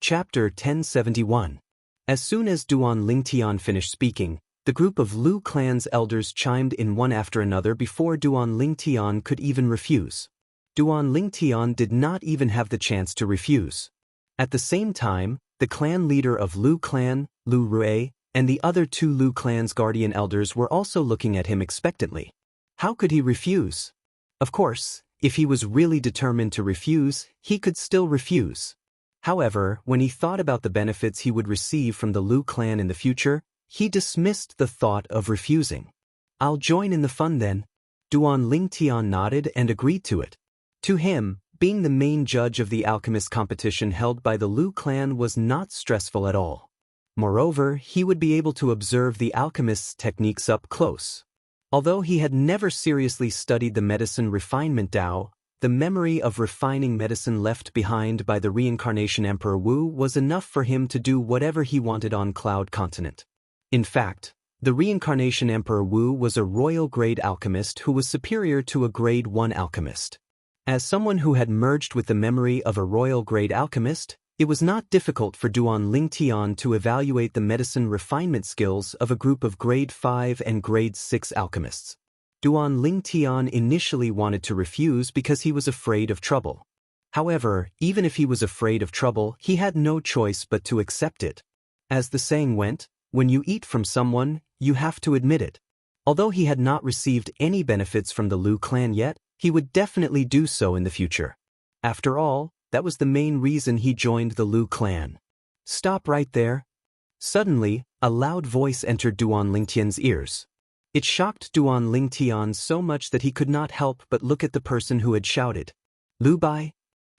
Chapter 1071. As soon as Duan Lingtian finished speaking, the group of Lu clan's elders chimed in one after another before Duan Lingtian could even refuse. Duan Lingtian did not even have the chance to refuse. At the same time, the clan leader of Lu clan, Lu Rui, and the other two Lu clan's guardian elders were also looking at him expectantly. How could he refuse? Of course, if he was really determined to refuse, he could still refuse. However, when he thought about the benefits he would receive from the Lu clan in the future, he dismissed the thought of refusing. "I'll join in the fun then." Duan Lingtian nodded and agreed to it. To him, being the main judge of the alchemist competition held by the Lu clan was not stressful at all. Moreover, he would be able to observe the alchemist's techniques up close. Although he had never seriously studied the medicine refinement Tao, the memory of refining medicine left behind by the reincarnation Emperor Wu was enough for him to do whatever he wanted on Cloud Continent. In fact, the reincarnation Emperor Wu was a royal-grade alchemist who was superior to a Grade 1 alchemist. As someone who had merged with the memory of a royal-grade alchemist, it was not difficult for Duan Lingtian to evaluate the medicine refinement skills of a group of Grade 5 and Grade 6 alchemists. Duan Lingtian initially wanted to refuse because he was afraid of trouble. However, even if he was afraid of trouble, he had no choice but to accept it. As the saying went, when you eat from someone, you have to admit it. Although he had not received any benefits from the Lu clan yet, he would definitely do so in the future. After all, that was the main reason he joined the Lu clan. "Stop right there." Suddenly, a loud voice entered Duan Lingtian's ears. It shocked Duan Lingtian so much that he could not help but look at the person who had shouted, "Lu Bai?"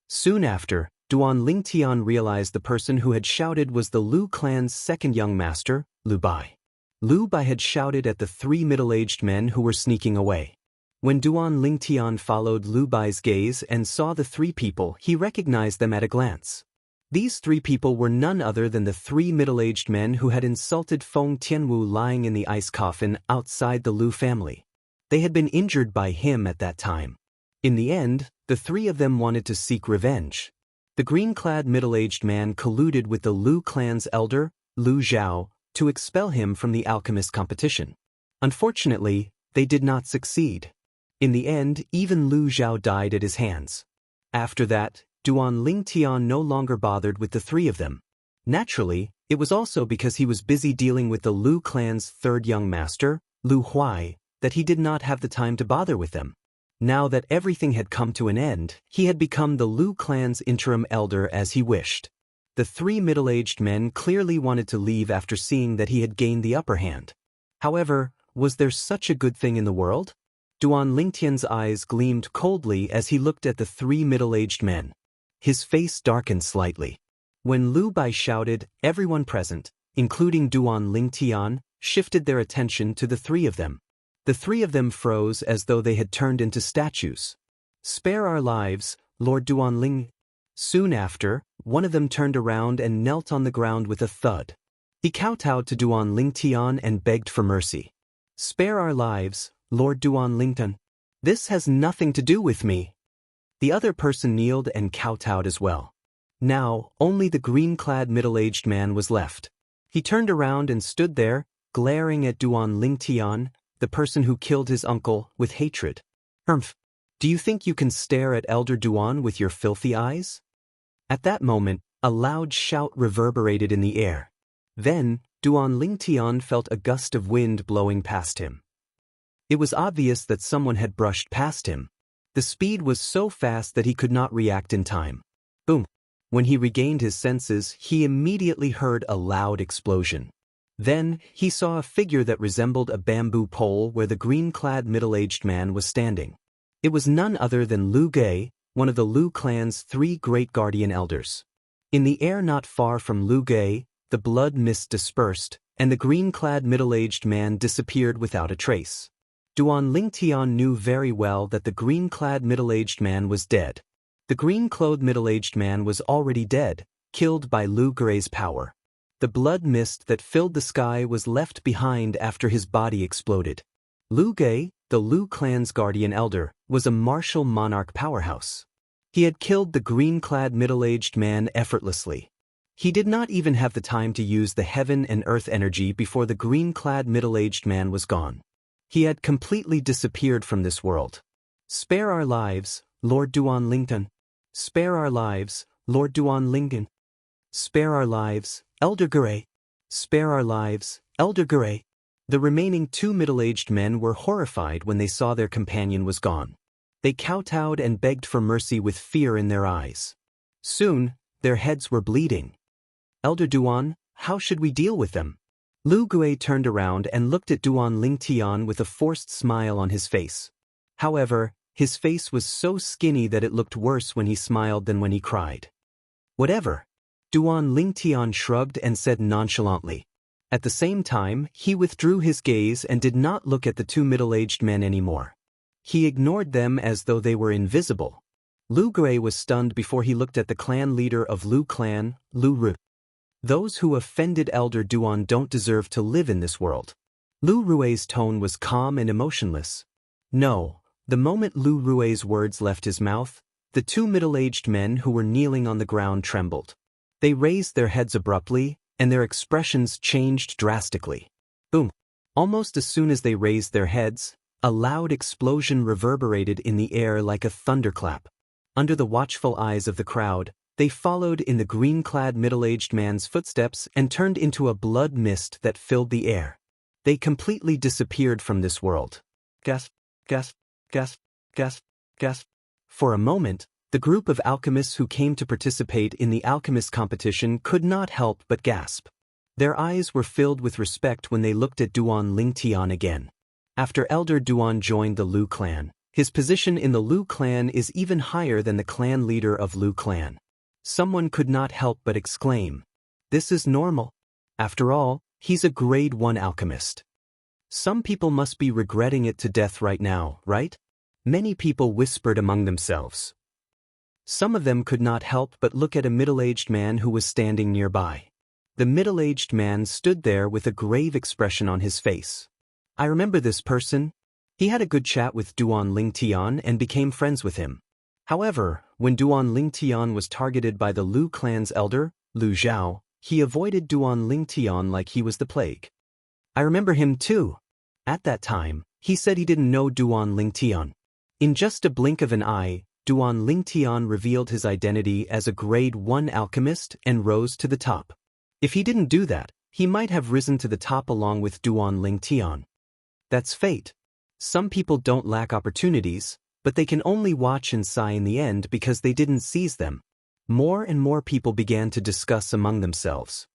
Soon after, Duan Lingtian realized the person who had shouted was the Lu clan's second young master, Lu Bai. Lu Bai had shouted at the three middle-aged men who were sneaking away. When Duan Lingtian followed Lu Bai's gaze and saw the three people, he recognized them at a glance. These three people were none other than the three middle-aged men who had insulted Feng Tianwu lying in the ice coffin outside the Lu family. They had been injured by him at that time. In the end, the three of them wanted to seek revenge. The green-clad middle-aged man colluded with the Lu clan's elder, Lu Zhao, to expel him from the alchemist competition. Unfortunately, they did not succeed. In the end, even Lu Zhao died at his hands. After that, Duan Lingtian no longer bothered with the three of them. Naturally, it was also because he was busy dealing with the Lu clan's third young master, Lu Huai, that he did not have the time to bother with them. Now that everything had come to an end, he had become the Lu clan's interim elder as he wished. The three middle-aged men clearly wanted to leave after seeing that he had gained the upper hand. However, was there such a good thing in the world? Duan Lingtian's eyes gleamed coldly as he looked at the three middle-aged men. His face darkened slightly. When Lu Bai shouted, everyone present, including Duan Lingtian, shifted their attention to the three of them. The three of them froze as though they had turned into statues. "Spare our lives, Lord Duan Ling." Soon after, one of them turned around and knelt on the ground with a thud. He kowtowed to Duan Lingtian and begged for mercy. "Spare our lives, Lord Duan Lingtian. This has nothing to do with me." The other person kneeled and kowtowed as well. Now, only the green-clad middle-aged man was left. He turned around and stood there, glaring at Duan Lingtian, the person who killed his uncle, with hatred. "Humph! Do you think you can stare at Elder Duan with your filthy eyes?" At that moment, a loud shout reverberated in the air. Then, Duan Lingtian felt a gust of wind blowing past him. It was obvious that someone had brushed past him. The speed was so fast that he could not react in time. Boom! When he regained his senses, he immediately heard a loud explosion. Then, he saw a figure that resembled a bamboo pole where the green-clad middle-aged man was standing. It was none other than Lu Gai, one of the Lu clan's three great guardian elders. In the air not far from Lu Gai, the blood mist dispersed, and the green-clad middle-aged man disappeared without a trace. Duan Lingtian knew very well that the green-clad middle-aged man was dead. The green-clothed middle-aged man was already dead, killed by Lu Gai's power. The blood mist that filled the sky was left behind after his body exploded. Lu Gai, the Lu clan's guardian elder, was a martial monarch powerhouse. He had killed the green-clad middle-aged man effortlessly. He did not even have the time to use the heaven and earth energy before the green-clad middle-aged man was gone. He had completely disappeared from this world. Spare our lives, Lord Duan Lington. Spare our lives, Lord Duan Lington. Spare our lives, Elder Gure. Spare our lives, Elder Gure. The remaining 2 middle-aged men were horrified when they saw their companion was gone. They kowtowed and begged for mercy with fear in their eyes. Soon, their heads were bleeding. Elder Duan, how should we deal with them? Lu Gui turned around and looked at Duan Lingtian with a forced smile on his face. However, his face was so skinny that it looked worse when he smiled than when he cried. Whatever. Duan Lingtian shrugged and said nonchalantly. At the same time, he withdrew his gaze and did not look at the 2 middle-aged men anymore. He ignored them as though they were invisible. Lu Gui was stunned before he looked at the clan leader of Lu clan, Lu Ru. Those who offended Elder Duan don't deserve to live in this world. Lu Rue's tone was calm and emotionless. No, the moment Lu Rue's words left his mouth, the 2 middle-aged men who were kneeling on the ground trembled. They raised their heads abruptly, and their expressions changed drastically. Boom! Almost as soon as they raised their heads, a loud explosion reverberated in the air like a thunderclap. Under the watchful eyes of the crowd, they followed in the green-clad middle-aged man's footsteps and turned into a blood mist that filled the air. They completely disappeared from this world. Gasp, gasp, gasp, gasp, gasp. For a moment, the group of alchemists who came to participate in the alchemist competition could not help but gasp. Their eyes were filled with respect when they looked at Duan Lingtian again. After Elder Duan joined the Lu clan, his position in the Lu clan is even higher than the clan leader of Lu clan. Someone could not help but exclaim, "This is normal. After all, he's a grade 1 alchemist." Some people must be regretting it to death right now, right? Many people whispered among themselves. Some of them could not help but look at a middle-aged man who was standing nearby. The middle-aged man stood there with a grave expression on his face. I remember this person. He had a good chat with Duan Lingtian and became friends with him. However, when Duan Lingtian was targeted by the Lu clan's elder, Lu Zhao, he avoided Duan Lingtian like he was the plague. I remember him too. At that time, he said he didn't know Duan Lingtian. In just a blink of an eye, Duan Lingtian revealed his identity as a grade 1 alchemist and rose to the top. If he didn't do that, he might have risen to the top along with Duan Lingtian. That's fate. Some people don't lack opportunities, but they can only watch and sigh in the end because they didn't seize them. More and more people began to discuss among themselves.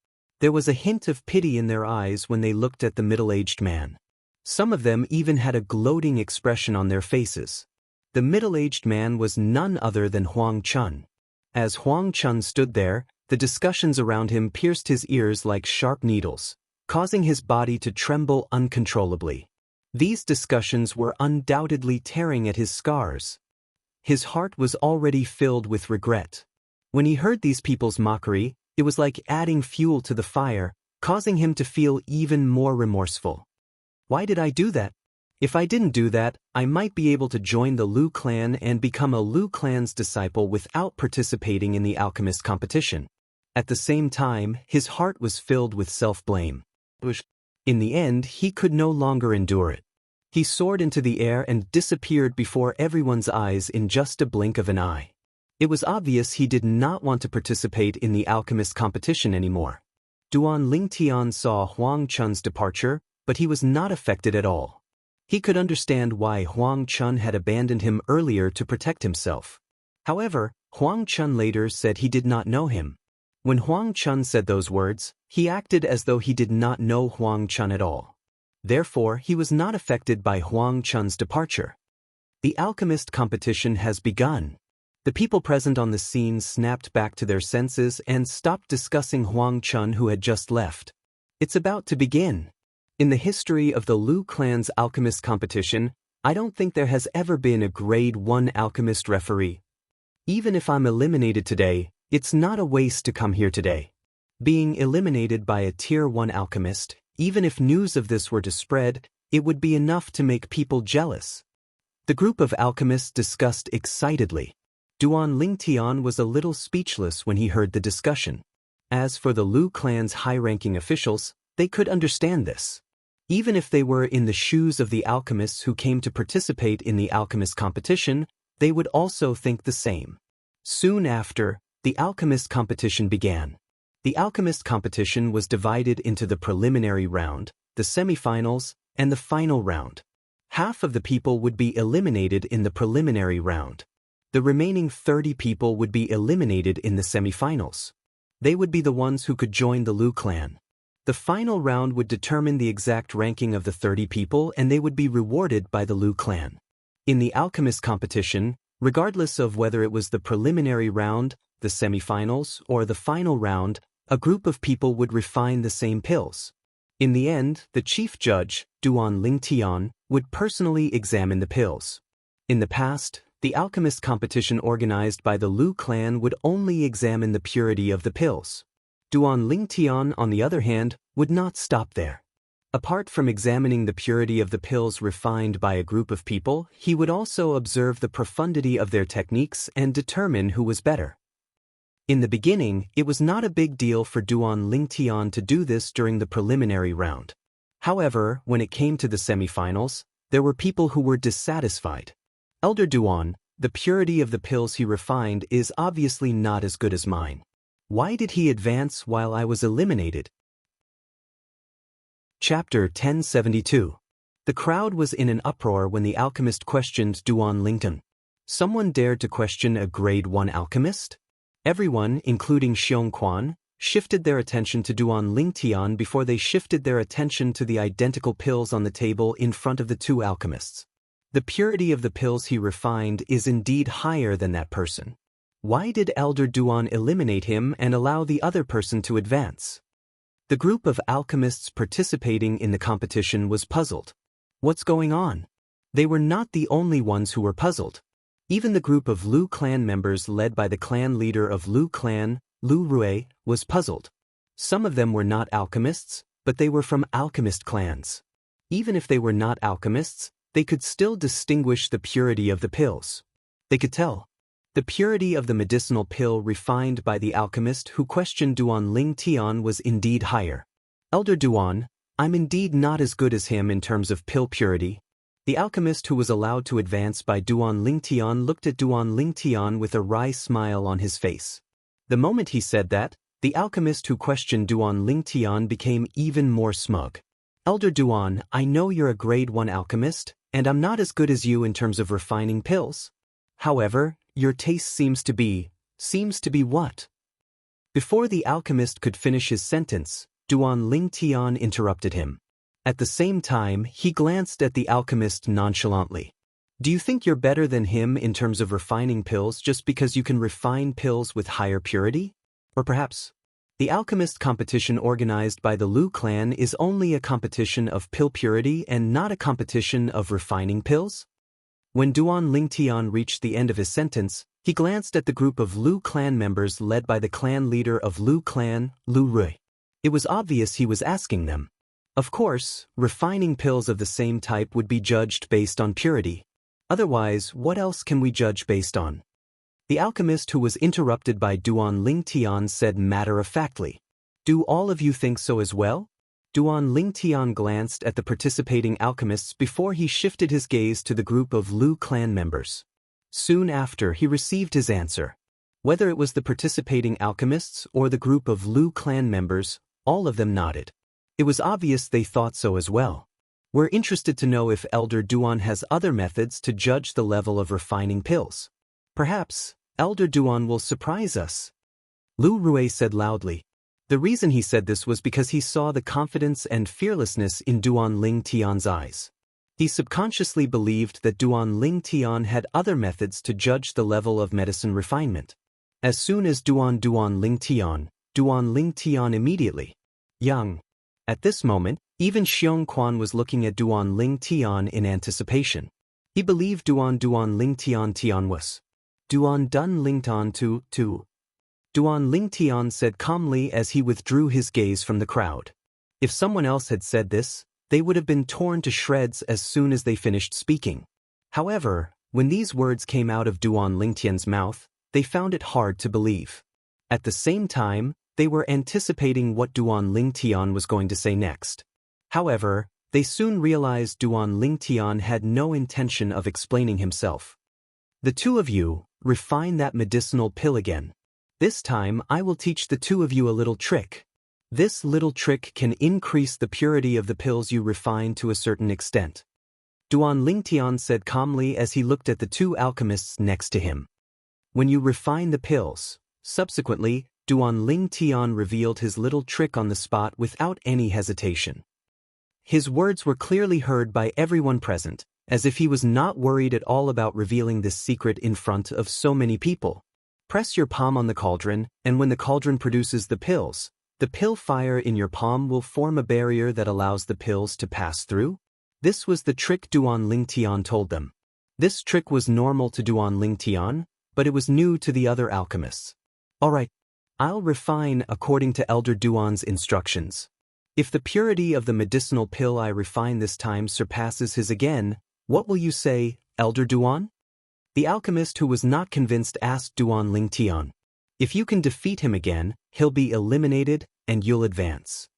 There was a hint of pity in their eyes when they looked at the middle-aged man. Some of them even had a gloating expression on their faces. The middle-aged man was none other than Huang Chun. As Huang Chun stood there, the discussions around him pierced his ears like sharp needles, causing his body to tremble uncontrollably. These discussions were undoubtedly tearing at his scars. His heart was already filled with regret. When he heard these people's mockery, it was like adding fuel to the fire, causing him to feel even more remorseful. Why did I do that? If I didn't do that, I might be able to join the Lu clan and become a Lu clan's disciple without participating in the alchemist competition. At the same time, his heart was filled with self-blame. In the end, he could no longer endure it. He soared into the air and disappeared before everyone's eyes in just a blink of an eye. It was obvious he did not want to participate in the alchemist competition anymore. Duan Lingtian saw Huang Chun's departure, but he was not affected at all. He could understand why Huang Chun had abandoned him earlier to protect himself. However, Huang Chun later said he did not know him. When Huang Chun said those words, he acted as though he did not know Huang Chun at all. Therefore, he was not affected by Huang Chun's departure. The alchemist competition has begun. The people present on the scene snapped back to their senses and stopped discussing Huang Chun who had just left. It's about to begin. In the history of the Lu clan's alchemist competition, I don't think there has ever been a grade 1 alchemist referee. Even if I'm eliminated today, it's not a waste to come here today. Being eliminated by a tier 1 alchemist, even if news of this were to spread, it would be enough to make people jealous. The group of alchemists discussed excitedly. Duan Lingtian was a little speechless when he heard the discussion. As for the Lu clan's high-ranking officials, they could understand this. Even if they were in the shoes of the alchemists who came to participate in the alchemist competition, they would also think the same. Soon after, the alchemist competition began. The alchemist competition was divided into the preliminary round, the semifinals, and the final round. Half of the people would be eliminated in the preliminary round. The remaining 30 people would be eliminated in the semifinals. They would be the ones who could join the Lu clan. The final round would determine the exact ranking of the 30 people, and they would be rewarded by the Lu clan. In the alchemist competition, regardless of whether it was the preliminary round, the semifinals, or the final round, a group of people would refine the same pills. In the end, the chief judge, Duan Lingtian, would personally examine the pills. In the past, the alchemist competition organized by the Lu clan would only examine the purity of the pills. Duan Lingtian, on the other hand, would not stop there. Apart from examining the purity of the pills refined by a group of people, he would also observe the profundity of their techniques and determine who was better. In the beginning, it was not a big deal for Duan Lingtian to do this during the preliminary round. However, when it came to the semifinals, there were people who were dissatisfied. Elder Duan, the purity of the pills he refined is obviously not as good as mine. Why did he advance while I was eliminated? Chapter 1072. The crowd was in an uproar when the alchemist questioned Duan Lingtian. Someone dared to question a grade 1 alchemist? Everyone, including Xiongquan, shifted their attention to Duan Lingtian before they shifted their attention to the identical pills on the table in front of the two alchemists. The purity of the pills he refined is indeed higher than that person. Why did Elder Duan eliminate him and allow the other person to advance? The group of alchemists participating in the competition was puzzled. What's going on? They were not the only ones who were puzzled. Even the group of Lu clan members led by the clan leader of Lu clan, Lu Rui, was puzzled. Some of them were not alchemists, but they were from alchemist clans. Even if they were not alchemists, they could still distinguish the purity of the pills. They could tell. The purity of the medicinal pill refined by the alchemist who questioned Duan Lingtian was indeed higher. Elder Duan, I'm indeed not as good as him in terms of pill purity. The alchemist who was allowed to advance by Duan Lingtian looked at Duan Lingtian with a wry smile on his face. The moment he said that, the alchemist who questioned Duan Lingtian became even more smug. Elder Duan, I know you're a grade 1 alchemist, and I'm not as good as you in terms of refining pills. However, your taste seems to be what? Before the alchemist could finish his sentence, Duan Lingtian interrupted him. At the same time, he glanced at the alchemist nonchalantly. Do you think you're better than him in terms of refining pills just because you can refine pills with higher purity? Or perhaps, the alchemist competition organized by the Lu clan is only a competition of pill purity and not a competition of refining pills? When Duan Lingtian reached the end of his sentence, he glanced at the group of Lu clan members led by the clan leader of Lu clan, Lu Rui. It was obvious he was asking them. Of course, refining pills of the same type would be judged based on purity. Otherwise, what else can we judge based on? The alchemist who was interrupted by Duan Lingtian said matter-of-factly, Do all of you think so as well? Duan Lingtian glanced at the participating alchemists before he shifted his gaze to the group of Lu clan members. Soon after, he received his answer. Whether it was the participating alchemists or the group of Lu clan members, all of them nodded. It was obvious they thought so as well. We're interested to know if Elder Duan has other methods to judge the level of refining pills. Perhaps, Elder Duan will surprise us. Lu Rui said loudly. The reason he said this was because he saw the confidence and fearlessness in Duan Lingtian's eyes. He subconsciously believed that Duan Lingtian had other methods to judge the level of medicine refinement. As soon as Duan Lingtian immediately. Young. At this moment, even Xiongquan was looking at Duan Lingtian in anticipation. He believed Duan Lingtian was. Duan Dun Lingtian tu. Duan Lingtian said calmly as he withdrew his gaze from the crowd. If someone else had said this, they would have been torn to shreds as soon as they finished speaking. However, when these words came out of Duan Lingtian's mouth, they found it hard to believe. At the same time, They were anticipating what Duan Lingtian was going to say next. However, they soon realized Duan Lingtian had no intention of explaining himself. The two of you, refine that medicinal pill again. This time I will teach the two of you a little trick. This little trick can increase the purity of the pills you refine to a certain extent. Duan Lingtian said calmly as he looked at the two alchemists next to him. When you refine the pills, subsequently, Duan Lingtian revealed his little trick on the spot without any hesitation. His words were clearly heard by everyone present, as if he was not worried at all about revealing this secret in front of so many people. Press your palm on the cauldron, and when the cauldron produces the pills, the pill fire in your palm will form a barrier that allows the pills to pass through. This was the trick Duan Lingtian told them. This trick was normal to Duan Lingtian, but it was new to the other alchemists. Alright, I'll refine according to Elder Duan's instructions. If the purity of the medicinal pill I refine this time surpasses his again, what will you say, Elder Duan? The alchemist who was not convinced asked Duan Lingtian. If you can defeat him again, he'll be eliminated and you'll advance.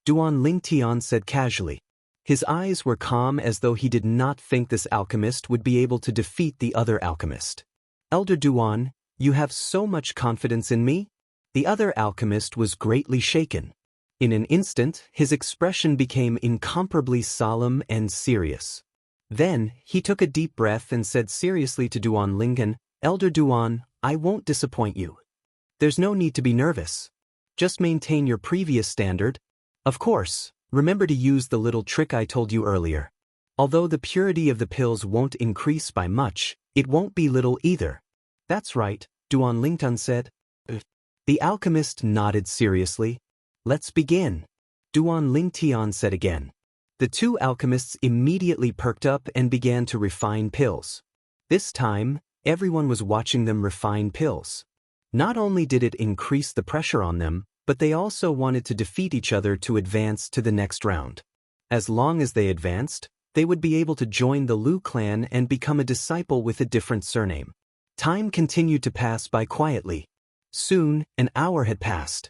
Duan Lingtian said casually. His eyes were calm as though he did not think this alchemist would be able to defeat the other alchemist. Elder Duan, you have so much confidence in me? The other alchemist was greatly shaken. In an instant, his expression became incomparably solemn and serious. Then, he took a deep breath and said seriously to Duan Lingtian, Elder Duan, I won't disappoint you. There's no need to be nervous. Just maintain your previous standard. Of course, remember to use the little trick I told you earlier. Although the purity of the pills won't increase by much, it won't be little either. That's right, Duan Lingtian said. The alchemist nodded seriously. Let's begin. Duan Lingtian said again. The two alchemists immediately perked up and began to refine pills. This time, everyone was watching them refine pills. Not only did it increase the pressure on them, but they also wanted to defeat each other to advance to the next round. As long as they advanced, they would be able to join the Lu clan and become a disciple with a different surname. Time continued to pass by quietly. Soon, an hour had passed.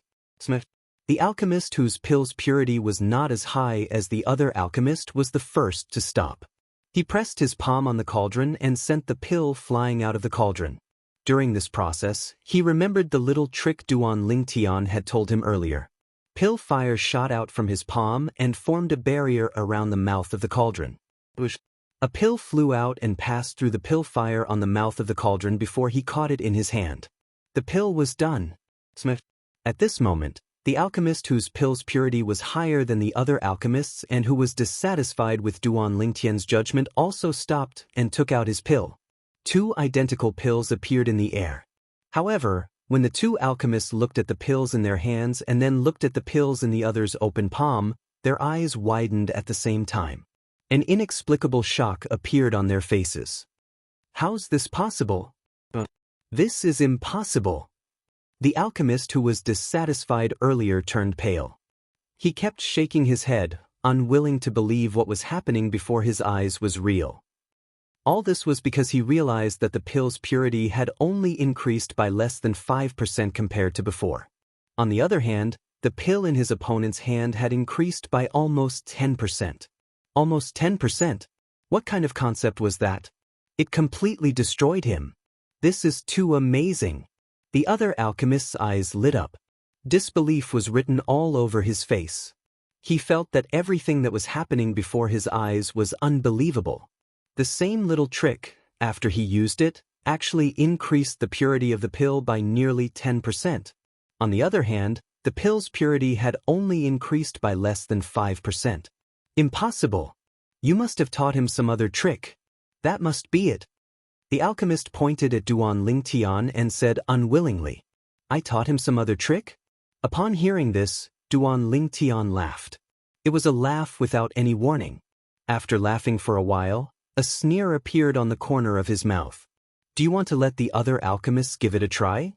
The alchemist whose pill's purity was not as high as the other alchemist was the first to stop. He pressed his palm on the cauldron and sent the pill flying out of the cauldron. During this process, he remembered the little trick Duan Lingtian had told him earlier. Pill fire shot out from his palm and formed a barrier around the mouth of the cauldron. A pill flew out and passed through the pill fire on the mouth of the cauldron before he caught it in his hand. The pill was done. At this moment, the alchemist whose pill's purity was higher than the other alchemists and who was dissatisfied with Duan Lingtian's judgment also stopped and took out his pill. Two identical pills appeared in the air. However, when the two alchemists looked at the pills in their hands and then looked at the pills in the other's open palm, their eyes widened at the same time. An inexplicable shock appeared on their faces. How's this possible? This is impossible. The alchemist who was dissatisfied earlier turned pale. He kept shaking his head, unwilling to believe what was happening before his eyes was real. All this was because he realized that the pill's purity had only increased by less than 5% compared to before. On the other hand, the pill in his opponent's hand had increased by almost 10%. Almost 10%? What kind of concept was that? It completely destroyed him. This is too amazing. The other alchemist's eyes lit up. Disbelief was written all over his face. He felt that everything that was happening before his eyes was unbelievable. The same little trick, after he used it, actually increased the purity of the pill by nearly 10%. On the other hand, the pill's purity had only increased by less than 5%. Impossible! You must have taught him some other trick. That must be it. The alchemist pointed at Duan Lingtian and said unwillingly, I taught him some other trick? Upon hearing this, Duan Lingtian laughed. It was a laugh without any warning. After laughing for a while, a sneer appeared on the corner of his mouth. Do you want to let the other alchemists give it a try?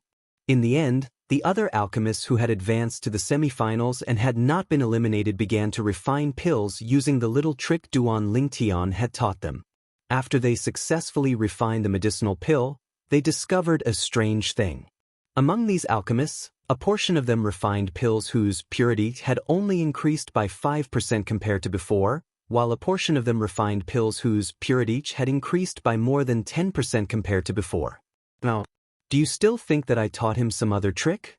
In the end, the other alchemists who had advanced to the semifinals and had not been eliminated began to refine pills using the little trick Duan Lingtian had taught them. After they successfully refined the medicinal pill, they discovered a strange thing. Among these alchemists, A portion of them refined pills whose purity had only increased by 5% compared to before, while a portion of them refined pills whose purity had increased by more than 10% compared to before. Now, do you still think that I taught him some other trick?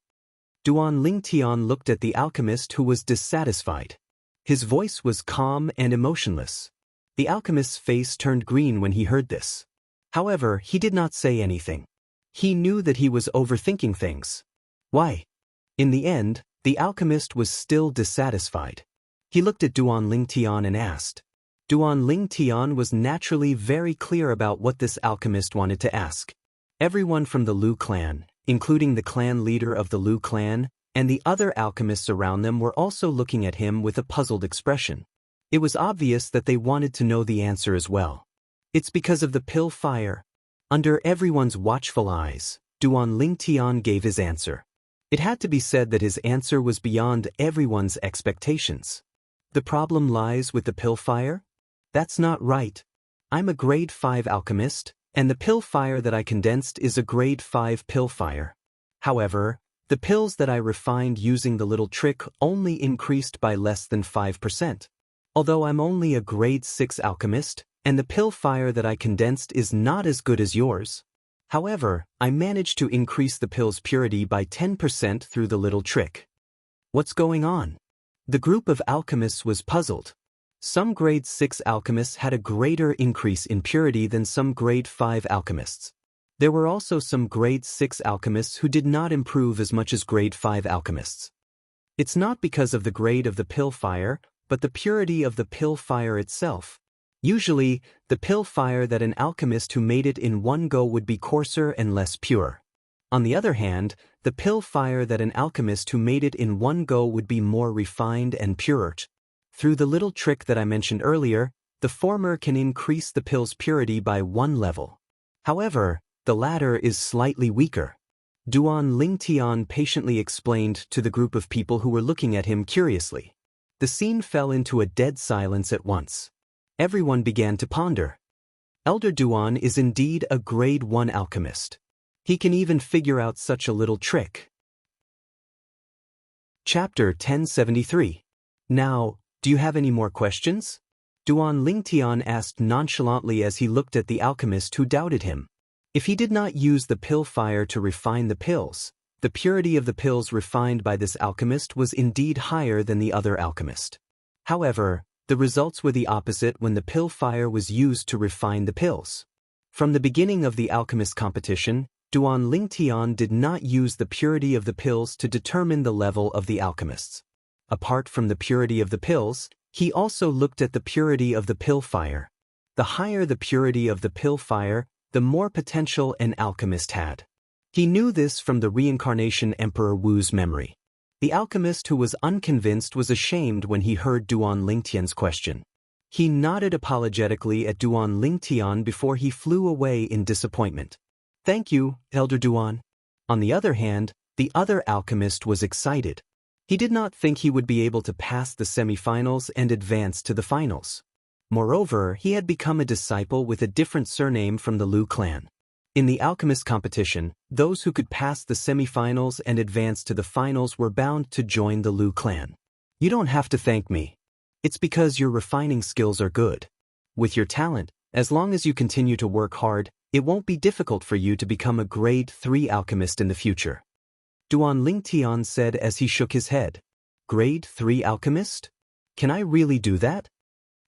Duan Lingtian looked at the alchemist, who was dissatisfied. His voice was calm and emotionless. The alchemist's face turned green when he heard this. However, he did not say anything. He knew that he was overthinking things. Why? In the end, the alchemist was still dissatisfied. He looked at Duan Lingtian and asked. Duan Lingtian was naturally very clear about what this alchemist wanted to ask. Everyone from the Lu clan, including the clan leader of the Lu clan, and the other alchemists around them, were also looking at him with a puzzled expression. It was obvious that they wanted to know the answer as well. It's because of the pill fire. Under everyone's watchful eyes, Duan Lingtian gave his answer. It had to be said that his answer was beyond everyone's expectations. The problem lies with the pill fire? That's not right. I'm a grade 5 alchemist, and the pill fire that I condensed is a grade 5 pill fire. However, the pills that I refined using the little trick only increased by less than 5%. Although I'm only a grade 6 alchemist, and the pill fire that I condensed is not as good as yours. However, I managed to increase the pill's purity by 10% through the little trick. What's going on? The group of alchemists was puzzled. Some grade 6 alchemists had a greater increase in purity than some grade 5 alchemists. There were also some grade 6 alchemists who did not improve as much as grade 5 alchemists. It's not because of the grade of the pill fire, but the purity of the pill fire itself. Usually, the pill fire that an alchemist who made it in one go would be coarser and less pure. On the other hand, the pill fire that an alchemist who made it in one go would be more refined and purer. Through the little trick that I mentioned earlier, the former can increase the pill's purity by 1 level. However, the latter is slightly weaker. Duan Lingtian patiently explained to the group of people who were looking at him curiously. The scene fell into a dead silence at once. Everyone began to ponder. Elder Duan is indeed a grade 1 alchemist. He can even figure out such a little trick. Chapter 1073. Now, do you have any more questions? Duan Lingtian asked nonchalantly as he looked at the alchemist who doubted him. If he did not use the pill fire to refine the pills, the purity of the pills refined by this alchemist was indeed higher than the other alchemist. However, the results were the opposite when the pill fire was used to refine the pills. From the beginning of the alchemist competition, Duan Lingtian did not use the purity of the pills to determine the level of the alchemists. Apart from the purity of the pills, he also looked at the purity of the pill fire. The higher the purity of the pill fire, the more potential an alchemist had. He knew this from the reincarnation Emperor Wu's memory. The alchemist who was unconvinced was ashamed when he heard Duan Lingtian's question. He nodded apologetically at Duan Lingtian before he flew away in disappointment. Thank you, Elder Duan. On the other hand, the other alchemist was excited. He did not think he would be able to pass the semifinals and advance to the finals. Moreover, he had become a disciple with a different surname from the Lu clan. In the alchemist competition, those who could pass the semifinals and advance to the finals were bound to join the Lu clan. You don't have to thank me. It's because your refining skills are good. With your talent, as long as you continue to work hard, it won't be difficult for you to become a grade 3 alchemist in the future. Duan Lingtian said as he shook his head. Grade 3 alchemist? Can I really do that?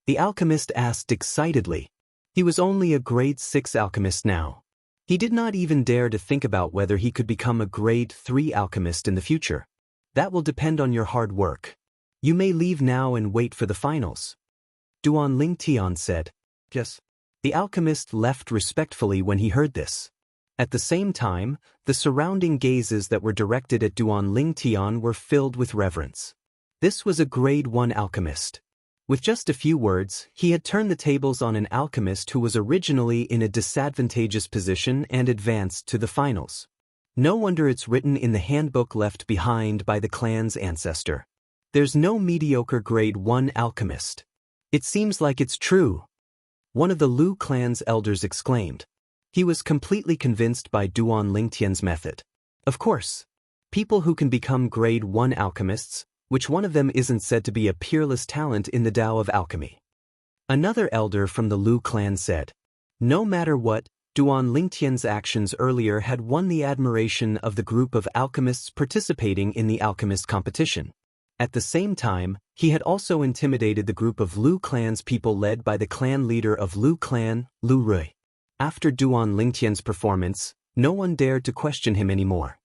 The alchemist asked excitedly. He was only a grade 6 alchemist now. He did not even dare to think about whether he could become a grade 3 alchemist in the future. That will depend on your hard work. You may leave now and wait for the finals. Duan Lingtian said. Yes. The alchemist left respectfully when he heard this. At the same time, the surrounding gazes that were directed at Duan Lingtian were filled with reverence. This was a grade 1 alchemist. With just a few words, he had turned the tables on an alchemist who was originally in a disadvantageous position and advanced to the finals. No wonder it's written in the handbook left behind by the clan's ancestor. There's no mediocre grade 1 alchemist. It seems like it's true. One of the Lu clan's elders exclaimed. He was completely convinced by Duan Lingtian's method. Of course. People who can become grade 1 alchemists, which one of them isn't said to be a peerless talent in the Tao of alchemy? Another elder from the Lu clan said, no matter what, Duan Lingtian's actions earlier had won the admiration of the group of alchemists participating in the alchemist competition. At the same time, he had also intimidated the group of Lu clan's people led by the clan leader of Lu clan, Lu Rui. After Duan Lingtian's performance, no one dared to question him anymore.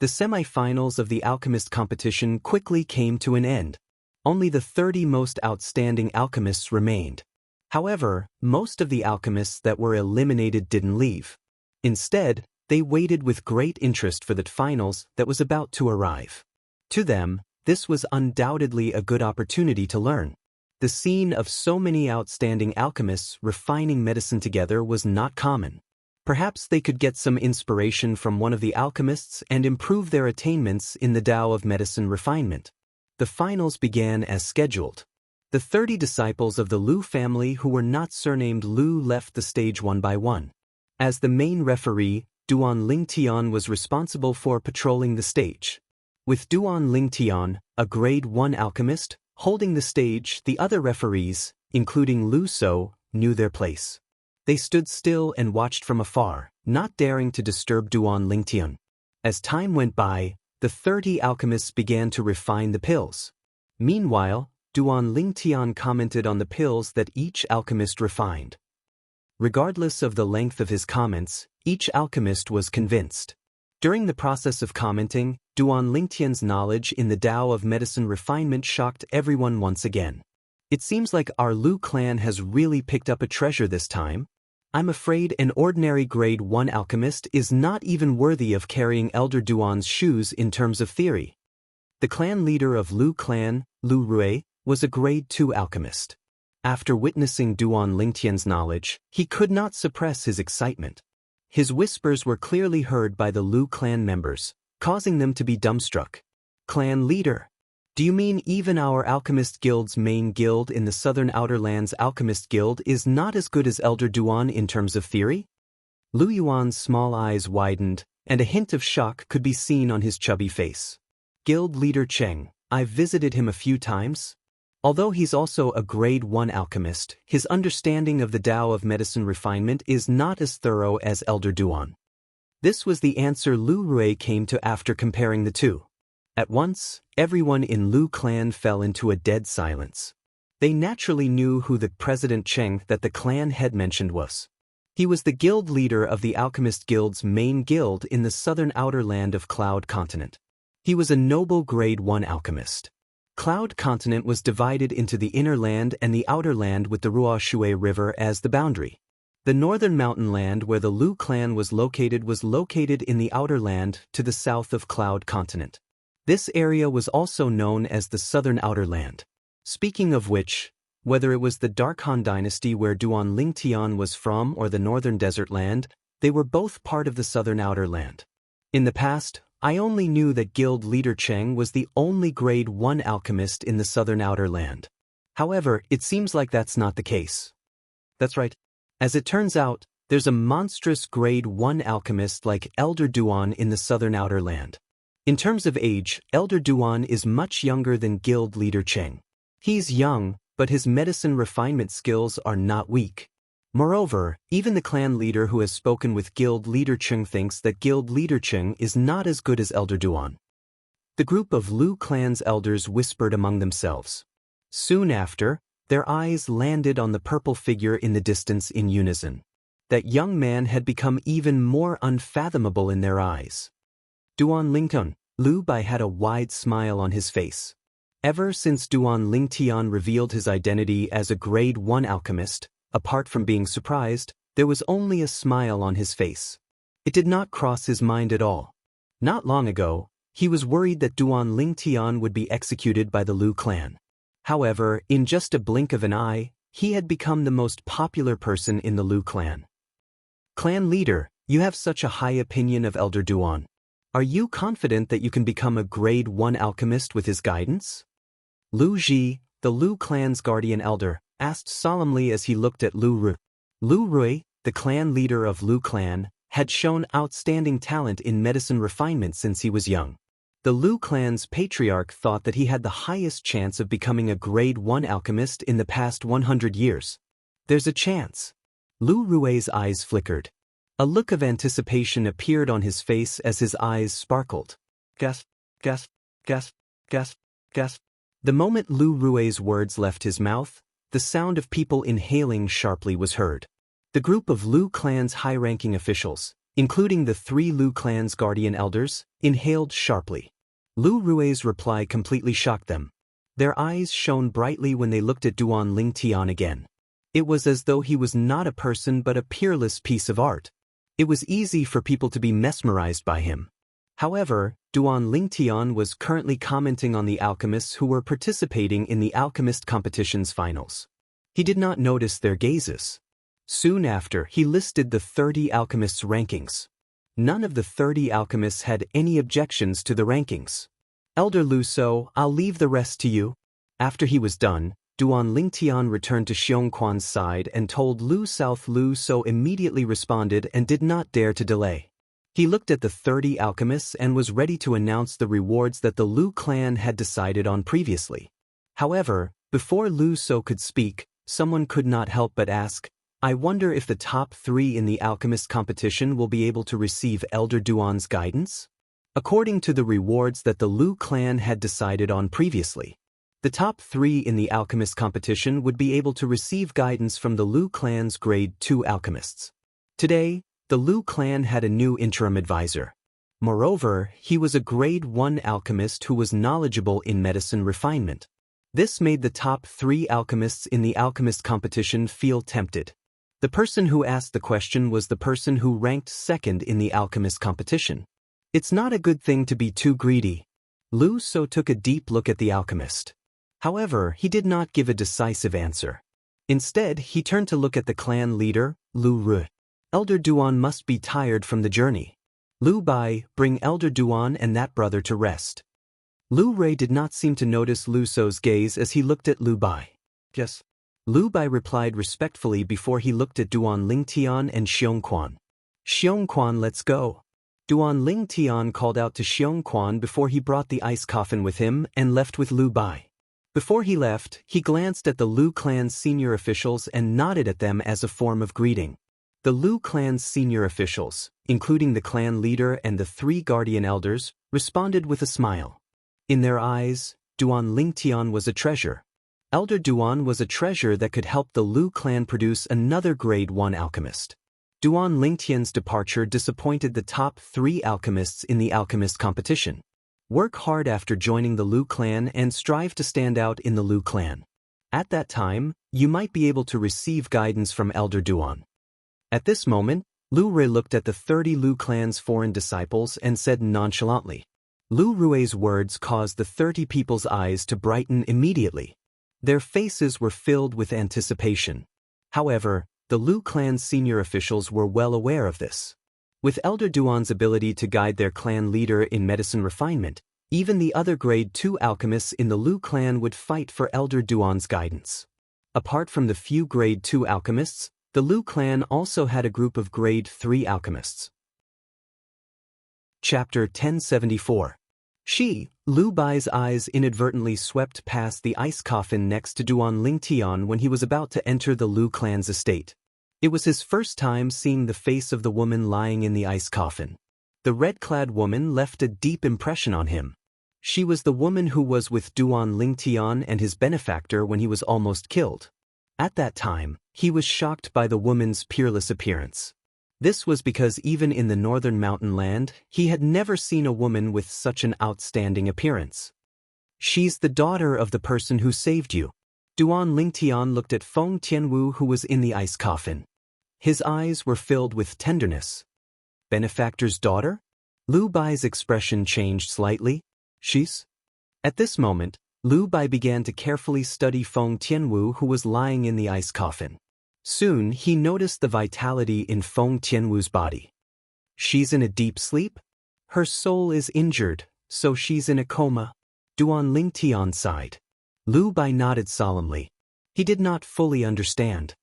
The semi-finals of the alchemist competition quickly came to an end. Only the 30 most outstanding alchemists remained. However, most of the alchemists that were eliminated didn't leave. Instead, they waited with great interest for the finals that was about to arrive. To them, this was undoubtedly a good opportunity to learn. The scene of so many outstanding alchemists refining medicine together was not common. Perhaps they could get some inspiration from one of the alchemists and improve their attainments in the Tao of medicine refinement. The finals began as scheduled. The 30 disciples of the Lu family who were not surnamed Lu left the stage one by one. As the main referee, Duan Lingtian was responsible for patrolling the stage. With Duan Lingtian, a grade 1 alchemist, holding the stage, the other referees, including Lu So, knew their place. They stood still and watched from afar, not daring to disturb Duan Lingtian. As time went by, the 30 alchemists began to refine the pills. Meanwhile, Duan Lingtian commented on the pills that each alchemist refined. Regardless of the length of his comments, each alchemist was convinced. During the process of commenting, Duan Lingtian's knowledge in the Tao of medicine refinement shocked everyone once again. It seems like our Lu clan has really picked up a treasure this time. I'm afraid an ordinary grade 1 alchemist is not even worthy of carrying Elder Duan's shoes in terms of theory. The clan leader of Lu clan, Lu Rui, was a grade 2 alchemist. After witnessing Duan Lingtian's knowledge, he could not suppress his excitement. His whispers were clearly heard by the Lu clan members, causing them to be dumbstruck. Clan leader, do you mean even our Alchemist Guild's main guild in the Southern Outer Lands Alchemist Guild is not as good as Elder Duan in terms of theory? Lu Yuan's small eyes widened, and a hint of shock could be seen on his chubby face. Guild leader Cheng, I've visited him a few times. Although he's also a grade 1 alchemist, his understanding of the Tao of medicine refinement is not as thorough as Elder Duan. This was the answer Lu Rui came to after comparing the two. At once, everyone in Lu clan fell into a dead silence. They naturally knew who the President Cheng that the clan had mentioned was. He was the guild leader of the Alchemist Guild's main guild in the southern outer land of Cloud Continent. He was a noble grade 1 alchemist. Cloud Continent was divided into the inner land and the outer land with the Ruoshui River as the boundary. The northern mountain land where the Lu clan was located in the outer land to the south of Cloud Continent. This area was also known as the Southern Outer Land. Speaking of which, whether it was the Dark Han dynasty where Duan Lingtian was from or the Northern Desert Land, they were both part of the Southern Outer Land. In the past, I only knew that Guild Leader Cheng was the only grade 1 alchemist in the Southern Outer Land. However, it seems like that's not the case. That's right. As it turns out, there's a monstrous grade 1 alchemist like Elder Duan in the Southern Outer Land. In terms of age, Elder Duan is much younger than Guild Leader Cheng. He's young, but his medicine refinement skills are not weak. Moreover, even the clan leader who has spoken with Guild Leader Cheng thinks that Guild Leader Cheng is not as good as Elder Duan. The group of Lu clan's elders whispered among themselves. Soon after, their eyes landed on the purple figure in the distance in unison. That young man had become even more unfathomable in their eyes. Duan Lingtian, Lu Bai had a wide smile on his face. Ever since Duan Lingtian revealed his identity as a grade 1 alchemist, apart from being surprised, there was only a smile on his face. It did not cross his mind at all. Not long ago, he was worried that Duan Lingtian would be executed by the Lu clan. However, in just a blink of an eye, he had become the most popular person in the Lu clan. Clan leader, you have such a high opinion of Elder Duan. Are you confident that you can become a grade 1 alchemist with his guidance? Lu Ji, the Lu clan's guardian elder, asked solemnly as he looked at Lu Rui. Lu Rui, the clan leader of Lu clan, had shown outstanding talent in medicine refinement since he was young. The Lu clan's patriarch thought that he had the highest chance of becoming a grade 1 alchemist in the past 100 years. There's a chance. Lu Rui's eyes flickered. A look of anticipation appeared on his face as his eyes sparkled. Gasp, gasp, gasp, gasp, gasp. The moment Lu Rui's words left his mouth, the sound of people inhaling sharply was heard. The group of Lu clan's high-ranking officials, including the 3 Lu clan's guardian elders, inhaled sharply. Lu Rui's reply completely shocked them. Their eyes shone brightly when they looked at Duan Lingtian again. It was as though he was not a person but a peerless piece of art. It was easy for people to be mesmerized by him. However, Duan Lingtian was currently commenting on the alchemists who were participating in the alchemist competition's finals. He did not notice their gazes. Soon after, he listed the 30 alchemists' rankings. None of the 30 alchemists had any objections to the rankings. Elder Lu So, I'll leave the rest to you. After he was done, Duan Lingtian returned to Xiongquan's side and told Lu South. Lu So immediately responded and did not dare to delay. He looked at the 30 alchemists and was ready to announce the rewards that the Lu clan had decided on previously. However, before Lu So could speak, someone could not help but ask, I wonder if the top 3 in the alchemist competition will be able to receive Elder Duan's guidance? According to the rewards that the Lu clan had decided on previously, the top 3 in the alchemist competition would be able to receive guidance from the Lu clan's grade 2 alchemists. Today, the Lu clan had a new interim advisor. Moreover, he was a grade 1 alchemist who was knowledgeable in medicine refinement. This made the top 3 alchemists in the alchemist competition feel tempted. The person who asked the question was the person who ranked second in the alchemist competition. It's not a good thing to be too greedy. Lu So took a deep look at the alchemist. However, he did not give a decisive answer. Instead, he turned to look at the clan leader, Lu Ru. Elder Duan must be tired from the journey. Lu Bai, bring Elder Duan and that brother to rest. Lu Rui did not seem to notice Lu So's gaze as he looked at Lu Bai. Yes. Lu Bai replied respectfully before he looked at Duan Lingtian and Xiongquan. Xiongquan, let's go. Duan Lingtian called out to Xiongquan before he brought the ice coffin with him and left with Lu Bai. Before he left, he glanced at the Lu clan's senior officials and nodded at them as a form of greeting. The Lu clan's senior officials, including the clan leader and the 3 guardian elders, responded with a smile. In their eyes, Duan Lingtian was a treasure. Elder Duan was a treasure that could help the Lu clan produce another grade 1 alchemist. Duan Lingtian's departure disappointed the top 3 alchemists in the alchemist competition. Work hard after joining the Lu clan and strive to stand out in the Lu clan. At that time, you might be able to receive guidance from Elder Duan. At this moment, Lu Rui looked at the 30 Lu clan's foreign disciples and said nonchalantly. Lu Rui's words caused the 30 people's eyes to brighten immediately. Their faces were filled with anticipation. However, the Lu clan's senior officials were well aware of this. With Elder Duan's ability to guide their clan leader in medicine refinement, even the other grade 2 alchemists in the Lu clan would fight for Elder Duan's guidance. Apart from the few grade 2 alchemists, the Lu clan also had a group of grade 3 alchemists. Chapter 1074. Lu Bai's eyes inadvertently swept past the ice coffin next to Duan Lingtian when he was about to enter the Lu clan's estate. It was his first time seeing the face of the woman lying in the ice coffin. The red-clad woman left a deep impression on him. She was the woman who was with Duan Lingtian and his benefactor when he was almost killed. At that time, he was shocked by the woman's peerless appearance. This was because even in the northern mountain land, he had never seen a woman with such an outstanding appearance. She's the daughter of the person who saved you. Duan Lingtian looked at Feng Tianwu who was in the ice coffin. His eyes were filled with tenderness. Benefactor's daughter? Lu Bai's expression changed slightly. She's? At this moment, Lu Bai began to carefully study Feng Tianwu who was lying in the ice coffin. Soon he noticed the vitality in Feng Tianwu's body. She's in a deep sleep? Her soul is injured, so she's in a coma. Duan Lingtian sighed. Lu Bai nodded solemnly. He did not fully understand.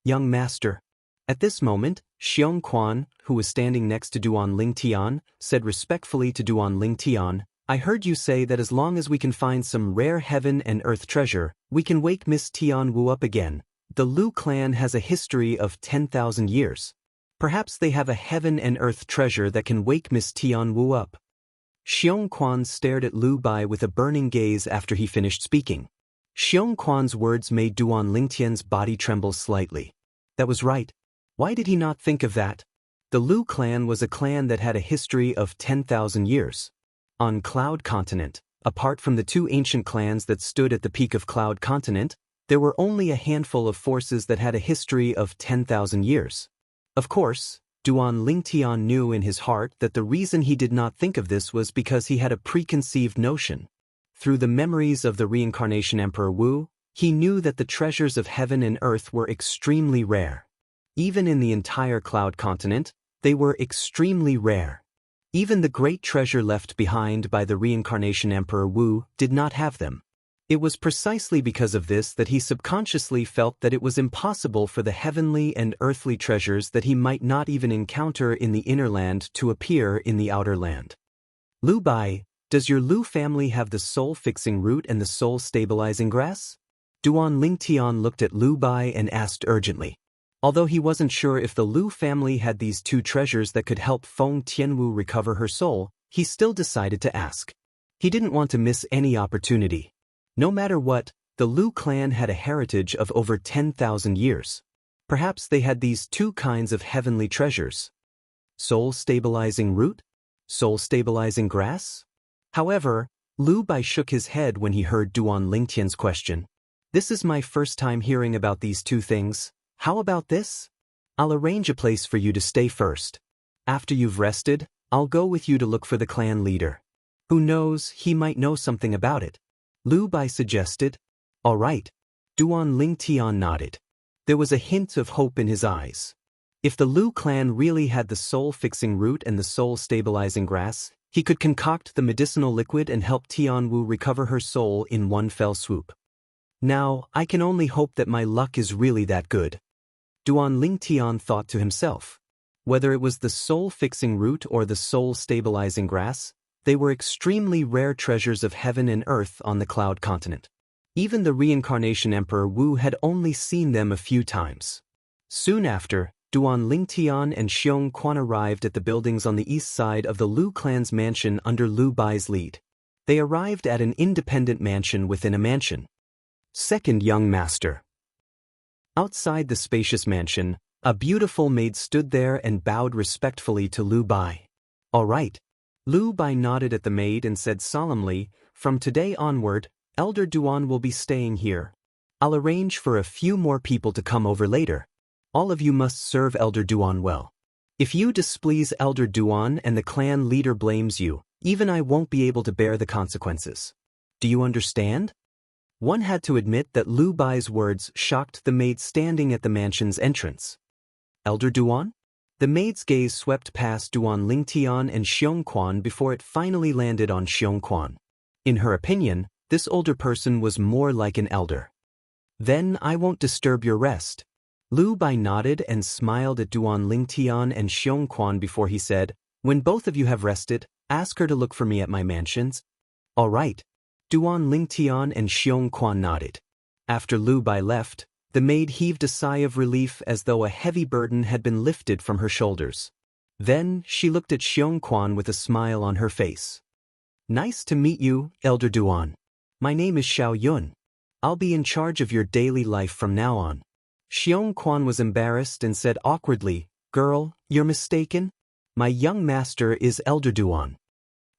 Young master. At this moment, Xiongquan, who was standing next to Duan Lingtian, said respectfully to Duan Lingtian, I heard you say that as long as we can find some rare heaven and earth treasure, we can wake Miss Tianwu up again. The Lu clan has a history of 10,000 years. Perhaps they have a heaven and earth treasure that can wake Miss Tianwu up. Xiong Quan stared at Lu Bai with a burning gaze after he finished speaking. Xiong Quan's words made Duan Lingtian's body tremble slightly. That was right. Why did he not think of that? The Lu clan was a clan that had a history of 10,000 years. On Cloud Continent, apart from the two ancient clans that stood at the peak of Cloud Continent, there were only a handful of forces that had a history of 10,000 years. Of course, Duan Lingtian knew in his heart that the reason he did not think of this was because he had a preconceived notion. Through the memories of the reincarnation Emperor Wu, he knew that the treasures of heaven and earth were extremely rare. Even in the entire Cloud Continent, they were extremely rare. Even the great treasure left behind by the reincarnation Emperor Wu did not have them. It was precisely because of this that he subconsciously felt that it was impossible for the heavenly and earthly treasures that he might not even encounter in the inner land to appear in the outer land. Lu Bai, does your Lu family have the soul-fixing root and the soul-stabilizing grass? Duan Lingtian looked at Lu Bai and asked urgently. Although he wasn't sure if the Lu family had these two treasures that could help Feng Tianwu recover her soul, he still decided to ask. He didn't want to miss any opportunity. No matter what, the Lu clan had a heritage of over 10,000 years. Perhaps they had these two kinds of heavenly treasures. Soul-stabilizing root? Soul-stabilizing grass? However, Lu Bai shook his head when he heard Duan Lingtian's question. This is my first time hearing about these two things. How about this? I'll arrange a place for you to stay first. After you've rested, I'll go with you to look for the clan leader. Who knows, he might know something about it. Lu Bai suggested. All right. Duan Lingtian nodded. There was a hint of hope in his eyes. If the Lu clan really had the soul-fixing root and the soul-stabilizing grass, he could concoct the medicinal liquid and help Tianwu recover her soul in one fell swoop. Now, I can only hope that my luck is really that good. Duan Lingtian thought to himself. Whether it was the soul-fixing root or the soul-stabilizing grass, they were extremely rare treasures of heaven and earth on the Cloud Continent. Even the reincarnation Emperor Wu had only seen them a few times. Soon after, Duan Lingtian and Xiong Quan arrived at the buildings on the east side of the Lu clan's mansion under Lu Bai's lead. They arrived at an independent mansion within a mansion. Second young master. Outside the spacious mansion, a beautiful maid stood there and bowed respectfully to Lu Bai. All right. Lu Bai nodded at the maid and said solemnly, from today onward, Elder Duan will be staying here. I'll arrange for a few more people to come over later. All of you must serve Elder Duan well. If you displease Elder Duan and the clan leader blames you, even I won't be able to bear the consequences. Do you understand? One had to admit that Lu Bai's words shocked the maid standing at the mansion's entrance. Elder Duan? The maid's gaze swept past Duan Lingtian and Xiong Quan before it finally landed on Xiong Quan. In her opinion, this older person was more like an elder. Then I won't disturb your rest. Lu Bai nodded and smiled at Duan Lingtian and Xiong Quan before he said, when both of you have rested, ask her to look for me at my mansions. All right. Duan Lingtian and Xiong Quan nodded. After Lu Bai left, the maid heaved a sigh of relief as though a heavy burden had been lifted from her shoulders. Then she looked at Xiong Quan with a smile on her face. Nice to meet you, Elder Duan. My name is Xiao Yun. I'll be in charge of your daily life from now on. Xiong Quan was embarrassed and said awkwardly, Girl, you're mistaken. My young master is Elder Duan.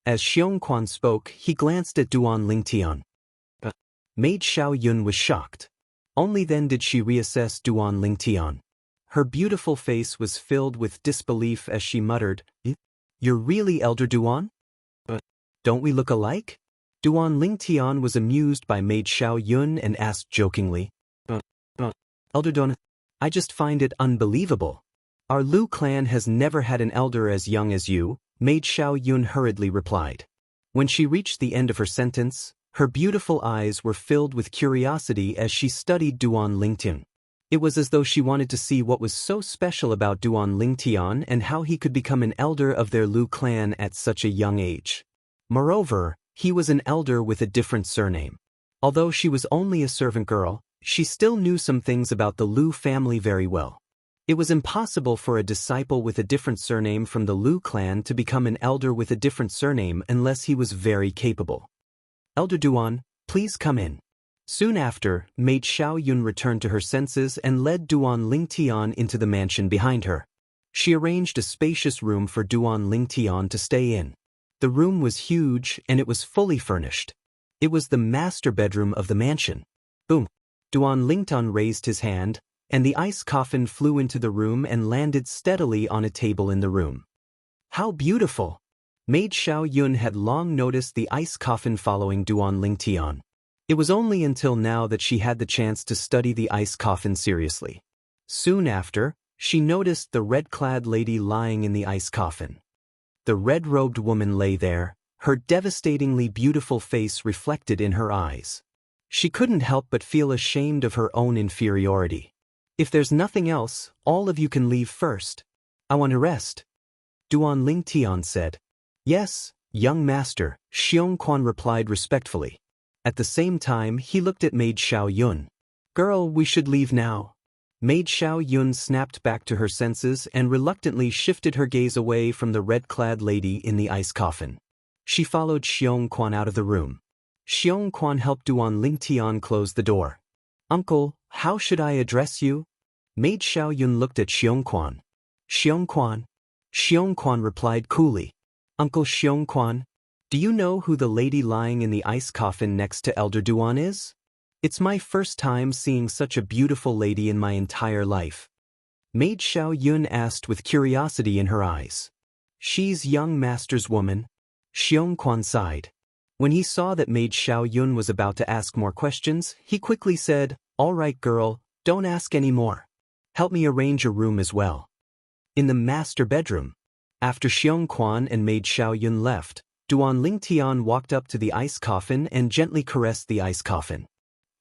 As Xiong Quan spoke, he glanced at Duan Lingtian. Maid Xiao Yun was shocked. Only then did she reassess Duan Lingtian. Her beautiful face was filled with disbelief as she muttered, You're really Elder Duan? Don't we look alike? Duan Lingtian was amused by Maid Xiao Yun and asked jokingly, Elder Duan, I just find it unbelievable. Our Lu clan has never had an elder as young as you, Maid Xiao Yun hurriedly replied. When she reached the end of her sentence, her beautiful eyes were filled with curiosity as she studied Duan Lingtian. It was as though she wanted to see what was so special about Duan Lingtian and how he could become an elder of their Lu clan at such a young age. Moreover, He was an elder with a different surname. Although she was only a servant girl, she still knew some things about the Lu family very well. It was impossible for a disciple with a different surname from the Lu clan to become an elder with a different surname unless he was very capable. Elder Duan, please come in. Soon after, maid Xiao Yun returned to her senses and led Duan Lingtian into the mansion behind her. She arranged a spacious room for Duan Lingtian to stay in. The room was huge and it was fully furnished. It was the master bedroom of the mansion. Boom! Duan Lingtian raised his hand, and the ice coffin flew into the room and landed steadily on a table in the room. How beautiful! Maid Xiao Yun had long noticed the ice coffin following Duan Lingtian. It was only until now that she had the chance to study the ice coffin seriously. Soon after, she noticed the red-clad lady lying in the ice coffin. The red-robed woman lay there, her devastatingly beautiful face reflected in her eyes. She couldn't help but feel ashamed of her own inferiority. If there's nothing else, all of you can leave first. I want to rest. Duan Lingtian said. Yes, young master, Xiong Quan replied respectfully. At the same time, he looked at maid Xiao Yun. Girl, we should leave now. Maid Xiao Yun snapped back to her senses and reluctantly shifted her gaze away from the red-clad lady in the ice coffin. She followed Xiong Quan out of the room. Xiong Quan helped Duan Lingtian close the door. Uncle, how should I address you? Maid Xiao Yun looked at Xiong Quan. Xiong Quan. Xiong Quan replied coolly. Uncle Xiong Quan, do you know who the lady lying in the ice coffin next to Elder Duan is? It's my first time seeing such a beautiful lady in my entire life. Maid Xiao Yun asked with curiosity in her eyes. She's young master's woman. Xiong Quan sighed. When he saw that maid Xiao Yun was about to ask more questions, he quickly said, All right girl, don't ask any more. Help me arrange a room as well. In the master bedroom. After Xiong Quan and maid Xiao Yun left, Duan Lingtian walked up to the ice coffin and gently caressed the ice coffin.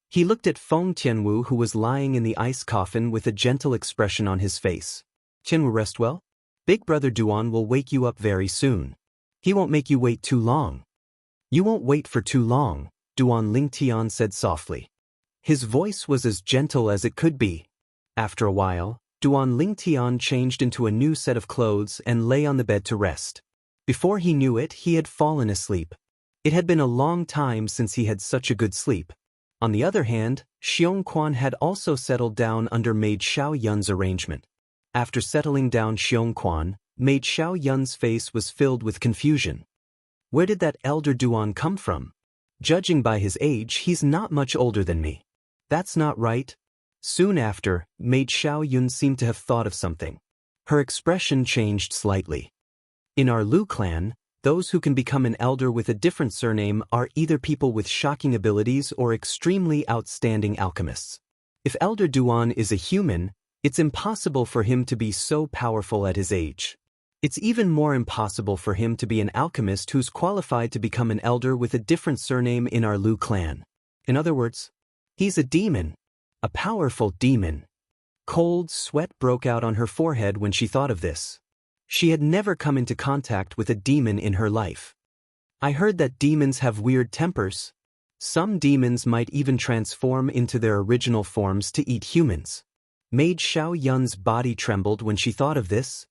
He looked at Feng Tianwu who was lying in the ice coffin with a gentle expression on his face. Tianwu, rest well? Big brother Duan will wake you up very soon. He won't make you wait too long. You won't wait for too long, Duan Lingtian said softly. His voice was as gentle as it could be. After a while, Duan Lingtian changed into a new set of clothes and lay on the bed to rest. Before he knew it, he had fallen asleep. It had been a long time since he had such a good sleep. On the other hand, Xiong Quan had also settled down under maid Xiao Yun's arrangement. After settling down Xiong Quan, maid Xiao Yun's face was filled with confusion. Where did that elder Duan come from? Judging by his age, he's not much older than me. That's not right. Soon after, maid Xiao Yun seemed to have thought of something. Her expression changed slightly. In our Lu clan, those who can become an elder with a different surname are either people with shocking abilities or extremely outstanding alchemists. If Elder Duan is a human, it's impossible for him to be so powerful at his age. It's even more impossible for him to be an alchemist who's qualified to become an elder with a different surname in our Lu clan. In other words, he's a demon. A powerful demon. Cold sweat broke out on her forehead when she thought of this. She had never come into contact with a demon in her life. I heard that demons have weird tempers. Some demons might even transform into their original forms to eat humans. Maid Xiao Yun's body trembled when she thought of this.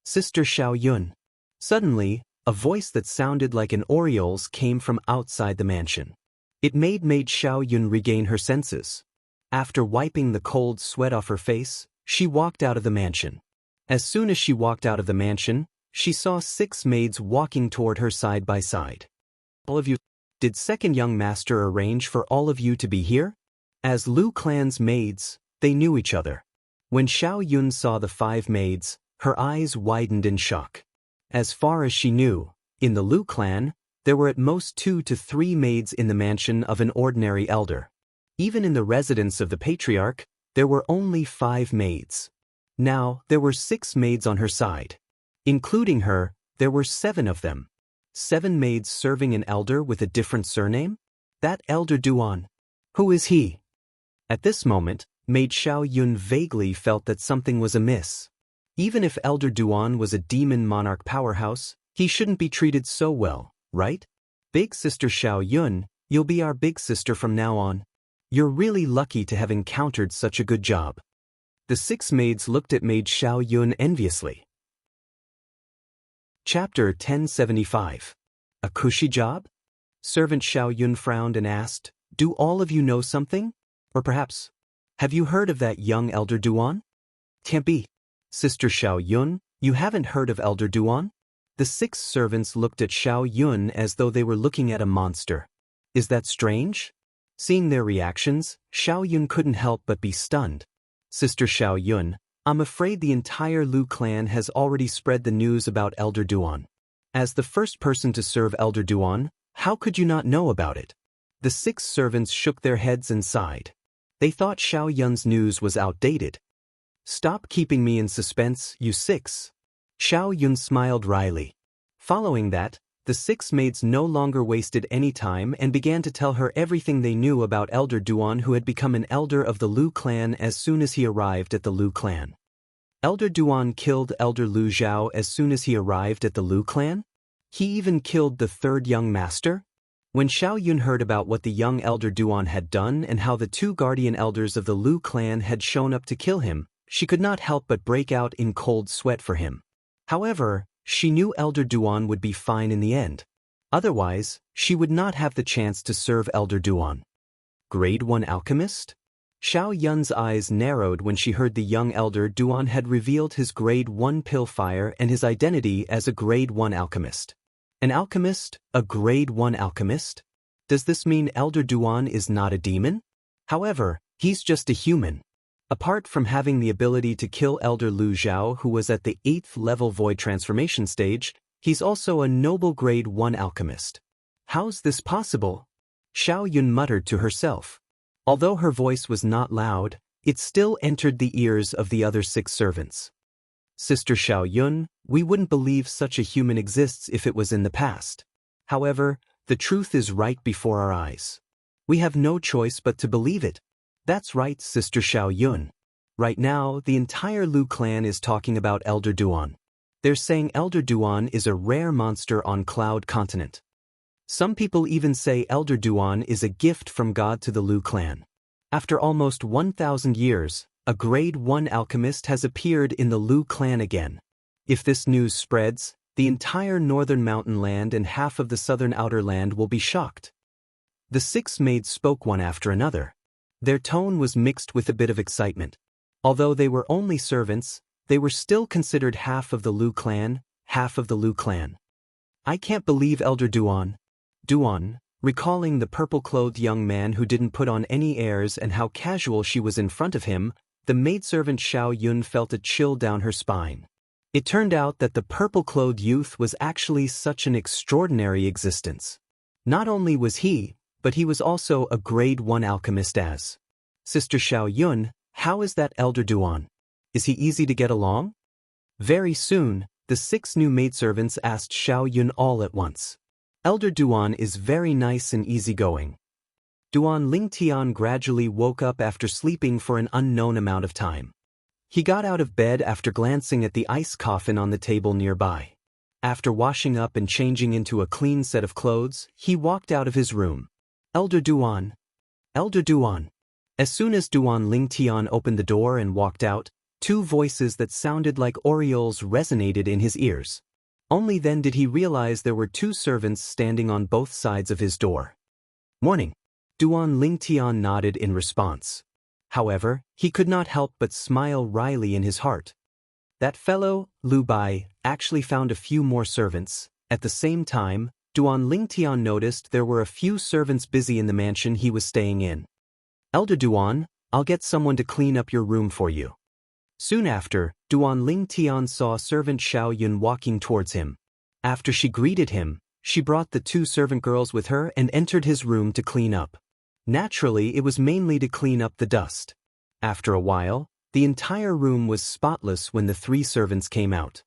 Sister Xiao Yun. Suddenly, a voice that sounded like an oriole's came from outside the mansion. It made maid Xiao Yun regain her senses. After wiping the cold sweat off her face, she walked out of the mansion. As soon as she walked out of the mansion, she saw 6 maids walking toward her side by side. All of you, did second young master arrange for all of you to be here? As Lu clan's maids, they knew each other. When Xiao Yun saw the 5 maids, her eyes widened in shock. As far as she knew, in the Lu clan, there were at most 2 to 3 maids in the mansion of an ordinary elder. Even in the residence of the patriarch, there were only 5 maids. Now, there were 6 maids on her side. Including her, there were 7 of them. 7 maids serving an elder with a different surname? That elder Duan. Who is he? At this moment, maid Xiao Yun vaguely felt that something was amiss. Even if Elder Duan was a demon monarch powerhouse, he shouldn't be treated so well, right? Big sister Xiao Yun, you'll be our big sister from now on. You're really lucky to have encountered such a good job. The 6 maids looked at maid Xiao Yun enviously. Chapter 1075. A cushy job? Servant Xiao Yun frowned and asked, do all of you know something? Or perhaps, have you heard of that young Elder Duan? Can't be. Sister Xiao Yun, you haven't heard of Elder Duan? The 6 servants looked at Xiao Yun as though they were looking at a monster. Is that strange? Seeing their reactions, Xiao Yun couldn't help but be stunned. Sister Xiao Yun, I'm afraid the entire Lu clan has already spread the news about Elder Duan. As the first person to serve Elder Duan, how could you not know about it? The 6 servants shook their heads and sighed. They thought Xiao Yun's news was outdated. Stop keeping me in suspense, you 6. Xiao Yun smiled wryly. Following that, the 6 maids no longer wasted any time and began to tell her everything they knew about Elder Duan, who had become an elder of the Lu clan as soon as he arrived at the Lu clan. Elder Duan killed Elder Lu Zhao as soon as he arrived at the Lu clan? He even killed the 3rd young master? When Xiao Yun heard about what the young Elder Duan had done and how the 2 guardian elders of the Lu clan had shown up to kill him, she could not help but break out in cold sweat for him. However, she knew Elder Duan would be fine in the end. Otherwise, she would not have the chance to serve Elder Duan. Grade 1 alchemist? Xiao Yun's eyes narrowed when she heard the young Elder Duan had revealed his Grade 1 Pillfire and his identity as a Grade 1 alchemist. An alchemist? A Grade 1 alchemist? Does this mean Elder Duan is not a demon? However, he's just a human. Apart from having the ability to kill Elder Lu Zhao, who was at the 8th level void transformation stage, he's also a noble Grade 1 alchemist. How's this possible? Xiao Yun muttered to herself. Although her voice was not loud, it still entered the ears of the other 6 servants. Sister Xiao Yun, we wouldn't believe such a human exists if it was in the past. However, the truth is right before our eyes. We have no choice but to believe it. That's right, Sister Xiao Yun. Right now, the entire Lu clan is talking about Elder Duan. They're saying Elder Duan is a rare monster on Cloud Continent. Some people even say Elder Duan is a gift from God to the Lu clan. After almost 1,000 years, a Grade 1 alchemist has appeared in the Lu clan again. If this news spreads, the entire northern mountain land and half of the southern outer land will be shocked. The 6 maids spoke one after another. Their tone was mixed with a bit of excitement. Although they were only servants, they were still considered half of the Lu clan, half of the Lu clan. I can't believe Elder Duan. Duan, recalling the purple-clothed young man who didn't put on any airs and how casual she was in front of him, the maidservant Xiao Yun felt a chill down her spine. It turned out that the purple-clothed youth was actually such an extraordinary existence. Not only was he, but he was also a Grade 1 alchemist as. Sister Xiao Yun, how is that Elder Duan? Is he easy to get along? Very soon, the 6 new maidservants asked Xiao Yun all at once. Elder Duan is very nice and easygoing. Duan Lingtian gradually woke up after sleeping for an unknown amount of time. He got out of bed after glancing at the ice coffin on the table nearby. After washing up and changing into a clean set of clothes, he walked out of his room. Elder Duan. Elder Duan. As soon as Duan Lingtian opened the door and walked out, 2 voices that sounded like orioles resonated in his ears. Only then did he realize there were 2 servants standing on both sides of his door. Morning. Duan Lingtian nodded in response. However, he could not help but smile wryly in his heart. That fellow, Lu Bai, actually found a few more servants. At the same time, Duan Lingtian noticed there were a few servants busy in the mansion he was staying in. Elder Duan, I'll get someone to clean up your room for you. Soon after, Duan Lingtian saw servant Xiao Yun walking towards him. After she greeted him, she brought the 2 servant girls with her and entered his room to clean up. Naturally, it was mainly to clean up the dust. After a while, the entire room was spotless when the 3 servants came out.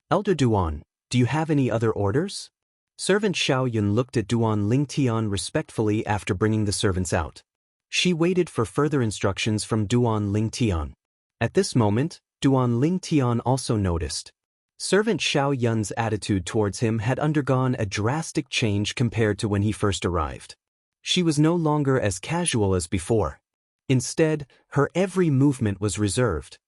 Elder Duan, do you have any other orders? Servant Xiao Yun looked at Duan Lingtian respectfully after bringing the servants out. She waited for further instructions from Duan Lingtian. At this moment, Duan Lingtian also noticed. Servant Xiao Yun's attitude towards him had undergone a drastic change compared to when he first arrived. She was no longer as casual as before. Instead, her every movement was reserved.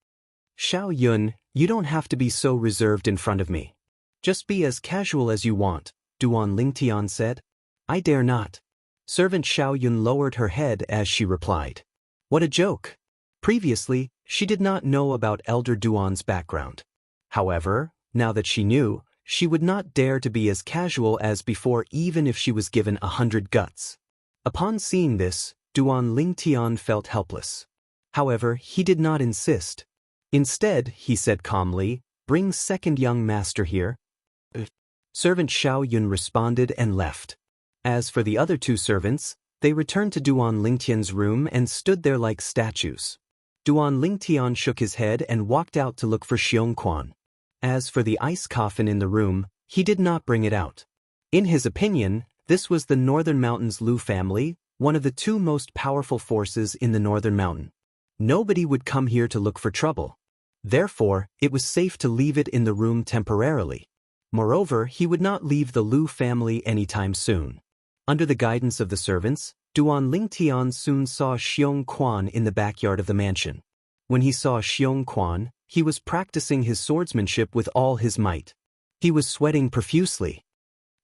Xiao Yun, you don't have to be so reserved in front of me. Just be as casual as you want, Duan Lingtian said. I dare not. Servant Xiao Yun lowered her head as she replied. What a joke. Previously, she did not know about Elder Duan's background. However, now that she knew, she would not dare to be as casual as before even if she was given 100 guts. Upon seeing this, Duan Lingtian felt helpless. However, he did not insist. Instead, he said calmly, bring second young master here. Servant Xiao Yun responded and left. As for the other two servants, they returned to Duan Lingtian's room and stood there like statues. Duan Lingtian shook his head and walked out to look for Xiong Quan. As for the ice coffin in the room, he did not bring it out. In his opinion, this was the Northern Mountain's Lu family, one of the two most powerful forces in the Northern Mountain. Nobody would come here to look for trouble. Therefore, it was safe to leave it in the room temporarily. Moreover, he would not leave the Lu family anytime soon. Under the guidance of the servants, Duan Lingtian soon saw Xiong Quan in the backyard of the mansion. When he saw Xiong Quan, he was practicing his swordsmanship with all his might. He was sweating profusely.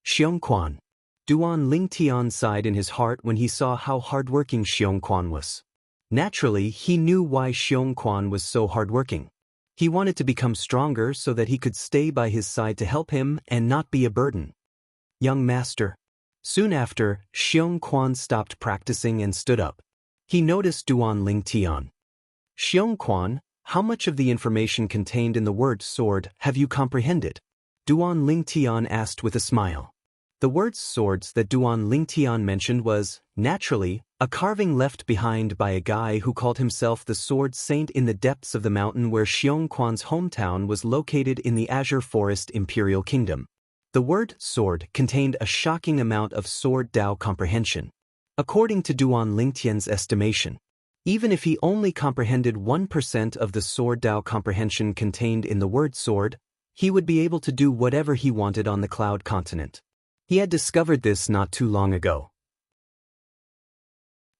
Xiong Quan. Duan Lingtian sighed in his heart when he saw how hardworking Xiong Quan was. Naturally, he knew why Xiong Quan was so hardworking. He wanted to become stronger so that he could stay by his side to help him and not be a burden. Young master. Soon after, Xiong Quan stopped practicing and stood up. He noticed Duan Lingtian. Xiong Quan, how much of the information contained in the word sword have you comprehended? Duan Lingtian asked with a smile. The word swords that Duan Lingtian mentioned was, naturally, a carving left behind by a guy who called himself the Sword Saint in the depths of the mountain where Xiong Quan's hometown was located in the Azure Forest Imperial Kingdom. The word sword contained a shocking amount of sword Dao comprehension. According to Duan Lingtian's estimation, even if he only comprehended 1% of the sword Dao comprehension contained in the word sword, he would be able to do whatever he wanted on the Cloud Continent. He had discovered this not too long ago.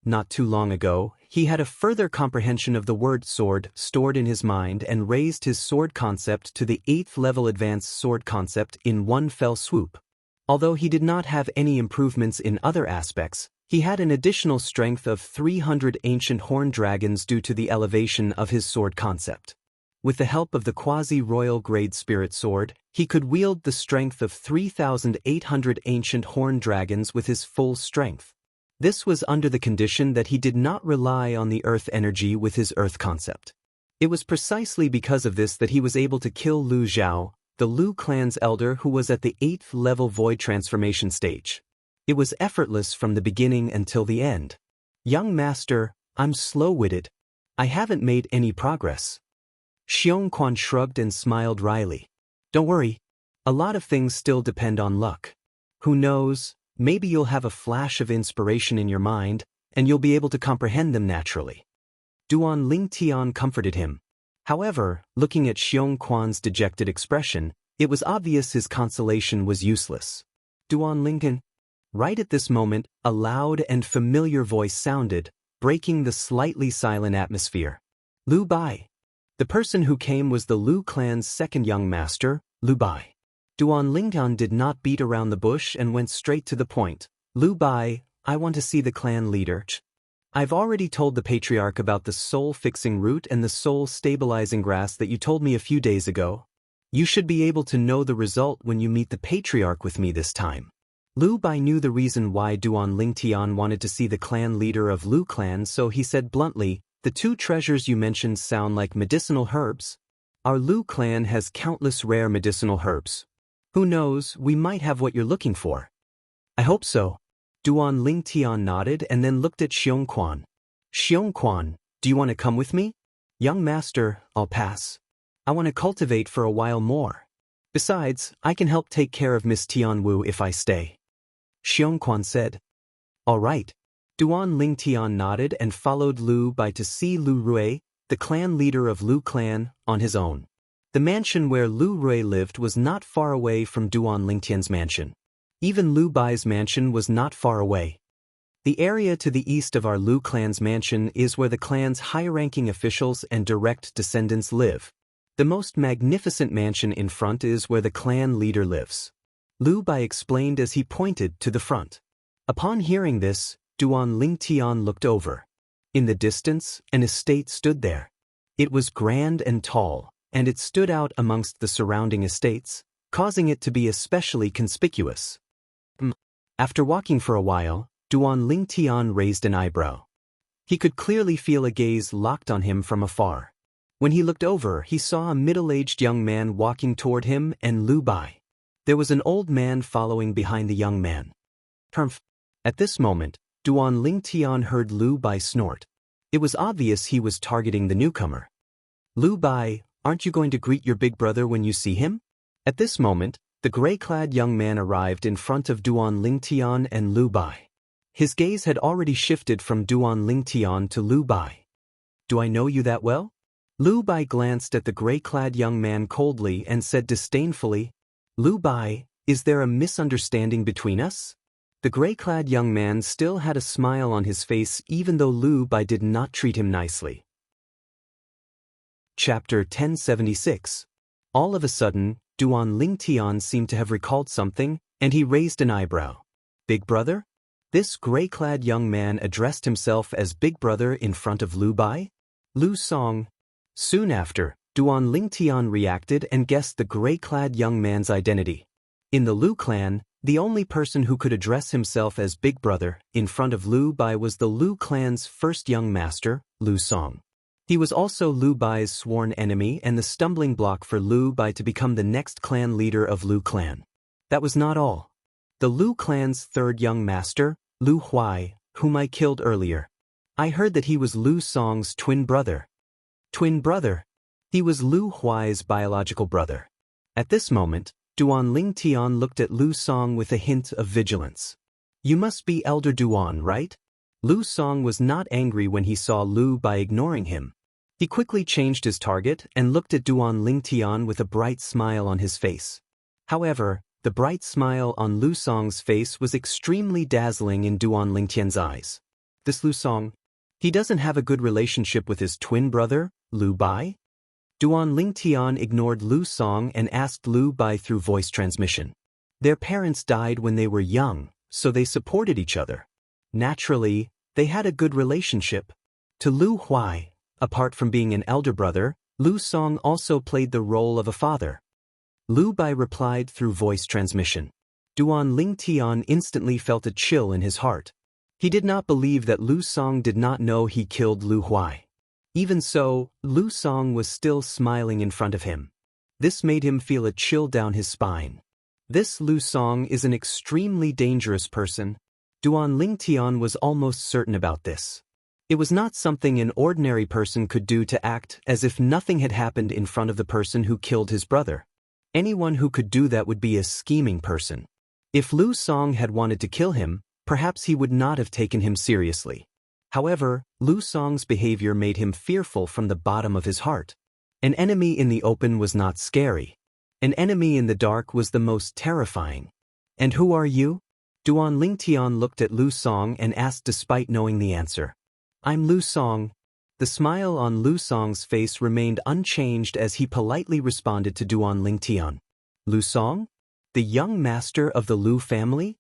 Not too long ago, he had a further comprehension of the word sword stored in his mind and raised his sword concept to the 8th level advanced sword concept in one fell swoop. Although he did not have any improvements in other aspects, he had an additional strength of 300 ancient horned dragons due to the elevation of his sword concept. With the help of the quasi-royal grade spirit sword, he could wield the strength of 3,800 ancient horned dragons with his full strength. This was under the condition that he did not rely on the earth energy with his earth concept. It was precisely because of this that he was able to kill Lu Zhao, the Lu clan's elder who was at the 8th level void transformation stage. It was effortless from the beginning until the end. Young master, I'm slow-witted. I haven't made any progress. Xiong Quan shrugged and smiled wryly. Don't worry. A lot of things still depend on luck. Who knows, maybe you'll have a flash of inspiration in your mind, and you'll be able to comprehend them naturally. Duan Lingtian comforted him. However, looking at Xiong Quan's dejected expression, it was obvious his consolation was useless. Duan Lingtian. Right at this moment, a loud and familiar voice sounded, breaking the slightly silent atmosphere. Lu Bai. The person who came was the Lu clan's second young master, Lu Bai. Duan Lingtian did not beat around the bush and went straight to the point. Lu Bai, I want to see the clan leader. I've already told the patriarch about the soul-fixing root and the soul-stabilizing grass that you told me a few days ago. You should be able to know the result when you meet the patriarch with me this time. Lu Bai knew the reason why Duan Lingtian wanted to see the clan leader of Lu clan, so he said bluntly, the two treasures you mentioned sound like medicinal herbs. Our Lu clan has countless rare medicinal herbs. Who knows, we might have what you're looking for. I hope so. Duan Lingtian nodded and then looked at Xiong Quan. Xiong Quan, do you want to come with me? Young master, I'll pass. I want to cultivate for a while more. Besides, I can help take care of Miss Tianwu if I stay. Xiong Quan said. All right. Duan Lingtian nodded and followed Lu Bai to see Lu Rui, the clan leader of Lu clan, on his own. The mansion where Lu Rui lived was not far away from Duan Lingtian's mansion. Even Lu Bai's mansion was not far away. The area to the east of our Lu clan's mansion is where the clan's high-ranking officials and direct descendants live. The most magnificent mansion in front is where the clan leader lives. Lu Bai explained as he pointed to the front. Upon hearing this, Duan Lingtian looked over. In the distance, an estate stood there. It was grand and tall, and it stood out amongst the surrounding estates, causing it to be especially conspicuous. After walking for a while, Duan Lingtian raised an eyebrow. He could clearly feel a gaze locked on him from afar. When he looked over, he saw a middle-aged young man walking toward him and Lu Bai. There was an old man following behind the young man. At this moment, Duan Lingtian heard Lu Bai snort. It was obvious he was targeting the newcomer. Lu Bai, aren't you going to greet your big brother when you see him? At this moment, the gray-clad young man arrived in front of Duan Lingtian and Lu Bai. His gaze had already shifted from Duan Lingtian to Lu Bai. Do I know you that well? Lu Bai glanced at the gray-clad young man coldly and said disdainfully, Lu Bai, is there a misunderstanding between us? The gray-clad young man still had a smile on his face even though Lu Bai did not treat him nicely. Chapter 1076. All of a sudden, Duan Lingtian seemed to have recalled something, and he raised an eyebrow. Big brother? This gray-clad young man addressed himself as Big Brother in front of Lu Bai? Lu Song. Soon after, Duan Lingtian reacted and guessed the gray-clad young man's identity. In the Lu clan, the only person who could address himself as Big Brother in front of Lu Bai was the Lu clan's first young master, Lu Song. He was also Lu Bai's sworn enemy and the stumbling block for Lu Bai to become the next clan leader of Lu clan. That was not all. The Lu clan's third young master, Lu Huai, whom I killed earlier. I heard that he was Lu Song's twin brother. Twin brother? He was Lu Huai's biological brother. At this moment, Duan Lingtian looked at Lu Song with a hint of vigilance. You must be Elder Duan, right? Lu Song was not angry when he saw Lu Bai ignoring him. He quickly changed his target and looked at Duan Lingtian with a bright smile on his face. However, the bright smile on Lu Song's face was extremely dazzling in Duan Lingtian's eyes. This Lu Song, he doesn't have a good relationship with his twin brother, Lu Bai? Duan Lingtian ignored Lu Song and asked Lu Bai through voice transmission. Their parents died when they were young, so they supported each other. Naturally, they had a good relationship. To Lu Huai, apart from being an elder brother, Lu Song also played the role of a father. Lu Bai replied through voice transmission. Duan Lingtian instantly felt a chill in his heart. He did not believe that Lu Song did not know he killed Lu Huai. Even so, Lu Song was still smiling in front of him. This made him feel a chill down his spine. This Lu Song is an extremely dangerous person. Duan Lingtian was almost certain about this. It was not something an ordinary person could do to act as if nothing had happened in front of the person who killed his brother. Anyone who could do that would be a scheming person. If Lu Song had wanted to kill him, perhaps he would not have taken him seriously. However, Lu Song's behavior made him fearful from the bottom of his heart. An enemy in the open was not scary. An enemy in the dark was the most terrifying. And who are you? Duan Lingtian looked at Lu Song and asked despite knowing the answer. I'm Lu Song. The smile on Lu Song's face remained unchanged as he politely responded to Duan Lingtian. Lu Song? The young master of the Lu family?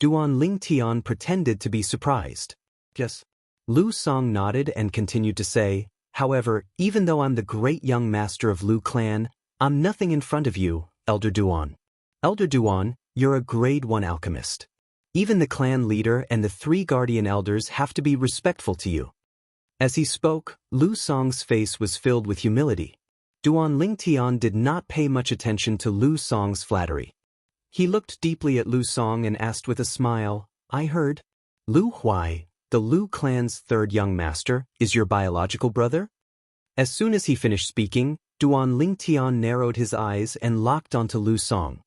Duan Lingtian pretended to be surprised. Yes. Lu Song nodded and continued to say, however, even though I'm the great young master of Lu clan, I'm nothing in front of you, Elder Duan. Elder Duan, you're a grade 1 alchemist. Even the clan leader and the 3 guardian elders have to be respectful to you. As he spoke, Lu Song's face was filled with humility. Duan Lingtian did not pay much attention to Lu Song's flattery. He looked deeply at Lu Song and asked with a smile, I heard. Lu Huai, the Lu clan's third young master, is your biological brother? As soon as he finished speaking, Duan Lingtian narrowed his eyes and locked onto Lu Song.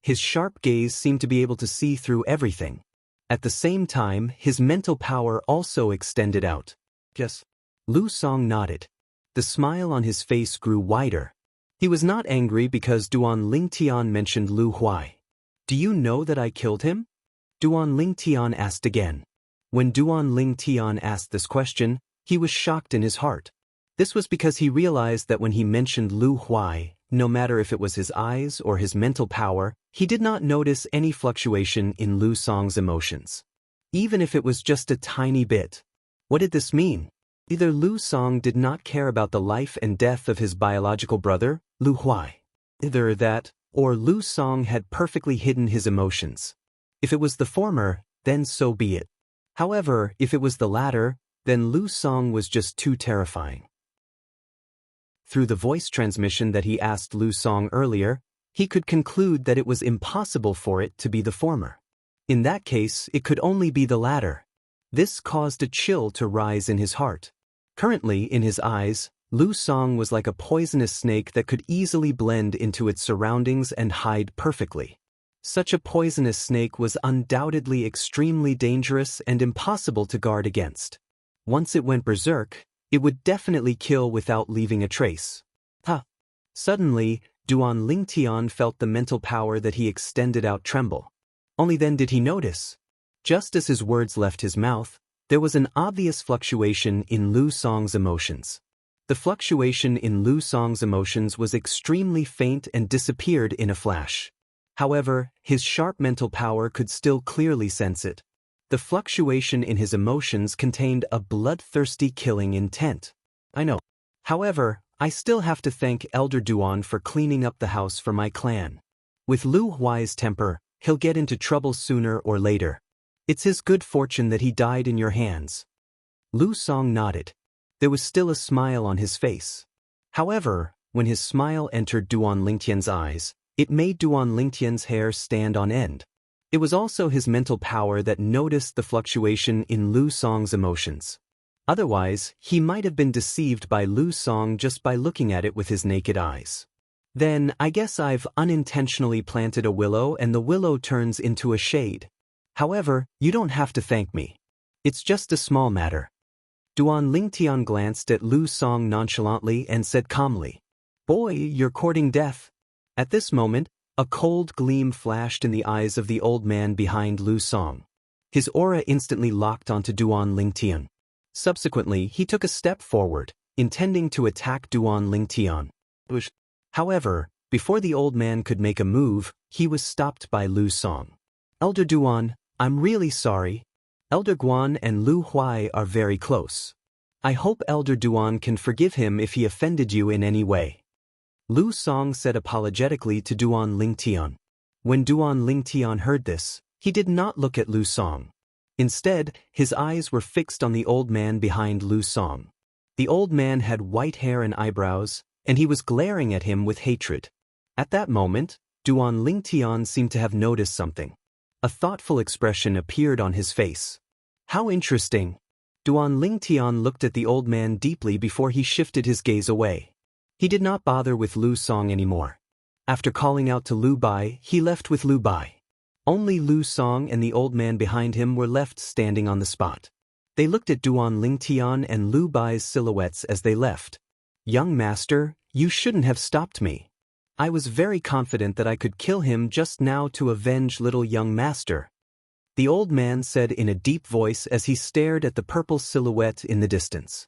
His sharp gaze seemed to be able to see through everything. At the same time, his mental power also extended out. Yes. Lu Song nodded. The smile on his face grew wider. He was not angry because Duan Lingtian mentioned Lu Huai. Do you know that I killed him? Duan Lingtian asked again. When Duan Lingtian asked this question, he was shocked in his heart. This was because he realized that when he mentioned Lu Huai, no matter if it was his eyes or his mental power, he did not notice any fluctuation in Lu Song's emotions. Even if it was just a tiny bit. What did this mean? Either Lu Song did not care about the life and death of his biological brother, Lu Huai. Either that, or Lu Song had perfectly hidden his emotions. If it was the former, then so be it. However, if it was the latter, then Lu Song was just too terrifying. Through the voice transmission that he asked Lu Song earlier, he could conclude that it was impossible for it to be the former. In that case, it could only be the latter. This caused a chill to rise in his heart. Currently, in his eyes, Lu Song was like a poisonous snake that could easily blend into its surroundings and hide perfectly. Such a poisonous snake was undoubtedly extremely dangerous and impossible to guard against. Once it went berserk, it would definitely kill without leaving a trace. Suddenly, Duan Lingtian felt the mental power that he extended out tremble. Only then did he notice. Just as his words left his mouth, there was an obvious fluctuation in Lu Song's emotions. The fluctuation in Lu Song's emotions was extremely faint and disappeared in a flash. However, his sharp mental power could still clearly sense it. The fluctuation in his emotions contained a bloodthirsty killing intent. I know. However, I still have to thank Elder Duan for cleaning up the house for my clan. With Lu Huai's temper, he'll get into trouble sooner or later. It's his good fortune that he died in your hands. Lu Song nodded. There was still a smile on his face. However, when his smile entered Duan Lingtian's eyes, it made Duan Lingtian's hair stand on end. It was also his mental power that noticed the fluctuation in Lu Song's emotions. Otherwise, he might have been deceived by Lu Song just by looking at it with his naked eyes. Then, I guess I've unintentionally planted a willow and the willow turns into a shade. However, you don't have to thank me. It's just a small matter. Duan Lingtian glanced at Lu Song nonchalantly and said calmly, "Boy, you're courting death." At this moment, a cold gleam flashed in the eyes of the old man behind Lu Song. His aura instantly locked onto Duan Lingtian. Subsequently, he took a step forward, intending to attack Duan Lingtian. However, before the old man could make a move, he was stopped by Lu Song. "Elder Duan, I'm really sorry. Elder Guan and Lu Huai are very close. I hope Elder Duan can forgive him if he offended you in any way." Lu Song said apologetically to Duan Lingtian. When Duan Lingtian heard this, he did not look at Lu Song. Instead, his eyes were fixed on the old man behind Lu Song. The old man had white hair and eyebrows, and he was glaring at him with hatred. At that moment, Duan Lingtian seemed to have noticed something. A thoughtful expression appeared on his face. How interesting. Duan Lingtian looked at the old man deeply before he shifted his gaze away. He did not bother with Lu Song anymore. After calling out to Lu Bai, he left with Lu Bai. Only Lu Song and the old man behind him were left standing on the spot. They looked at Duan Lingtian and Lu Bai's silhouettes as they left. "Young master, you shouldn't have stopped me. I was very confident that I could kill him just now to avenge little young master," the old man said in a deep voice as he stared at the purple silhouette in the distance.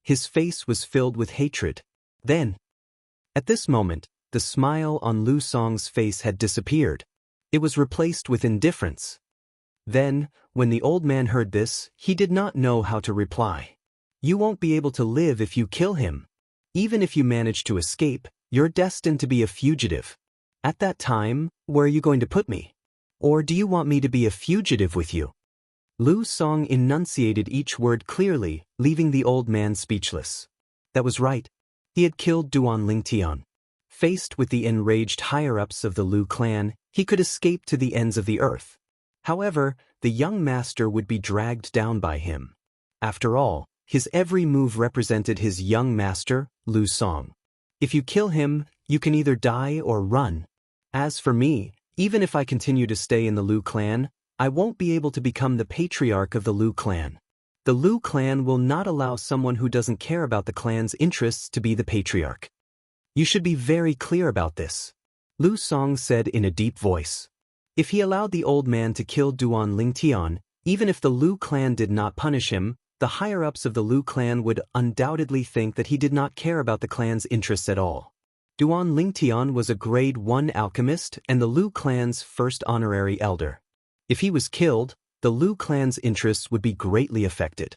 His face was filled with hatred. Then, at this moment, the smile on Lu Song's face had disappeared. It was replaced with indifference. Then, when the old man heard this, he did not know how to reply. "You won't be able to live if you kill him. Even if you manage to escape, you're destined to be a fugitive. At that time, where are you going to put me? Or do you want me to be a fugitive with you?" Lu Song enunciated each word clearly, leaving the old man speechless. That was right. He had killed Duan Lingtian. Faced with the enraged higher-ups of the Lu clan, he could escape to the ends of the earth. However, the young master would be dragged down by him. After all, his every move represented his young master, Lu Song. If you kill him, you can either die or run. As for me, even if I continue to stay in the Lu clan, I won't be able to become the patriarch of the Lu clan. The Lu clan will not allow someone who doesn't care about the clan's interests to be the patriarch. You should be very clear about this. Lu Song said in a deep voice. If he allowed the old man to kill Duan Lingtian, even if the Lu clan did not punish him, the higher-ups of the Lu clan would undoubtedly think that he did not care about the clan's interests at all. Duan Lingtian was a grade 1 alchemist and the Lu clan's first honorary elder. If he was killed, the Lu clan's interests would be greatly affected.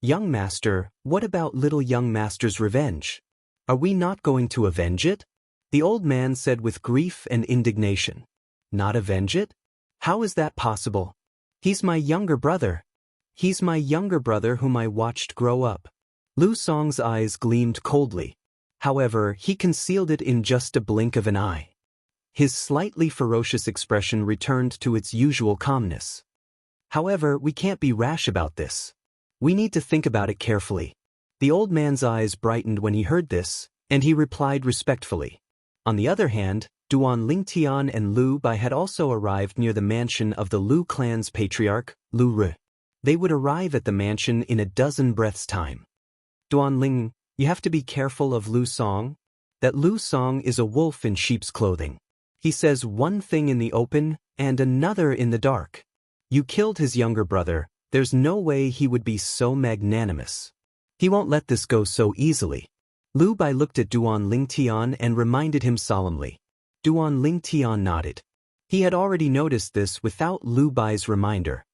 Young master, what about little young master's revenge? Are we not going to avenge it? The old man said with grief and indignation. Not avenge it? How is that possible? He's my younger brother. He's my younger brother whom I watched grow up. Lu Song's eyes gleamed coldly. However, he concealed it in just a blink of an eye. His slightly ferocious expression returned to its usual calmness. However, we can't be rash about this. We need to think about it carefully. The old man's eyes brightened when he heard this, and he replied respectfully. On the other hand, Duan Lingtian and Lu Bai had also arrived near the mansion of the Lu clan's patriarch, Lu Ru. They would arrive at the mansion in a dozen breaths' time. Duan Ling, you have to be careful of Lu Song. That Lu Song is a wolf in sheep's clothing. He says one thing in the open and another in the dark. You killed his younger brother. There's no way he would be so magnanimous. He won't let this go so easily. Lu Bai looked at Duan Lingtian and reminded him solemnly. Duan Lingtian nodded. He had already noticed this without Lu Bai's reminder.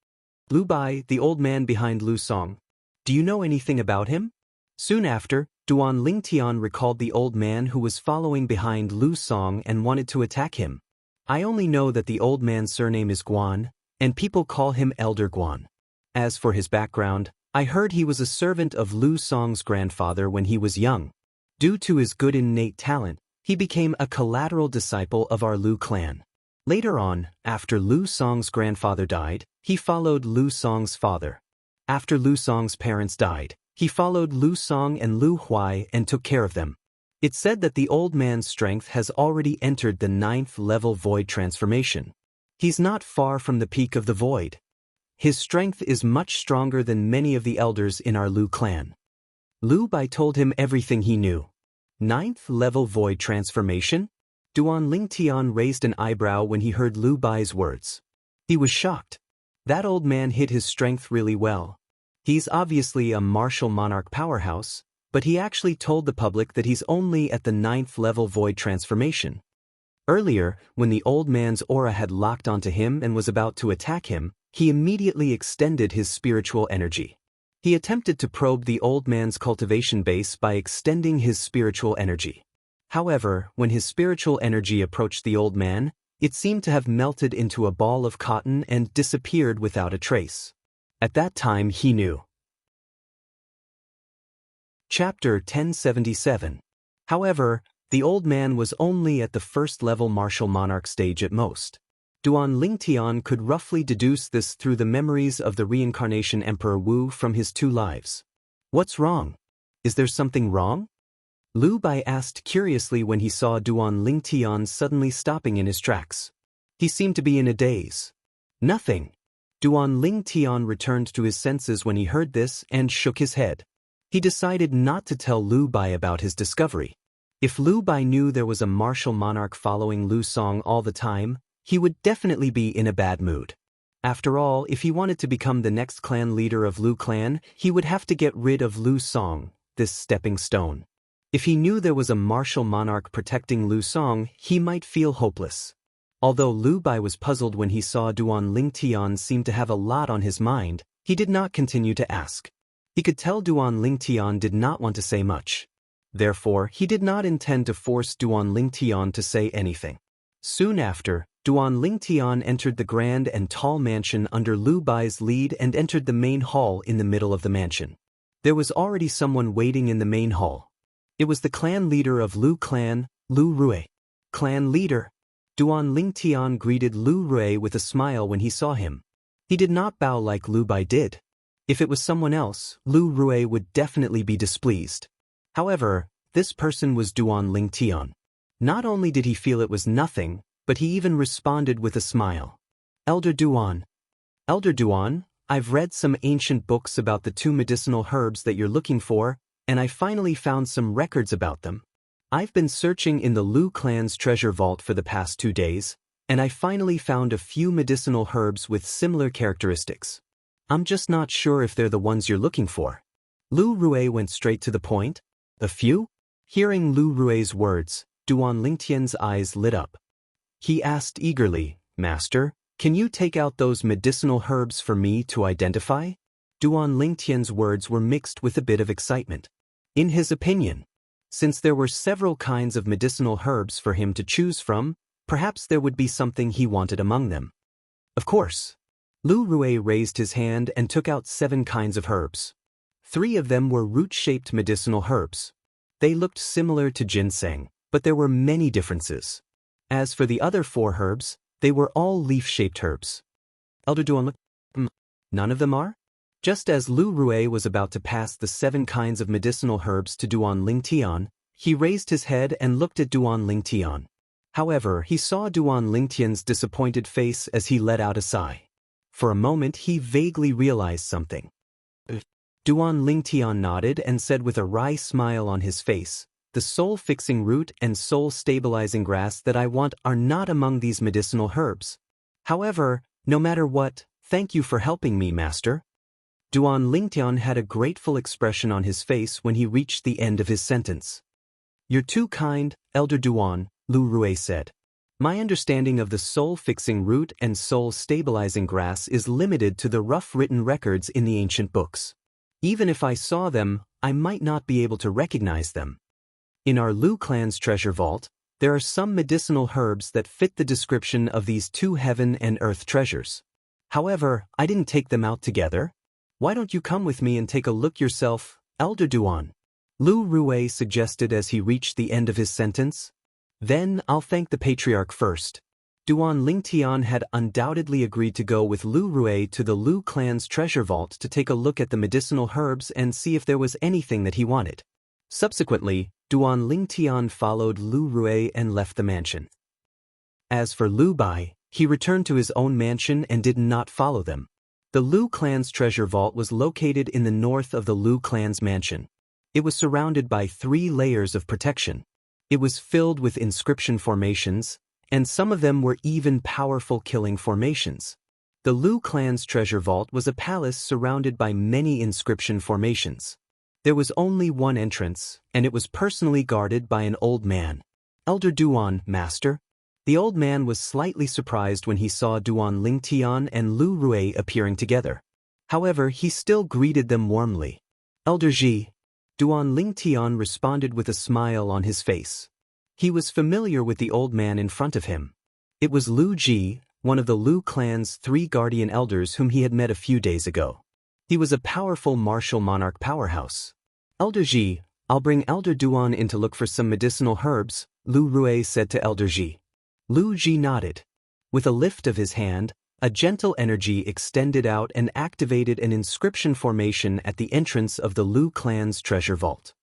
Lu Bai, the old man behind Lu Song. Do you know anything about him? Soon after, Duan Lingtian recalled the old man who was following behind Lu Song and wanted to attack him. I only know that the old man's surname is Guan, and people call him Elder Guan. As for his background, I heard he was a servant of Lu Song's grandfather when he was young. Due to his good innate talent, he became a collateral disciple of our Lu clan. Later on, after Lu Song's grandfather died, he followed Lu Song's father. After Lu Song's parents died, he followed Lu Song and Lu Huai and took care of them. It's said that the old man's strength has already entered the 9th level void transformation. He's not far from the peak of the void. His strength is much stronger than many of the elders in our Lu clan. Lu Bai told him everything he knew. 9th level void transformation? Duan Lingtian raised an eyebrow when he heard Lu Bai's words. He was shocked. That old man hid his strength really well. He's obviously a martial monarch powerhouse, but he actually told the public that he's only at the 9th level void transformation. Earlier, when the old man's aura had locked onto him and was about to attack him, he immediately extended his spiritual energy. He attempted to probe the old man's cultivation base by extending his spiritual energy. However, when his spiritual energy approached the old man, it seemed to have melted into a ball of cotton and disappeared without a trace. At that time he knew. Chapter 1077. However, the old man was only at the 1st level martial monarch stage at most. Duan Lingtian could roughly deduce this through the memories of the reincarnation Emperor Wu from his 2 lives. What's wrong? Is there something wrong? Lu Bai asked curiously when he saw Duan Lingtian suddenly stopping in his tracks. He seemed to be in a daze. Nothing. Duan Lingtian returned to his senses when he heard this and shook his head. He decided not to tell Lu Bai about his discovery. If Lu Bai knew there was a martial monarch following Lu Song all the time, he would definitely be in a bad mood. After all, if he wanted to become the next clan leader of Lu clan, he would have to get rid of Lu Song, this stepping stone. If he knew there was a martial monarch protecting Lu Song, he might feel hopeless. Although Lu Bai was puzzled when he saw Duan Lingtian seem to have a lot on his mind, he did not continue to ask. He could tell Duan Lingtian did not want to say much. Therefore, he did not intend to force Duan Lingtian to say anything. Soon after, Duan Lingtian entered the grand and tall mansion under Lu Bai's lead and entered the main hall in the middle of the mansion. There was already someone waiting in the main hall. It was the clan leader of Lu clan, Lu Rue. Clan leader. Duan Lingtian greeted Lu Rue with a smile when he saw him. He did not bow like Lu Bai did. If it was someone else, Lu Rue would definitely be displeased. However, this person was Duan Lingtian. Not only did he feel it was nothing, but he even responded with a smile. Elder Duan. Elder Duan, I've read some ancient books about the 2 medicinal herbs that you're looking for, and I finally found some records about them. I've been searching in the Lu clan's treasure vault for the past 2 days, and I finally found a few medicinal herbs with similar characteristics. I'm just not sure if they're the ones you're looking for. Lu Rue went straight to the point. A few? Hearing Lu Rue's words, Duan Lingtian's eyes lit up. He asked eagerly, Master, can you take out those medicinal herbs for me to identify? Duan Lingtian's words were mixed with a bit of excitement. In his opinion, since there were several kinds of medicinal herbs for him to choose from, perhaps there would be something he wanted among them. Of course. Lu Rue raised his hand and took out 7 kinds of herbs. 3 of them were root-shaped medicinal herbs. They looked similar to ginseng, but there were many differences. As for the other 4 herbs, they were all leaf-shaped herbs. Elder Duan looked. None of them are? Just as Lu Rue was about to pass the 7 kinds of medicinal herbs to Duan Lingtian, he raised his head and looked at Duan Lingtian. However, he saw Duan Lingtian's disappointed face as he let out a sigh. For a moment he vaguely realized something. Duan Lingtian nodded and said with a wry smile on his face, the soul-fixing root and soul-stabilizing grass that I want are not among these medicinal herbs. However, no matter what, thank you for helping me, Master. Duan Lingtian had a grateful expression on his face when he reached the end of his sentence. You're too kind, Elder Duan, Lu Rue said. My understanding of the soul-fixing root and soul-stabilizing grass is limited to the rough written records in the ancient books. Even if I saw them, I might not be able to recognize them. In our Lu clan's treasure vault, there are some medicinal herbs that fit the description of these 2 heaven and earth treasures. However, I didn't take them out together. Why don't you come with me and take a look yourself, Elder Duan? Lu Rue suggested as he reached the end of his sentence. Then I'll thank the patriarch first. Duan Lingtian had undoubtedly agreed to go with Lu Rue to the Lu clan's treasure vault to take a look at the medicinal herbs and see if there was anything that he wanted. Subsequently, Duan Lingtian followed Lu Rue and left the mansion. As for Lu Bai, he returned to his own mansion and did not follow them. The Lu clan's treasure vault was located in the north of the Lu clan's mansion. It was surrounded by 3 layers of protection. It was filled with inscription formations, and some of them were even powerful killing formations. The Lu clan's treasure vault was a palace surrounded by many inscription formations. There was only one entrance, and it was personally guarded by an old man. Elder Duan, Master. The old man was slightly surprised when he saw Duan Lingtian and Lu Rue appearing together. However, he still greeted them warmly. Elder Ji. Duan Lingtian responded with a smile on his face. He was familiar with the old man in front of him. It was Lu Ji, one of the Lu clan's 3 guardian elders whom he had met a few days ago. He was a powerful martial monarch powerhouse. Elder Ji, I'll bring Elder Duan in to look for some medicinal herbs, Lu Rue said to Elder Ji. Lu Ji nodded. With a lift of his hand, a gentle energy extended out and activated an inscription formation at the entrance of the Lu clan's treasure vault.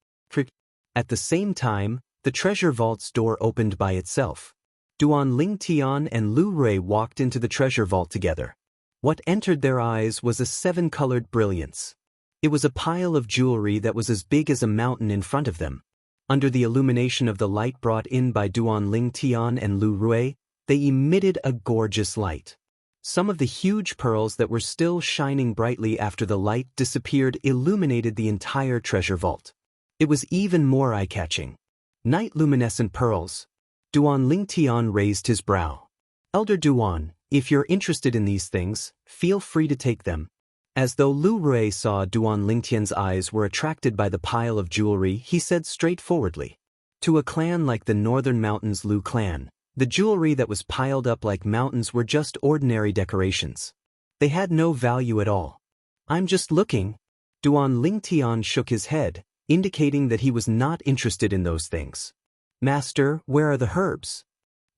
At the same time, the treasure vault's door opened by itself. Duan Lingtian and Lu Rue walked into the treasure vault together. What entered their eyes was a 7-colored brilliance. It was a pile of jewelry that was as big as a mountain in front of them. Under the illumination of the light brought in by Duan Lingtian and Lu Rue, they emitted a gorgeous light. Some of the huge pearls that were still shining brightly after the light disappeared illuminated the entire treasure vault. It was even more eye-catching. Night-luminescent pearls. Duan Lingtian raised his brow. Elder Duan, if you're interested in these things, feel free to take them. As though Lu Rue saw Duan Lingtian's eyes were attracted by the pile of jewelry, he said straightforwardly. To a clan like the Northern Mountains Lu clan, the jewelry that was piled up like mountains were just ordinary decorations. They had no value at all. I'm just looking. Duan Lingtian shook his head, indicating that he was not interested in those things. Master, where are the herbs?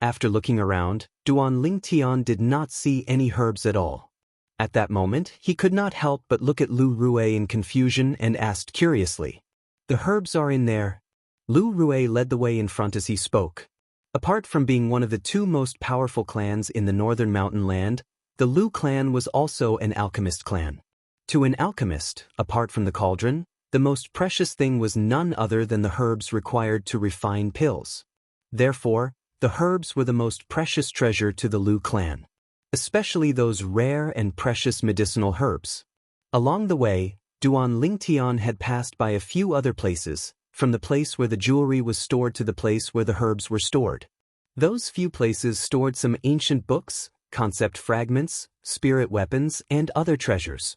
After looking around, Duan Lingtian did not see any herbs at all. At that moment, he could not help but look at Lu Rue in confusion and asked curiously. The herbs are in there. Lu Rue led the way in front as he spoke. Apart from being one of the 2 most powerful clans in the northern mountain land, the Lu clan was also an alchemist clan. To an alchemist, apart from the cauldron, The most precious thing was none other than the herbs required to refine pills. Therefore, the herbs were the most precious treasure to the Lu clan, especially those rare and precious medicinal herbs. Along the way, Duan Lingtian had passed by a few other places, from the place where the jewelry was stored to the place where the herbs were stored. Those few places stored some ancient books, concept fragments, spirit weapons, and other treasures.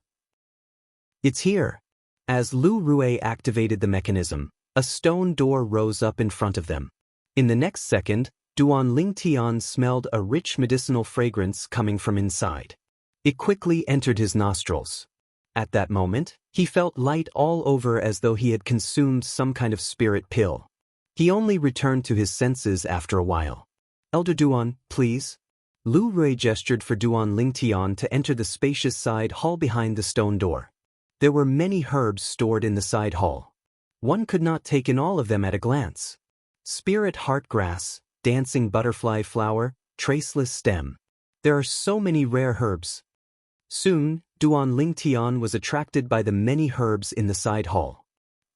It's here. As Lu Rui activated the mechanism, a stone door rose up in front of them. In the next second, Duan Lingtian smelled a rich medicinal fragrance coming from inside. It quickly entered his nostrils. At that moment, he felt light all over as though he had consumed some kind of spirit pill. He only returned to his senses after a while. Elder Duan, please. Lu Rui gestured for Duan Lingtian to enter the spacious side hall behind the stone door. There were many herbs stored in the side hall. One could not take in all of them at a glance. Spirit heart grass, dancing butterfly flower, traceless stem. There are so many rare herbs. Soon, Duan Lingtian was attracted by the many herbs in the side hall.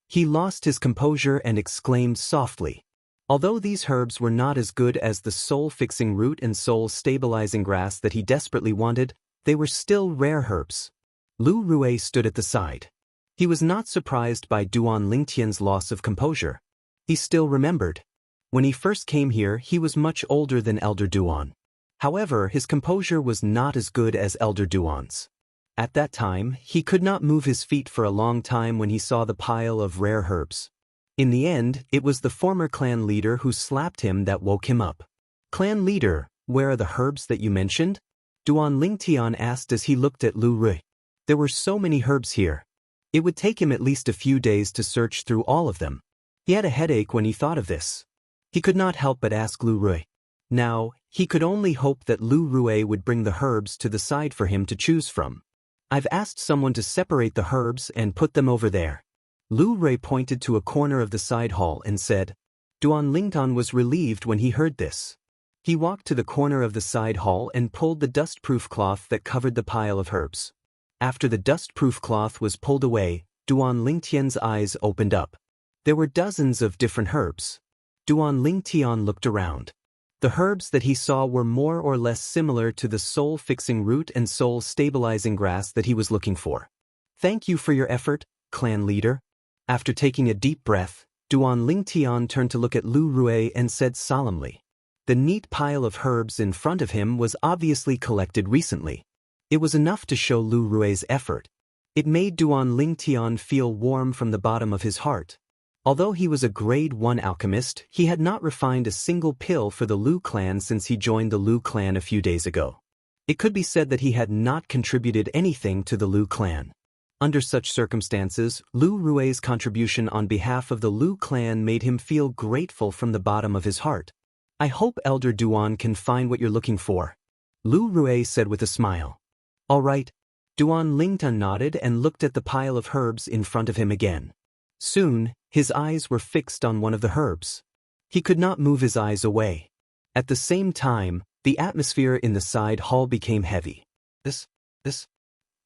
He lost his composure and exclaimed softly. Although these herbs were not as good as the soul-fixing root and soul-stabilizing grass that he desperately wanted, they were still rare herbs. Lu Rui stood at the side. He was not surprised by Duan Lingtian's loss of composure. He still remembered. When he first came here, he was much older than Elder Duan. However, his composure was not as good as Elder Duan's. At that time, he could not move his feet for a long time when he saw the pile of rare herbs. In the end, it was the former clan leader who slapped him that woke him up. Clan leader, where are the herbs that you mentioned? Duan Lingtian asked as he looked at Lu Rui. There were so many herbs here. It would take him at least a few days to search through all of them. He had a headache when he thought of this. He could not help but ask Lu Rui. Now, he could only hope that Lu Rui would bring the herbs to the side for him to choose from. I've asked someone to separate the herbs and put them over there. Lu Rui pointed to a corner of the side hall and said. Duan Lingtian was relieved when he heard this. He walked to the corner of the side hall and pulled the dust-proof cloth that covered the pile of herbs. After the dust-proof cloth was pulled away, Duan Lingtian's eyes opened up. There were dozens of different herbs. Duan Lingtian looked around. The herbs that he saw were more or less similar to the soul-fixing root and soul-stabilizing grass that he was looking for. Thank you for your effort, clan leader. After taking a deep breath, Duan Lingtian turned to look at Lu Rui and said solemnly. The neat pile of herbs in front of him was obviously collected recently. It was enough to show Lu Rui's effort. It made Duan Lingtian feel warm from the bottom of his heart. Although he was a grade 1 alchemist, he had not refined a single pill for the Lu clan since he joined the Lu clan a few days ago. It could be said that he had not contributed anything to the Lu clan. Under such circumstances, Lu Rui's contribution on behalf of the Lu clan made him feel grateful from the bottom of his heart. I hope Elder Duan can find what you're looking for. Lu Rui said with a smile. All right. Duan Lingtian nodded and looked at the pile of herbs in front of him again. Soon, his eyes were fixed on one of the herbs. He could not move his eyes away. At the same time, the atmosphere in the side hall became heavy. This.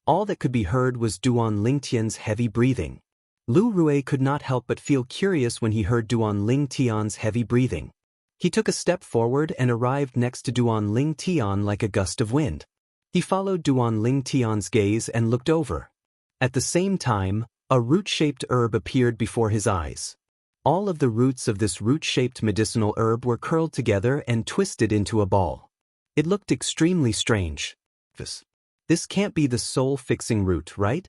All that could be heard was Duan Lingtian's heavy breathing. Lu Rui could not help but feel curious when he heard Duan Lingtian's heavy breathing. He took a step forward and arrived next to Duan Lingtian like a gust of wind. He followed Duan Lingtian's gaze and looked over. At the same time, a root-shaped herb appeared before his eyes. All of the roots of this root-shaped medicinal herb were curled together and twisted into a ball. It looked extremely strange. This can't be the soul-fixing root, right?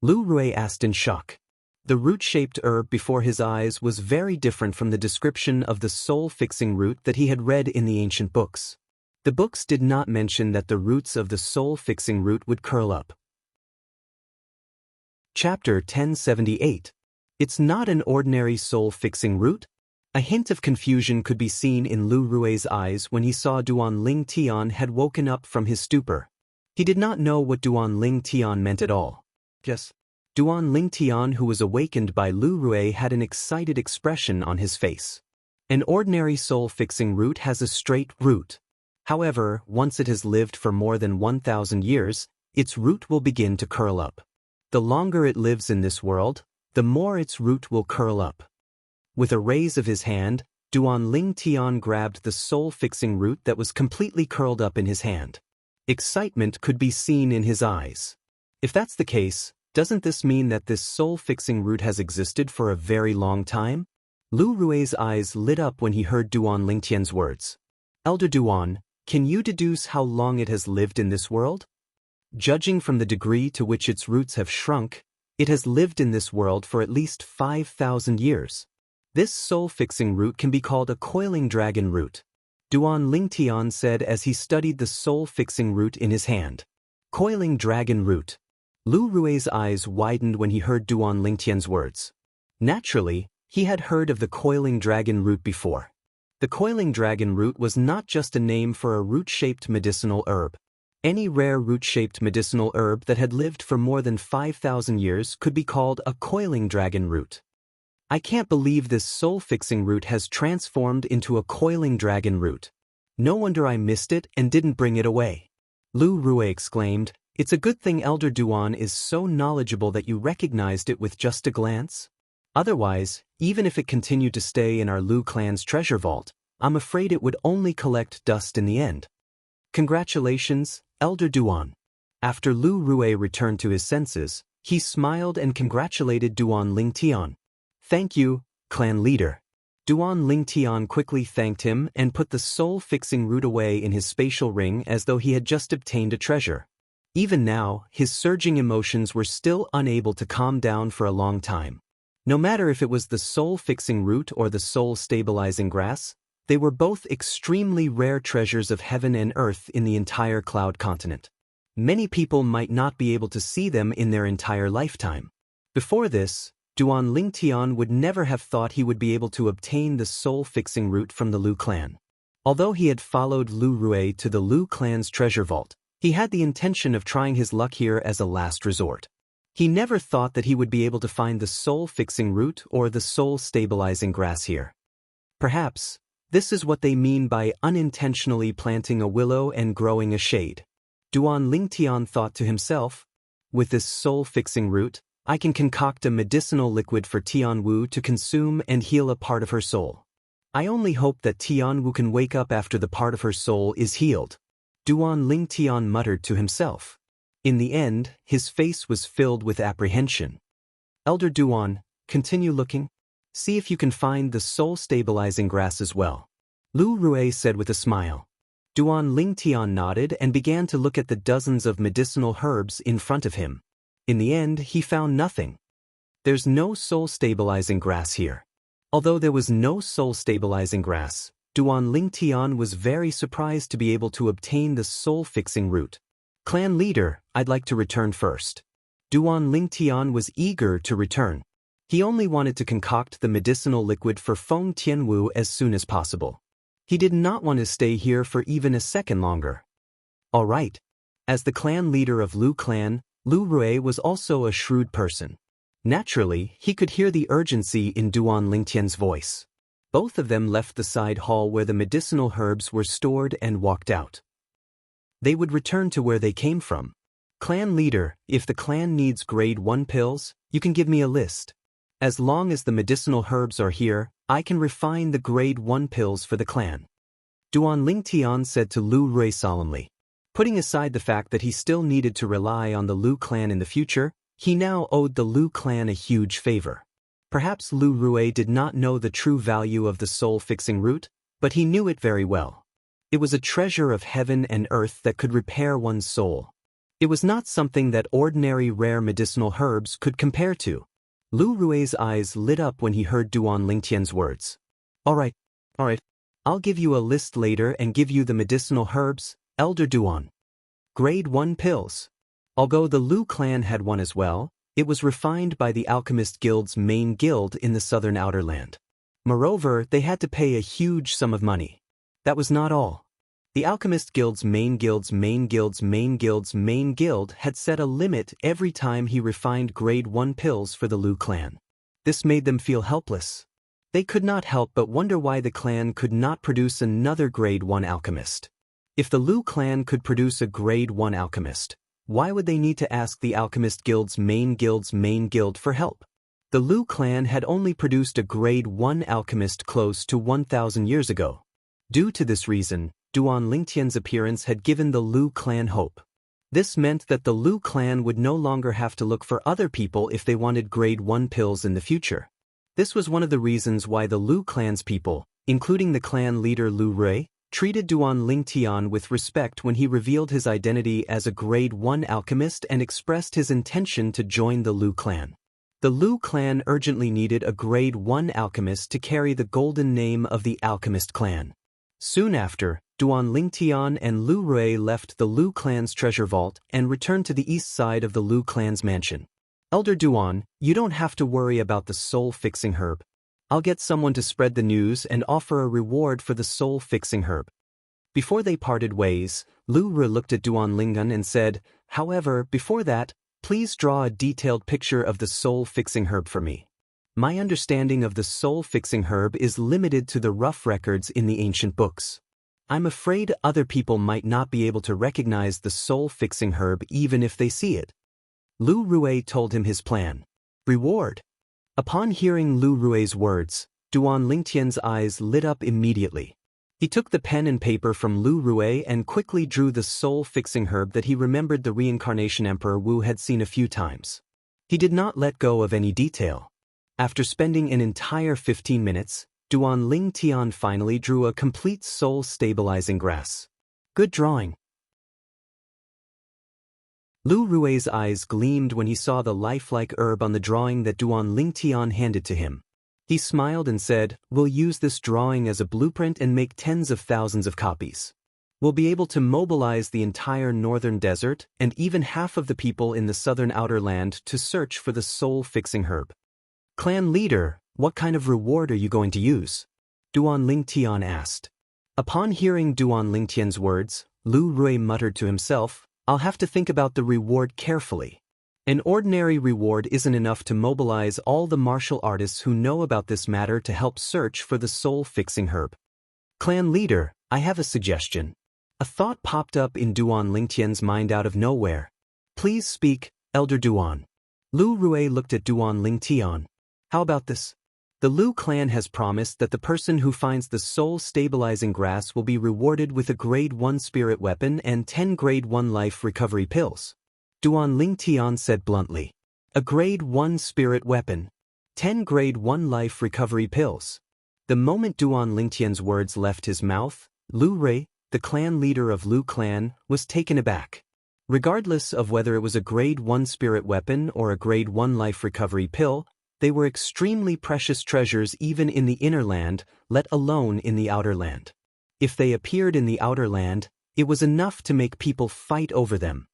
Lu Rui asked in shock. The root-shaped herb before his eyes was very different from the description of the soul-fixing root that he had read in the ancient books. The books did not mention that the roots of the soul-fixing root would curl up. Chapter 1078. It's not an ordinary soul-fixing root? A hint of confusion could be seen in Lu Rui's eyes when he saw Duan Lingtian had woken up from his stupor. He did not know what Duan Lingtian meant at all. Duan Lingtian, who was awakened by Lu Rui, had an excited expression on his face. An ordinary soul-fixing root has a straight root. However, once it has lived for more than 1,000 years, its root will begin to curl up. The longer it lives in this world, the more its root will curl up. With a raise of his hand, Duan Ling Tian grabbed the soul-fixing root that was completely curled up in his hand. Excitement could be seen in his eyes. If that's the case, doesn't this mean that this soul-fixing root has existed for a very long time? Lu Rui's eyes lit up when he heard Duan Ling Tian's words. Elder Duan, can you deduce how long it has lived in this world? Judging from the degree to which its roots have shrunk, it has lived in this world for at least 5,000 years. This soul-fixing root can be called a coiling dragon root, Duan Ling Tian said as he studied the soul-fixing root in his hand. Coiling dragon root. Lu Rui's eyes widened when he heard Duan Ling Tian's words. Naturally, he had heard of the coiling dragon root before. The coiling dragon root was not just a name for a root-shaped medicinal herb. Any rare root-shaped medicinal herb that had lived for more than 5,000 years could be called a coiling dragon root. I can't believe this soul-fixing root has transformed into a coiling dragon root. No wonder I missed it and didn't bring it away. Lu Rui exclaimed, "It's a good thing Elder Duan is so knowledgeable that you recognized it with just a glance. Otherwise, even if it continued to stay in our Lu clan's treasure vault, I'm afraid it would only collect dust in the end." Congratulations, Elder Duan. After Lu Rui returned to his senses, he smiled and congratulated Duan Ling Tian. "Thank you, clan leader." Duan Ling Tian quickly thanked him and put the soul-fixing root away in his spatial ring as though he had just obtained a treasure. Even now, his surging emotions were still unable to calm down for a long time. No matter if it was the soul-fixing root or the soul-stabilizing grass, they were both extremely rare treasures of heaven and earth in the entire Cloud continent. Many people might not be able to see them in their entire lifetime. Before this, Duan Ling Tian would never have thought he would be able to obtain the soul-fixing root from the Lu clan. Although he had followed Lu Rui to the Lu clan's treasure vault, he had the intention of trying his luck here as a last resort. He never thought that he would be able to find the soul-fixing root or the soul-stabilizing grass here. Perhaps, this is what they mean by unintentionally planting a willow and growing a shade. Duan Ling Tian thought to himself, with this soul-fixing root, I can concoct a medicinal liquid for Tian Wu to consume and heal a part of her soul. I only hope that Tian Wu can wake up after the part of her soul is healed. Duan Ling Tian muttered to himself. In the end, his face was filled with apprehension. Elder Duan, continue looking. See if you can find the soul-stabilizing grass as well. Lu Rui said with a smile. Duan Ling Tian nodded and began to look at the dozens of medicinal herbs in front of him. In the end, he found nothing. There's no soul-stabilizing grass here. Although there was no soul-stabilizing grass, Duan Ling Tian was very surprised to be able to obtain the soul-fixing root. Clan leader, I'd like to return first. Duan Ling Tian was eager to return. He only wanted to concoct the medicinal liquid for Feng Tianwu as soon as possible. He did not want to stay here for even a second longer. All right. As the clan leader of Lu clan, Lu Rui was also a shrewd person. Naturally, he could hear the urgency in Duan Ling Tian's voice. Both of them left the side hall where the medicinal herbs were stored and walked out. They would return to where they came from. Clan leader, if the clan needs grade 1 pills, you can give me a list. As long as the medicinal herbs are here, I can refine the grade 1 pills for the clan. Duan Ling Tian said to Lu Rui solemnly. Putting aside the fact that he still needed to rely on the Lu clan in the future, he now owed the Lu clan a huge favor. Perhaps Lu Rui did not know the true value of the soul-fixing root, but he knew it very well. It was a treasure of heaven and earth that could repair one's soul. It was not something that ordinary rare medicinal herbs could compare to. Lu Rui's eyes lit up when he heard Duan Ling Tian's words. All right. I'll give you a list later and give you the medicinal herbs, Elder Duan. Grade 1 pills. Although the Lu clan had one as well, it was refined by the Alchemist Guild's main guild in the southern outer land. Moreover, they had to pay a huge sum of money. That was not all. The Alchemist Guild's main guild had set a limit every time he refined grade 1 pills for the Lu clan. This made them feel helpless. They could not help but wonder why the clan could not produce another grade 1 alchemist. If the Lu clan could produce a grade 1 alchemist, why would they need to ask the Alchemist Guild's main guild for help? The Lu clan had only produced a grade 1 alchemist close to 1,000 years ago. Due to this reason, Duan Lingtian's appearance had given the Lu clan hope. This meant that the Lu clan would no longer have to look for other people if they wanted grade 1 pills in the future. This was one of the reasons why the Lu clan's people, including the clan leader Lu Rui, treated Duan Lingtian with respect when he revealed his identity as a grade 1 alchemist and expressed his intention to join the Lu clan. The Lu clan urgently needed a grade 1 alchemist to carry the golden name of the Alchemist clan. Soon after, Duan Lingtian and Lu Rui left the Lu clan's treasure vault and returned to the east side of the Lu clan's mansion. Elder Duan, you don't have to worry about the soul-fixing herb. I'll get someone to spread the news and offer a reward for the soul-fixing herb. Before they parted ways, Lu Rui looked at Duan Lingtian and said, however, before that, please draw a detailed picture of the soul-fixing herb for me. My understanding of the soul-fixing herb is limited to the rough records in the ancient books. I'm afraid other people might not be able to recognize the soul-fixing herb even if they see it. Lu Rui told him his plan. Reward. Upon hearing Lu Rui's words, Duan Lingtian's eyes lit up immediately. He took the pen and paper from Lu Rui and quickly drew the soul-fixing herb that he remembered the reincarnation Emperor Wu had seen a few times. He did not let go of any detail. After spending an entire 15 minutes, Duan Lingtian finally drew a complete soul-stabilizing grass. Good drawing. Lu Rui's eyes gleamed when he saw the lifelike herb on the drawing that Duan Lingtian handed to him. He smiled and said, "We'll use this drawing as a blueprint and make tens of thousands of copies. We'll be able to mobilize the entire northern desert and even half of the people in the southern outer land to search for the soul-fixing herb." Clan leader, what kind of reward are you going to use? Duan Lingtian asked. Upon hearing Duan Lingtian's words, Lu Rui muttered to himself, I'll have to think about the reward carefully. An ordinary reward isn't enough to mobilize all the martial artists who know about this matter to help search for the soul-fixing herb. Clan leader, I have a suggestion. A thought popped up in Duan Lingtian's mind out of nowhere. Please speak, Elder Duan. Lu Rui looked at Duan Lingtian. How about this? The Lu clan has promised that the person who finds the soul-stabilizing grass will be rewarded with a grade 1 spirit weapon and 10 grade 1 life recovery pills. Duan Lingtian said bluntly. A grade 1 spirit weapon. 10 grade 1 life recovery pills. The moment Duan Lingtian's words left his mouth, Lu Rui, the clan leader of Lu clan, was taken aback. Regardless of whether it was a grade 1 spirit weapon or a grade 1 life recovery pill, they were extremely precious treasures even in the inner land, let alone in the outer land. If they appeared in the outer land, it was enough to make people fight over them.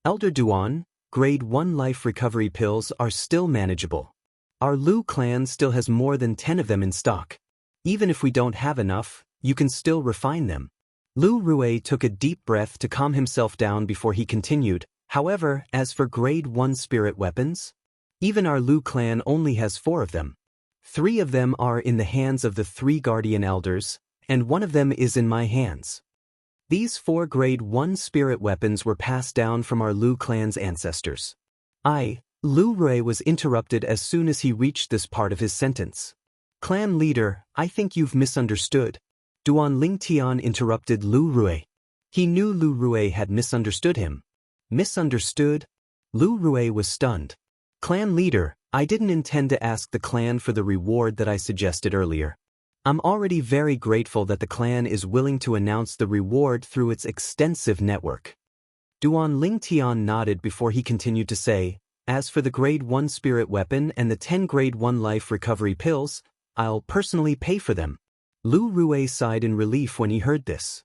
Elder Duan, grade 1 life recovery pills are still manageable. Our Lu clan still has more than 10 of them in stock. Even if we don't have enough, you can still refine them. Lu Rui took a deep breath to calm himself down before he continued. However, as for grade 1 spirit weapons, even our Lu clan only has 4 of them. 3 of them are in the hands of the 3 guardian elders, and 1 of them is in my hands. These 4 grade 1 spirit weapons were passed down from our Lu clan's ancestors. Lu Rui was interrupted as soon as he reached this part of his sentence. Clan leader, I think you've misunderstood. Duan Lingtian interrupted Lu Rui. He knew Lu Rui had misunderstood him. Misunderstood? Lu Rui was stunned. Clan leader, I didn't intend to ask the clan for the reward that I suggested earlier. I'm already very grateful that the clan is willing to announce the reward through its extensive network. Duan Lingtian nodded before he continued to say, as for the grade 1 spirit weapon and the 10 grade 1 life recovery pills, I'll personally pay for them. Lu Rui sighed in relief when he heard this.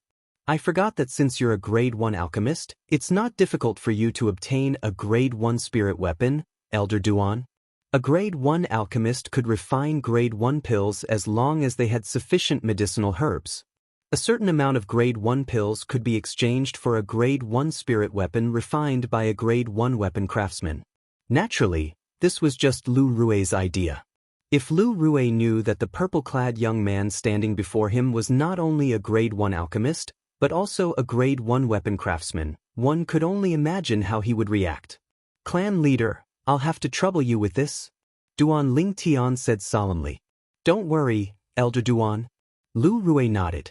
I forgot that since you're a grade 1 alchemist, it's not difficult for you to obtain a grade 1 spirit weapon, Elder Duan. A grade 1 alchemist could refine grade 1 pills as long as they had sufficient medicinal herbs. A certain amount of grade 1 pills could be exchanged for a grade 1 spirit weapon refined by a grade 1 weapon craftsman. Naturally, this was just Lu Rui's idea. If Lu Rui knew that the purple-clad young man standing before him was not only a grade 1 alchemist, but also a grade 1 weapon craftsman, one could only imagine how he would react. Clan leader, I'll have to trouble you with this. Duan Lingtian said solemnly. Don't worry, Elder Duan. Lu Rui nodded.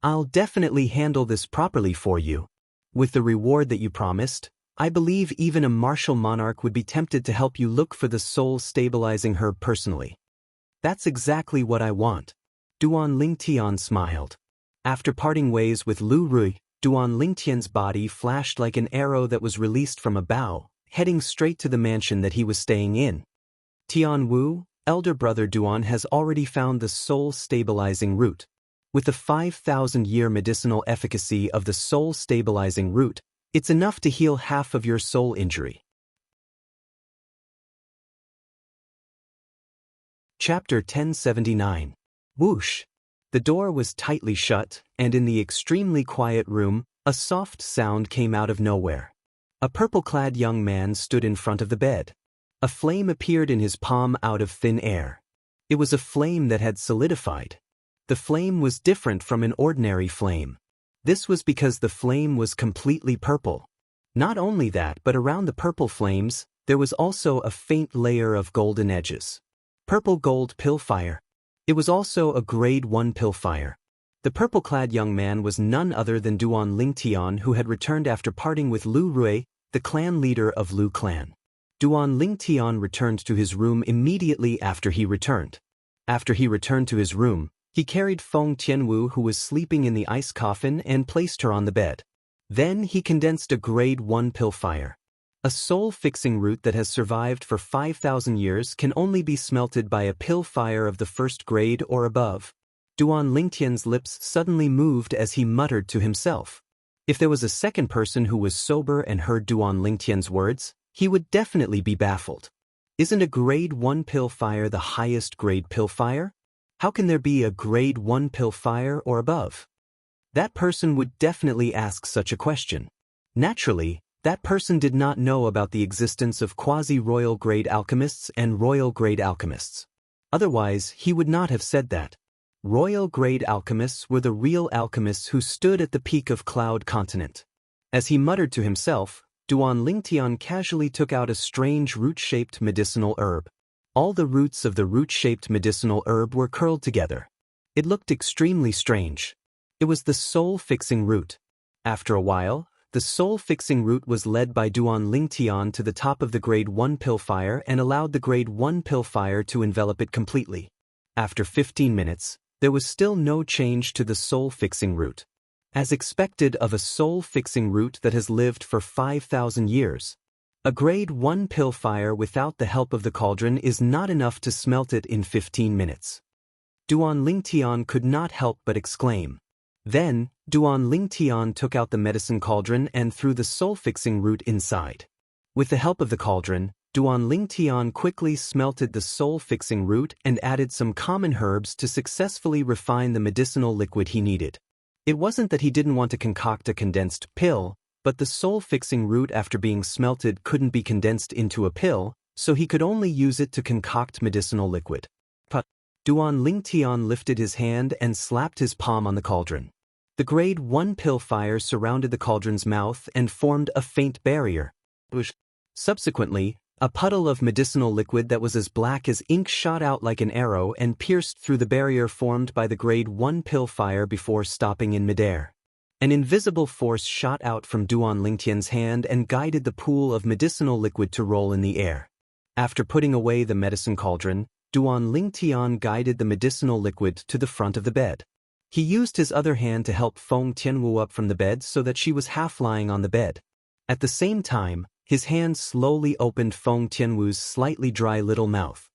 I'll definitely handle this properly for you. With the reward that you promised, I believe even a martial monarch would be tempted to help you look for the soul-stabilizing herb personally. That's exactly what I want. Duan Lingtian smiled. After parting ways with Lu Rui, Duan Lingtian's body flashed like an arrow that was released from a bow, heading straight to the mansion that he was staying in. Tian Wu, elder brother Duan, has already found the soul-stabilizing root. With the 5,000-year medicinal efficacy of the soul-stabilizing root, it's enough to heal half of your soul injury. Chapter 1079. Whoosh! The door was tightly shut, and in the extremely quiet room, a soft sound came out of nowhere. A purple-clad young man stood in front of the bed. A flame appeared in his palm out of thin air. It was a flame that had solidified. The flame was different from an ordinary flame. This was because the flame was completely purple. Not only that, but around the purple flames, there was also a faint layer of golden edges. Purple gold pill fire. It was also a grade 1 pill fire. The purple-clad young man was none other than Duan Lingtian, who had returned after parting with Lu Rui, the clan leader of Lu clan. Duan Lingtian returned to his room immediately after he returned. After he returned to his room, he carried Feng Tianwu, who was sleeping in the ice coffin, and placed her on the bed. Then he condensed a grade 1 pill fire. A soul-fixing root that has survived for 5,000 years can only be smelted by a pill fire of the first grade or above. Duan Lingtian's lips suddenly moved as he muttered to himself. If there was a second person who was sober and heard Duan Lingtian's words, he would definitely be baffled. Isn't a grade 1 pill fire the highest grade pill fire? How can there be a grade 1 pill fire or above? That person would definitely ask such a question. Naturally, that person did not know about the existence of quasi-royal grade alchemists and royal grade alchemists. Otherwise, he would not have said that. Royal grade alchemists were the real alchemists who stood at the peak of Cloud Continent. As he muttered to himself, Duan Lingtian casually took out a strange root-shaped medicinal herb. All the roots of the root-shaped medicinal herb were curled together. It looked extremely strange. It was the soul-fixing root. After a while, the soul-fixing root was led by Duan Lingtian to the top of the grade 1 pill fire and allowed the grade 1 pill fire to envelop it completely. After 15 minutes, there was still no change to the soul-fixing root. As expected of a soul-fixing root that has lived for 5,000 years, a grade 1 pill fire without the help of the cauldron is not enough to smelt it in 15 minutes. Duan Lingtian could not help but exclaim. Then, Duan Lingtian took out the medicine cauldron and threw the soul-fixing root inside. With the help of the cauldron, Duan Lingtian quickly smelted the soul-fixing root and added some common herbs to successfully refine the medicinal liquid he needed. It wasn't that he didn't want to concoct a condensed pill, but the soul-fixing root after being smelted couldn't be condensed into a pill, so he could only use it to concoct medicinal liquid. Duan Lingtian lifted his hand and slapped his palm on the cauldron. The grade 1 pill fire surrounded the cauldron's mouth and formed a faint barrier. Subsequently, a puddle of medicinal liquid that was as black as ink shot out like an arrow and pierced through the barrier formed by the grade 1 pill fire before stopping in midair. An invisible force shot out from Duan Lingtian's hand and guided the pool of medicinal liquid to roll in the air. After putting away the medicine cauldron, Duan Lingtian guided the medicinal liquid to the front of the bed. He used his other hand to help Feng Tianwu up from the bed so that she was half lying on the bed. At the same time, his hand slowly opened Feng Tianwu's slightly dry little mouth.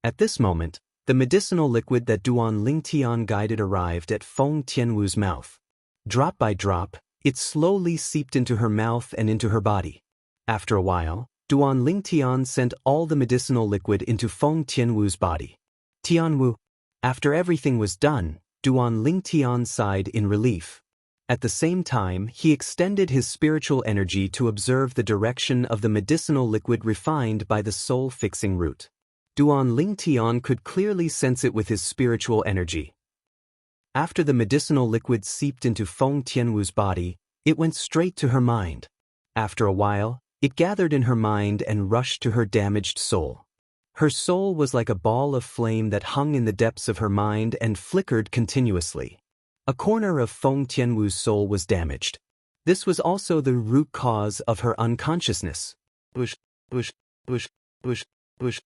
At this moment, the medicinal liquid that Duan Lingtian guided arrived at Feng Tianwu's mouth. Drop by drop, it slowly seeped into her mouth and into her body. After a while, Duan Lingtian sent all the medicinal liquid into Feng Tianwu's body. Tianwu. After everything was done, Duan Lingtian sighed in relief. At the same time, he extended his spiritual energy to observe the direction of the medicinal liquid refined by the soul-fixing root. Duan Lingtian could clearly sense it with his spiritual energy. After the medicinal liquid seeped into Feng Tianwu's body, it went straight to her mind. After a while, it gathered in her mind and rushed to her damaged soul. Her soul was like a ball of flame that hung in the depths of her mind and flickered continuously. A corner of Feng Tianwu's soul was damaged. This was also the root cause of her unconsciousness. Bush, bush, bush, bush, bush.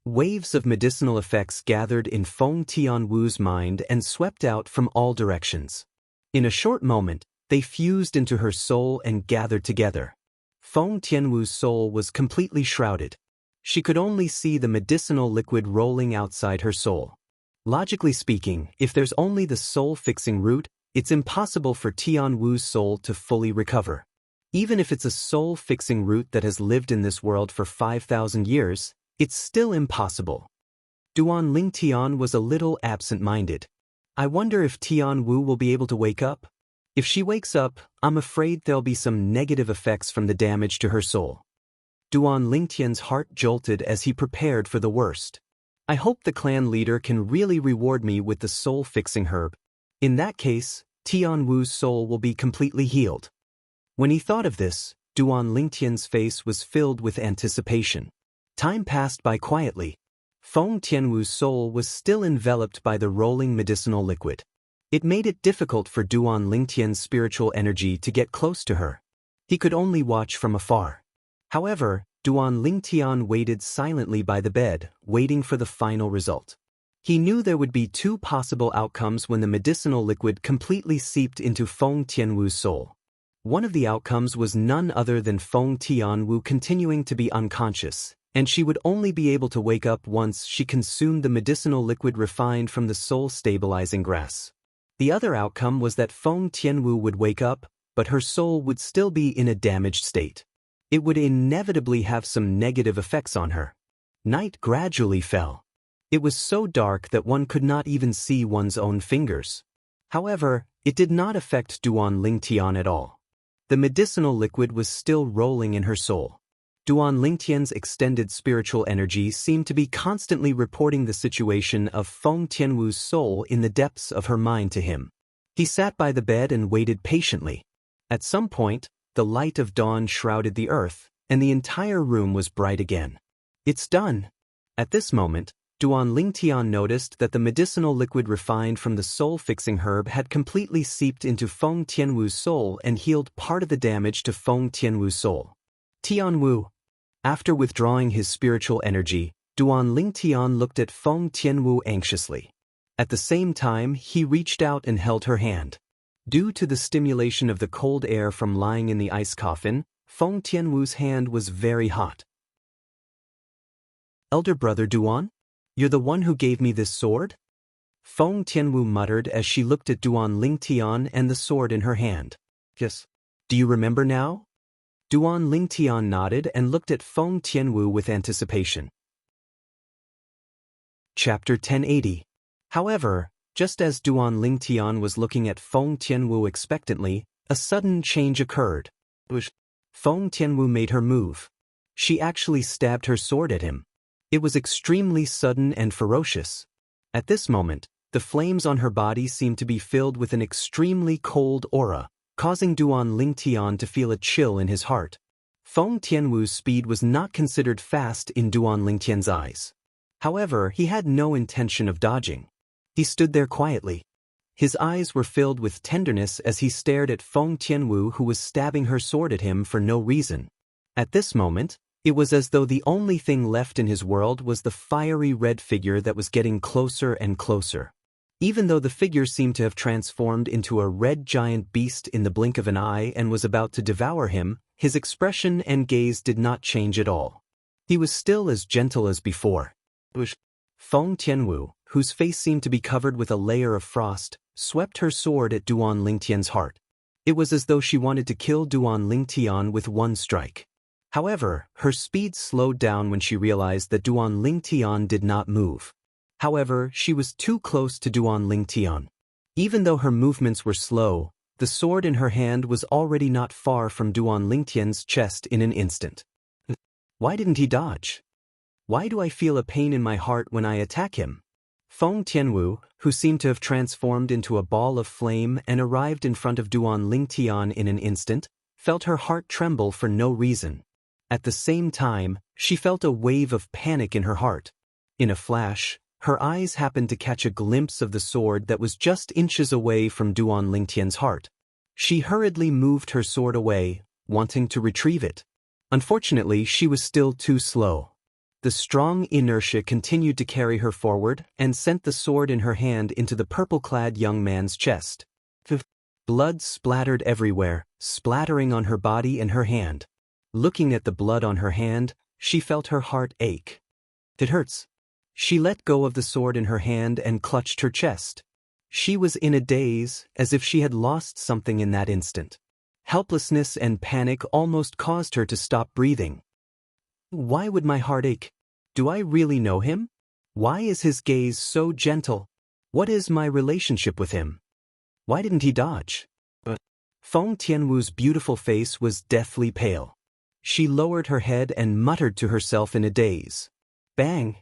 Waves of medicinal effects gathered in Feng Tianwu's mind and swept out from all directions. In a short moment, they fused into her soul and gathered together. Feng Tianwu's soul was completely shrouded. She could only see the medicinal liquid rolling outside her soul. Logically speaking, if there's only the soul-fixing root, it's impossible for Tianwu's soul to fully recover. Even if it's a soul-fixing root that has lived in this world for 5,000 years, it's still impossible. Duan Lingtian was a little absent-minded. I wonder if Tianwu will be able to wake up? If she wakes up, I'm afraid there'll be some negative effects from the damage to her soul. Duan Lingtian's heart jolted as he prepared for the worst. I hope the clan leader can really reward me with the soul-fixing herb. In that case, Tianwu's soul will be completely healed. When he thought of this, Duan Lingtian's face was filled with anticipation. Time passed by quietly. Feng Tianwu's soul was still enveloped by the rolling medicinal liquid. It made it difficult for Duan Lingtian's spiritual energy to get close to her. He could only watch from afar. However, Duan Lingtian waited silently by the bed, waiting for the final result. He knew there would be two possible outcomes when the medicinal liquid completely seeped into Feng Tianwu's soul. One of the outcomes was none other than Feng Tianwu continuing to be unconscious, and she would only be able to wake up once she consumed the medicinal liquid refined from the soul-stabilizing grass. The other outcome was that Feng Tianwu would wake up, but her soul would still be in a damaged state. It would inevitably have some negative effects on her. Night gradually fell. It was so dark that one could not even see one's own fingers. However, it did not affect Duan Lingtian at all. The medicinal liquid was still rolling in her soul. Duan Lingtian's extended spiritual energy seemed to be constantly reporting the situation of Feng Tianwu's soul in the depths of her mind to him. He sat by the bed and waited patiently. At some point, the light of dawn shrouded the earth, and the entire room was bright again. It's done. At this moment, Duan Lingtian noticed that the medicinal liquid refined from the soul-fixing herb had completely seeped into Feng Tianwu's soul and healed part of the damage to Feng Tianwu's soul. Tianwu. After withdrawing his spiritual energy, Duan Lingtian looked at Feng Tianwu anxiously. At the same time, he reached out and held her hand. Due to the stimulation of the cold air from lying in the ice coffin, Feng Tianwu's hand was very hot. Elder brother Duan? You're the one who gave me this sword? Feng Tianwu muttered as she looked at Duan Lingtian and the sword in her hand. Yes. Do you remember now? Duan Lingtian nodded and looked at Feng Tianwu with anticipation. Chapter 1080. However, just as Duan Lingtian was looking at Feng Tianwu expectantly, a sudden change occurred. Feng Tianwu made her move. She actually stabbed her sword at him. It was extremely sudden and ferocious. At this moment, the flames on her body seemed to be filled with an extremely cold aura, causing Duan Lingtian to feel a chill in his heart. Feng Tianwu's speed was not considered fast in Duan Lingtian's eyes. However, he had no intention of dodging. He stood there quietly. His eyes were filled with tenderness as he stared at Feng Tianwu, who was stabbing her sword at him for no reason. At this moment, it was as though the only thing left in his world was the fiery red figure that was getting closer and closer. Even though the figure seemed to have transformed into a red giant beast in the blink of an eye and was about to devour him, his expression and gaze did not change at all. He was still as gentle as before. Feng Tianwu, whose face seemed to be covered with a layer of frost, swept her sword at Duan Lingtian's heart. It was as though she wanted to kill Duan Lingtian with one strike. However, her speed slowed down when she realized that Duan Lingtian did not move. However, she was too close to Duan Lingtian. Even though her movements were slow, the sword in her hand was already not far from Duan Lingtian's chest in an instant. Why didn't he dodge? Why do I feel a pain in my heart when I attack him? Feng Tianwu, who seemed to have transformed into a ball of flame and arrived in front of Duan Lingtian in an instant, felt her heart tremble for no reason. At the same time, she felt a wave of panic in her heart. In a flash, her eyes happened to catch a glimpse of the sword that was just inches away from Duan Lingtian's heart. She hurriedly moved her sword away, wanting to retrieve it. Unfortunately, she was still too slow. The strong inertia continued to carry her forward and sent the sword in her hand into the purple-clad young man's chest. Blood splattered everywhere, splattering on her body and her hand. Looking at the blood on her hand, she felt her heart ache. It hurts. She let go of the sword in her hand and clutched her chest. She was in a daze, as if she had lost something in that instant. Helplessness and panic almost caused her to stop breathing. Why would my heart ache? Do I really know him? Why is his gaze so gentle? What is my relationship with him? Why didn't he dodge? Feng Tianwu's beautiful face was deathly pale. She lowered her head and muttered to herself in a daze. Bang!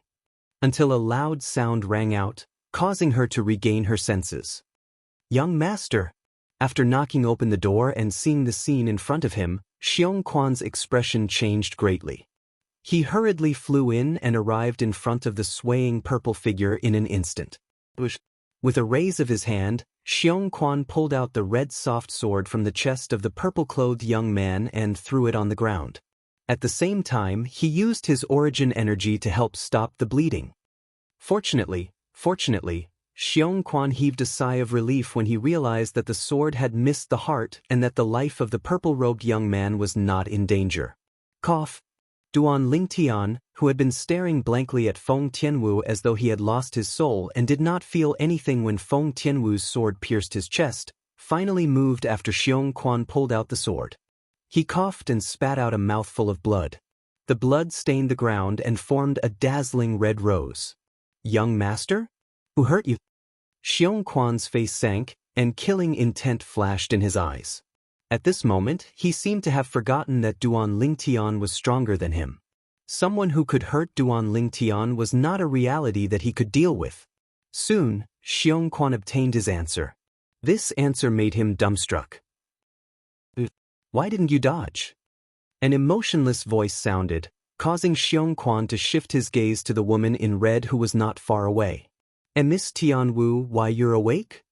Until a loud sound rang out, causing her to regain her senses. Young master! After knocking open the door and seeing the scene in front of him, Xiong Quan's expression changed greatly. He hurriedly flew in and arrived in front of the swaying purple figure in an instant. With a raise of his hand, Xiong Quan pulled out the red soft sword from the chest of the purple-clothed young man and threw it on the ground. At the same time, he used his origin energy to help stop the bleeding. Fortunately, Xiong Quan heaved a sigh of relief when he realized that the sword had missed the heart and that the life of the purple-robed young man was not in danger. Cough. Duan Lingtian, who had been staring blankly at Feng Tianwu as though he had lost his soul and did not feel anything when Feng Tianwu's sword pierced his chest, finally moved after Xiong Quan pulled out the sword. He coughed and spat out a mouthful of blood. The blood stained the ground and formed a dazzling red rose. Young master? Who hurt you? Xiong Quan's face sank, and killing intent flashed in his eyes. At this moment, he seemed to have forgotten that Duan Lingtian was stronger than him. Someone who could hurt Duan Lingtian was not a reality that he could deal with. Soon, Xiong Quan obtained his answer. This answer made him dumbstruck. Why didn't you dodge? An emotionless voice sounded, causing Xiong Quan to shift his gaze to the woman in red who was not far away. And Miss Tianwu, why you're awake?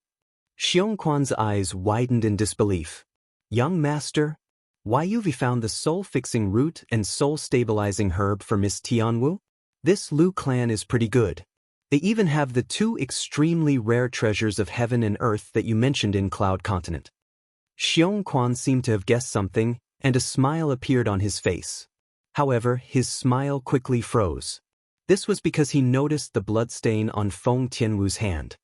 Xiong Quan's eyes widened in disbelief. Young master, why you've found the soul-fixing root and soul-stabilizing herb for Miss Tianwu? This Lu clan is pretty good. They even have the two extremely rare treasures of heaven and earth that you mentioned in Cloud Continent. Xiong Quan seemed to have guessed something, and a smile appeared on his face. However, his smile quickly froze. This was because he noticed the bloodstain on Feng Tianwu's hand.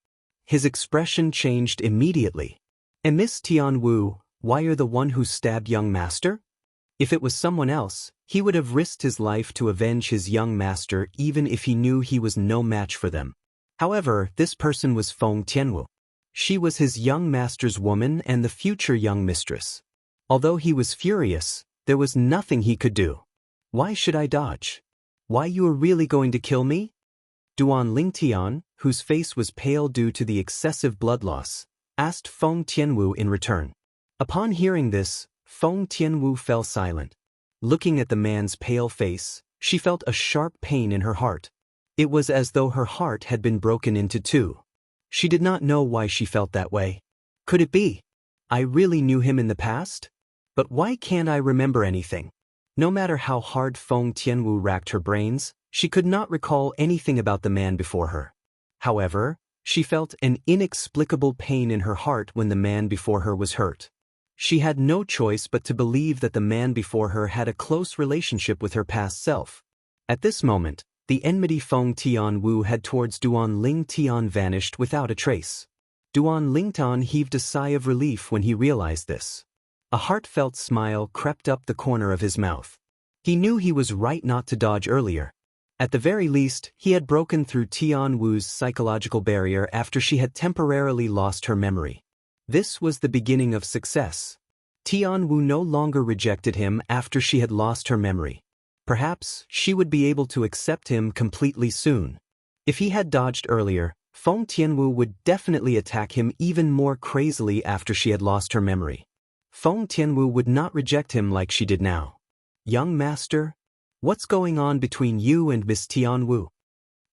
His expression changed immediately. And Miss Tianwu, why you're the one who stabbed young master? If it was someone else, he would have risked his life to avenge his young master even if he knew he was no match for them. However, this person was Feng Tianwu. She was his young master's woman and the future young mistress. Although he was furious, there was nothing he could do. Why should I dodge? Why you are really going to kill me? Duan Lingtian, whose face was pale due to the excessive blood loss, asked Feng Tianwu in return. Upon hearing this, Feng Tianwu fell silent. Looking at the man's pale face, she felt a sharp pain in her heart. It was as though her heart had been broken into two. She did not know why she felt that way. Could it be? I really knew him in the past? But why can't I remember anything? No matter how hard Feng Tianwu racked her brains, she could not recall anything about the man before her. However, she felt an inexplicable pain in her heart when the man before her was hurt. She had no choice but to believe that the man before her had a close relationship with her past self. At this moment, the enmity Feng Tianwu had towards Duan Lingtian vanished without a trace. Duan Lingtian heaved a sigh of relief when he realized this. A heartfelt smile crept up the corner of his mouth. He knew he was right not to dodge earlier. At the very least, he had broken through Tianwu's psychological barrier after she had temporarily lost her memory. This was the beginning of success. Tianwu no longer rejected him after she had lost her memory. Perhaps she would be able to accept him completely soon. If he had dodged earlier, Feng Tianwu would definitely attack him even more crazily after she had lost her memory. Feng Tianwu would not reject him like she did now. Young master, what's going on between you and Miss Tianwu?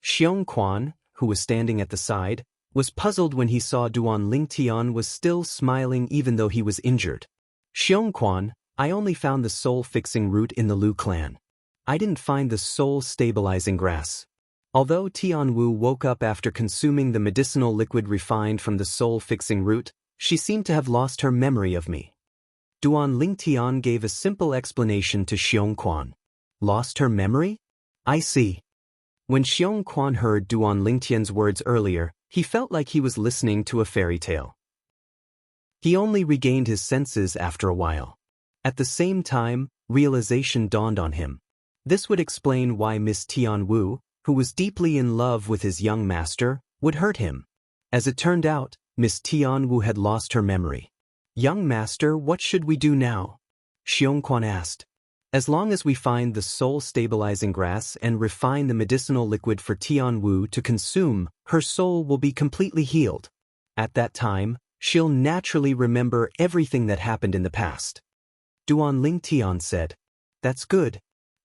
Xiong Quan, who was standing at the side, was puzzled when he saw Duan Lingtian was still smiling even though he was injured. Xiong Quan, I only found the soul-fixing root in the Lu clan. I didn't find the soul-stabilizing grass. Although Tian Wu woke up after consuming the medicinal liquid refined from the soul-fixing root, she seemed to have lost her memory of me. Duan Lingtian gave a simple explanation to Xiong Quan. Lost her memory? I see. When Xiong Quan heard Duan Lingtian's words earlier, he felt like he was listening to a fairy tale. He only regained his senses after a while. At the same time, realization dawned on him. This would explain why Miss Tian Wu, who was deeply in love with his young master, would hurt him. As it turned out, Miss Tian Wu had lost her memory. Young master, what should we do now? Xiong Quan asked. As long as we find the soul-stabilizing grass and refine the medicinal liquid for Tian Wu to consume, her soul will be completely healed. At that time, she'll naturally remember everything that happened in the past. Duan Lingtian said. That's good.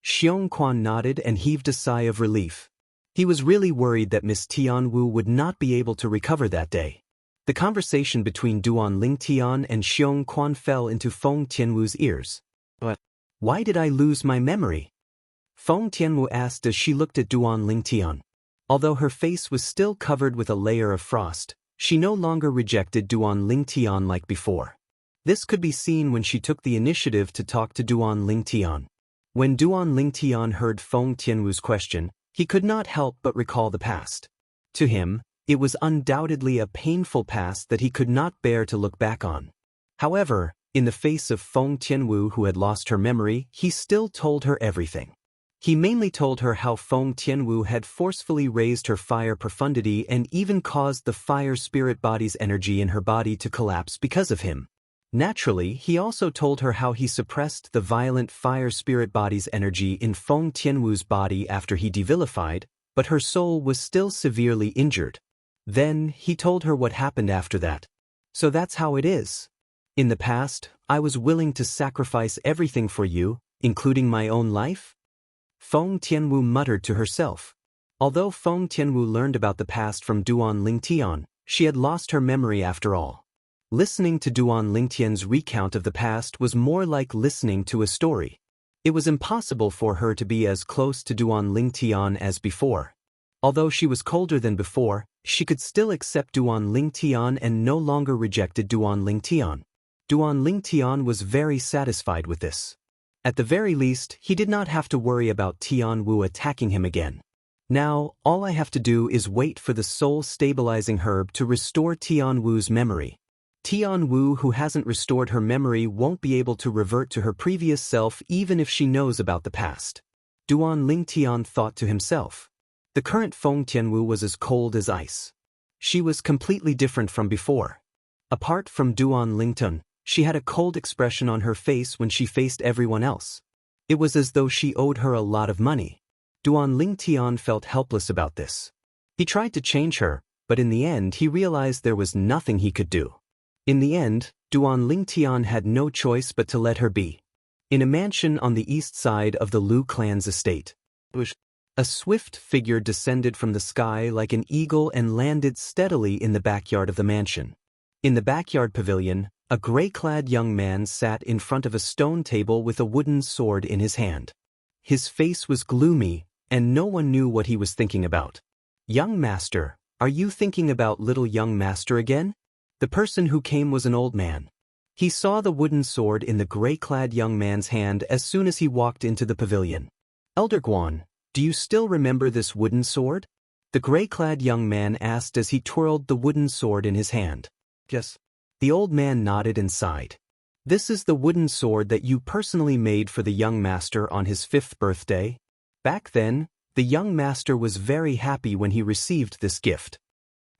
Xiong Quan nodded and heaved a sigh of relief. He was really worried that Miss Tian Wu would not be able to recover that day. The conversation between Duan Lingtian and Xiong Quan fell into Feng Tianwu's ears. But why did I lose my memory? Feng Tianwu asked as she looked at Duan Lingtian. Although her face was still covered with a layer of frost, she no longer rejected Duan Lingtian like before. This could be seen when she took the initiative to talk to Duan Lingtian. When Duan Lingtian heard Feng Tianwu's question, he could not help but recall the past. To him, it was undoubtedly a painful past that he could not bear to look back on. However, in the face of Feng Tianwu who had lost her memory, he still told her everything. He mainly told her how Feng Tianwu had forcefully raised her fire profundity and even caused the fire spirit body's energy in her body to collapse because of him. Naturally, he also told her how he suppressed the violent fire spirit body's energy in Feng Tianwu's body after he devilified, but her soul was still severely injured. Then, he told her what happened after that. So that's how it is. In the past, I was willing to sacrifice everything for you, including my own life? Feng Tianwu muttered to herself. Although Feng Tianwu learned about the past from Duan Lingtian, she had lost her memory after all. Listening to Duan Lingtian's recount of the past was more like listening to a story. It was impossible for her to be as close to Duan Lingtian as before. Although she was colder than before, she could still accept Duan Lingtian and no longer rejected Duan Lingtian. Duan Lingtian was very satisfied with this. At the very least, he did not have to worry about Tian Wu attacking him again. Now, all I have to do is wait for the soul-stabilizing herb to restore Tian Wu's memory. Tian Wu, who hasn't restored her memory, won't be able to revert to her previous self even if she knows about the past. Duan Lingtian thought to himself. The current Feng Tianwu was as cold as ice. She was completely different from before. Apart from Duan Lingtian, she had a cold expression on her face when she faced everyone else. It was as though she owed her a lot of money. Duan Lingtian felt helpless about this. He tried to change her, but in the end he realized there was nothing he could do. In the end, Duan Lingtian had no choice but to let her be. In a mansion on the east side of the Lu clan's estate, a swift figure descended from the sky like an eagle and landed steadily in the backyard of the mansion. In the backyard pavilion, a gray-clad young man sat in front of a stone table with a wooden sword in his hand. His face was gloomy, and no one knew what he was thinking about. "Young master, are you thinking about little young master again?" The person who came was an old man. He saw the wooden sword in the gray-clad young man's hand as soon as he walked into the pavilion. "Elder Guan, do you still remember this wooden sword?" The gray-clad young man asked as he twirled the wooden sword in his hand. "Yes." The old man nodded and sighed. "This is the wooden sword that you personally made for the young master on his 5th birthday. Back then, the young master was very happy when he received this gift."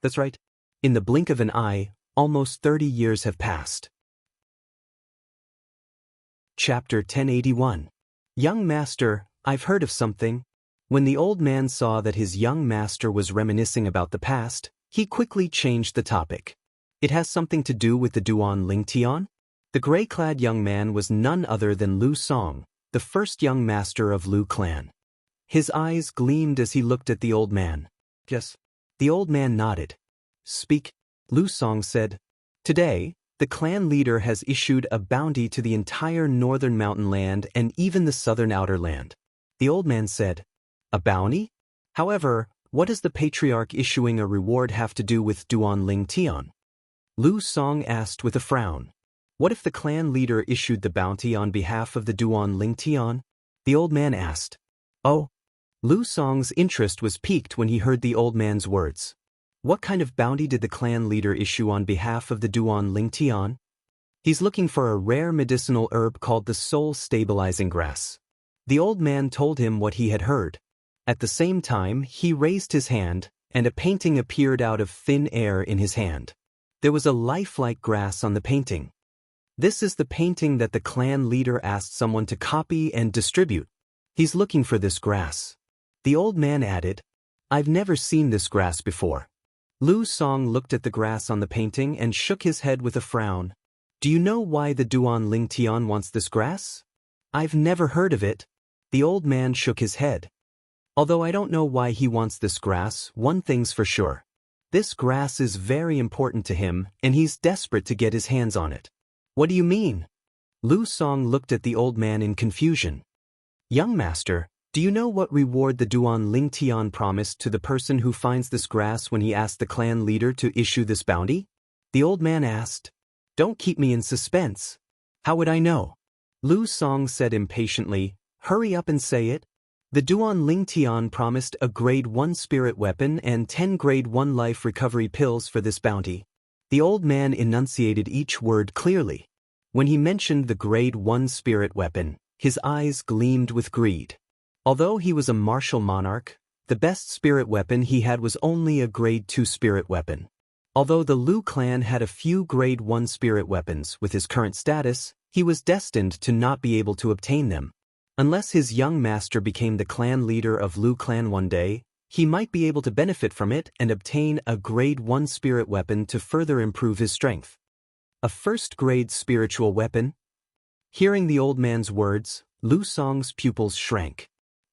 "That's right." In the blink of an eye, almost 30 years have passed. Chapter 1081. Young Master, I've heard of something. When the old man saw that his young master was reminiscing about the past, he quickly changed the topic. "It has something to do with the Duan Lingtian?" The gray-clad young man was none other than Lu Song, the first young master of Lu clan. His eyes gleamed as he looked at the old man. Yes. The old man nodded. Speak, Lu Song said. Today, the clan leader has issued a bounty to the entire northern mountain land and even the southern outer land. The old man said, a bounty? However, what does the patriarch issuing a reward have to do with Duan Ling Tian? Lu Song asked with a frown. What if the clan leader issued the bounty on behalf of the Duan Ling Tian? The old man asked. Oh. Lu Song's interest was piqued when he heard the old man's words. What kind of bounty did the clan leader issue on behalf of the Duan Ling Tian? He's looking for a rare medicinal herb called the soul-stabilizing grass. The old man told him what he had heard. At the same time, he raised his hand, and a painting appeared out of thin air in his hand. There was a lifelike grass on the painting. This is the painting that the clan leader asked someone to copy and distribute. He's looking for this grass. The old man added, I've never seen this grass before. Lu Song looked at the grass on the painting and shook his head with a frown. Do you know why the Duan Ling Tian wants this grass? I've never heard of it. The old man shook his head. Although I don't know why he wants this grass, one thing's for sure. This grass is very important to him, and he's desperate to get his hands on it. What do you mean? Lu Song looked at the old man in confusion. Young master, do you know what reward the Duan Ling Tian promised to the person who finds this grass when he asked the clan leader to issue this bounty? The old man asked. Don't keep me in suspense. How would I know? Lu Song said impatiently, hurry up and say it. The Duan Ling Tian promised a grade 1 spirit weapon and 10 grade 1 life recovery pills for this bounty. The old man enunciated each word clearly. When he mentioned the grade 1 spirit weapon, his eyes gleamed with greed. Although he was a martial monarch, the best spirit weapon he had was only a grade 2 spirit weapon. Although the Lu clan had a few grade 1 spirit weapons with his current status, he was destined to not be able to obtain them. Unless his young master became the clan leader of Lu clan one day, he might be able to benefit from it and obtain a grade 1 spirit weapon to further improve his strength. A first-grade spiritual weapon? Hearing the old man's words, Lu Song's pupils shrank.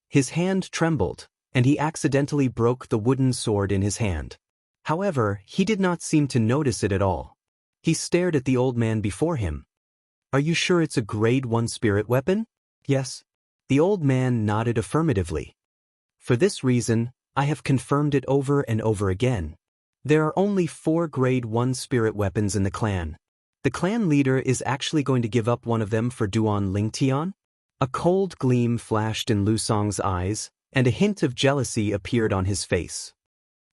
His hand trembled, and he accidentally broke the wooden sword in his hand. However, he did not seem to notice it at all. He stared at the old man before him. Are you sure it's a grade 1 spirit weapon? Yes. The old man nodded affirmatively. For this reason, I have confirmed it over and over again. There are only 4 grade 1 spirit weapons in the clan. The clan leader is actually going to give up one of them for Duan Ling Tian? A cold gleam flashed in Lu Song's eyes, and a hint of jealousy appeared on his face.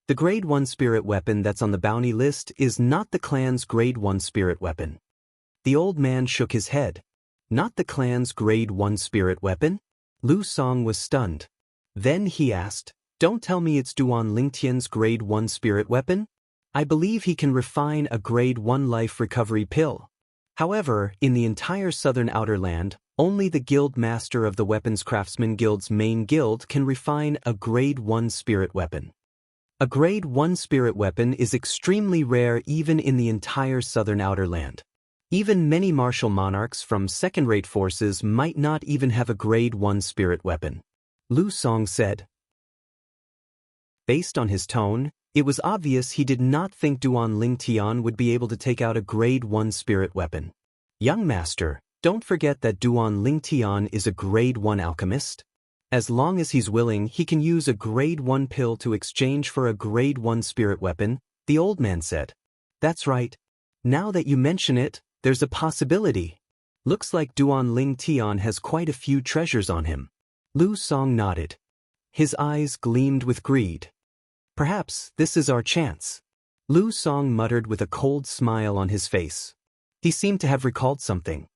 The grade 1 spirit weapon that's on the bounty list is not the clan's grade 1 spirit weapon. The old man shook his head. Not the clan's grade 1 spirit weapon? Lu Song was stunned. Then he asked, don't tell me it's Duan Ling Tian's grade 1 spirit weapon? I believe he can refine a grade 1 life recovery pill. However, in the entire southern outer land, only the guild master of the Weapons Craftsman Guild's main guild can refine a grade 1 spirit weapon. A grade 1 spirit weapon is extremely rare even in the entire southern outer land. Even many martial monarchs from second-rate forces might not even have a grade 1 spirit weapon. Lu Song said. Based on his tone, it was obvious he did not think Duan Ling Tian would be able to take out a grade 1 spirit weapon. Young master, don't forget that Duan Ling Tian is a grade 1 alchemist. As long as he's willing, he can use a grade 1 pill to exchange for a grade 1 spirit weapon, the old man said. That's right. Now that you mention it, there's a possibility. Looks like Duan Ling Tian has quite a few treasures on him. Lu Song nodded. His eyes gleamed with greed. Perhaps this is our chance. Lu Song muttered with a cold smile on his face. He seemed to have recalled something.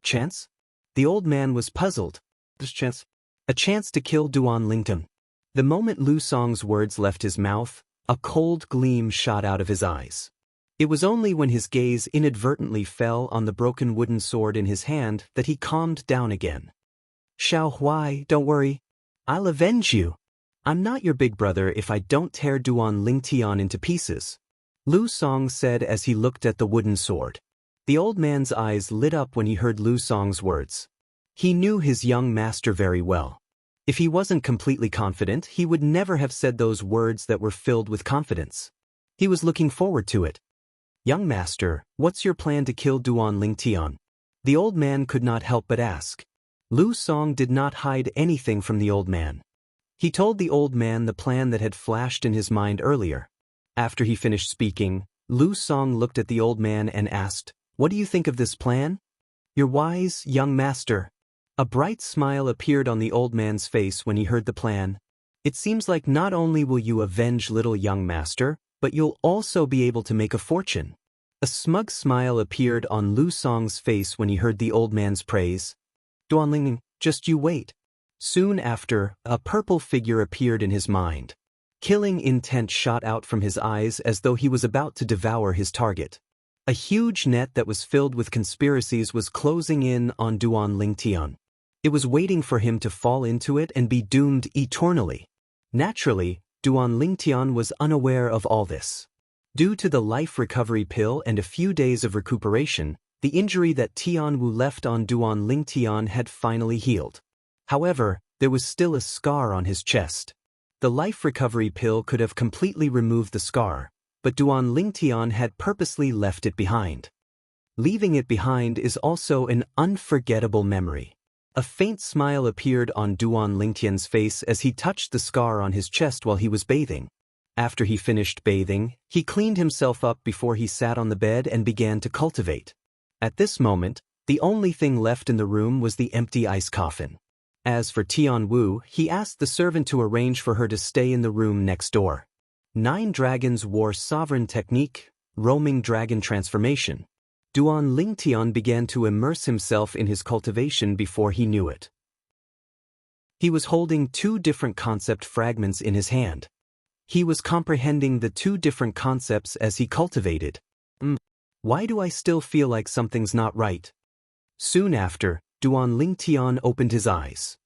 Chance? The old man was puzzled. This chance? A chance to kill Duan Ling Tian. The moment Lu Song's words left his mouth, a cold gleam shot out of his eyes. It was only when his gaze inadvertently fell on the broken wooden sword in his hand that he calmed down again. Xiao Huai, don't worry. I'll avenge you. I'm not your big brother if I don't tear Duan Ling Tian into pieces. Lu Song said as he looked at the wooden sword. The old man's eyes lit up when he heard Lu Song's words. He knew his young master very well. If he wasn't completely confident, he would never have said those words that were filled with confidence. He was looking forward to it. "Young master, what's your plan to kill Duan Lingtian?" The old man could not help but ask. Lu Song did not hide anything from the old man. He told the old man the plan that had flashed in his mind earlier. After he finished speaking, Lu Song looked at the old man and asked, "What do you think of this plan?" "You're wise, young master." A bright smile appeared on the old man's face when he heard the plan. "It seems like not only will you avenge little young master, but you'll also be able to make a fortune." A smug smile appeared on Lu Song's face when he heard the old man's praise. "Duanling, just you wait." Soon after, a purple figure appeared in his mind. Killing intent shot out from his eyes as though he was about to devour his target. A huge net that was filled with conspiracies was closing in on Duan Lingtian. It was waiting for him to fall into it and be doomed eternally. Naturally, Duan Lingtian was unaware of all this. Due to the life recovery pill and a few days of recuperation, the injury that Tianwu left on Duan Lingtian had finally healed. However, there was still a scar on his chest. The life recovery pill could have completely removed the scar, but Duan Lingtian had purposely left it behind. Leaving it behind is also an unforgettable memory. A faint smile appeared on Duan Lingtian's face as he touched the scar on his chest while he was bathing. After he finished bathing, he cleaned himself up before he sat on the bed and began to cultivate. At this moment, the only thing left in the room was the empty ice coffin. As for Tianwu, he asked the servant to arrange for her to stay in the room next door. 9 dragons wore sovereign technique, roaming dragon transformation. Duan Lingtian began to immerse himself in his cultivation before he knew it. He was holding 2 different concept fragments in his hand. He was comprehending the 2 different concepts as he cultivated. Why do I still feel like something's not right? Soon after, Duan Lingtian opened his eyes.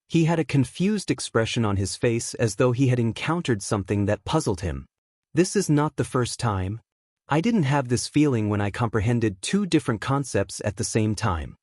He had a confused expression on his face as though he had encountered something that puzzled him. This is not the first time. I didn't have this feeling when I comprehended 2 different concepts at the same time.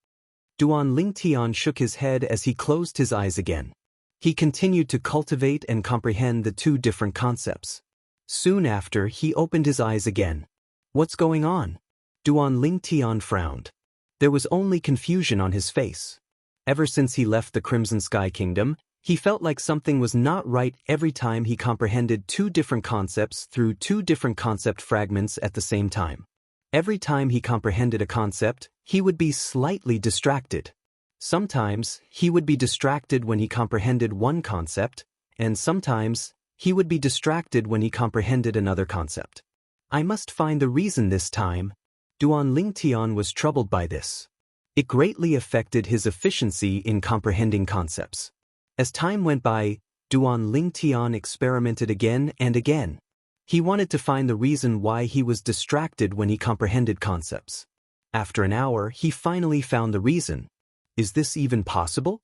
Duan Lingtian shook his head as he closed his eyes again. He continued to cultivate and comprehend the 2 different concepts. Soon after, he opened his eyes again. "What's going on?" Duan Lingtian frowned. There was only confusion on his face. Ever since he left the Crimson Sky Kingdom, he felt like something was not right every time he comprehended 2 different concepts through 2 different concept fragments at the same time. Every time he comprehended a concept, he would be slightly distracted. Sometimes, he would be distracted when he comprehended one concept, and sometimes, he would be distracted when he comprehended another concept. I must find the reason this time. Duan Lingtian was troubled by this. It greatly affected his efficiency in comprehending concepts. As time went by, Duan Lingtian experimented again and again. He wanted to find the reason why he was distracted when he comprehended concepts. After an hour, he finally found the reason. Is this even possible?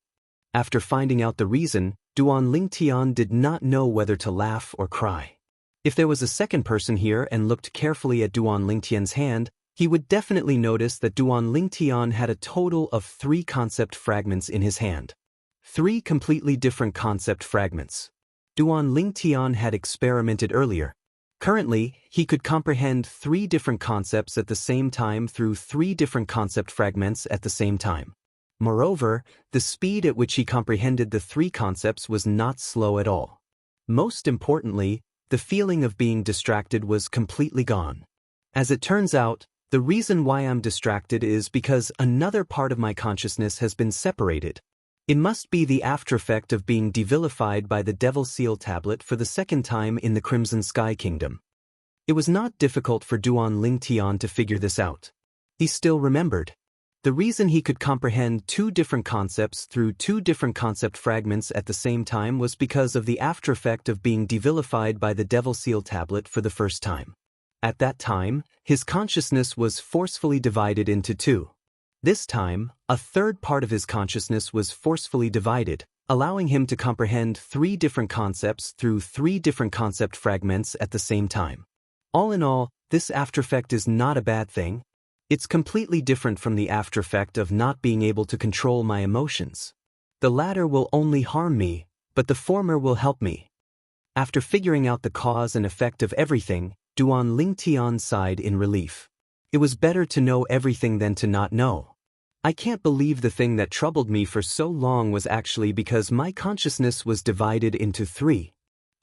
After finding out the reason, Duan Lingtian did not know whether to laugh or cry. If there was a second person here and looked carefully at Duan Lingtian's hand, he would definitely notice that Duan Lingtian had a total of 3 concept fragments in his hand. 3 completely different concept fragments. Duan Lingtian had experimented earlier. Currently, he could comprehend 3 different concepts at the same time through 3 different concept fragments at the same time. Moreover, the speed at which he comprehended the 3 concepts was not slow at all. Most importantly, the feeling of being distracted was completely gone. As it turns out, the reason why I'm distracted is because another part of my consciousness has been separated. It must be the aftereffect of being devilified by the Devil Seal tablet for the second time in the Crimson Sky Kingdom. It was not difficult for Duan Lingtian to figure this out. He still remembered. The reason he could comprehend 2 different concepts through 2 different concept fragments at the same time was because of the aftereffect of being devilified by the Devil Seal tablet for the first time. At that time, his consciousness was forcefully divided into 2. This time, a third part of his consciousness was forcefully divided, allowing him to comprehend 3 different concepts through 3 different concept fragments at the same time. All in all, this aftereffect is not a bad thing. It's completely different from the aftereffect of not being able to control my emotions. The latter will only harm me, but the former will help me. After figuring out the cause and effect of everything, Duan Lingtian sighed in relief. It was better to know everything than to not know. I can't believe the thing that troubled me for so long was actually because my consciousness was divided into three.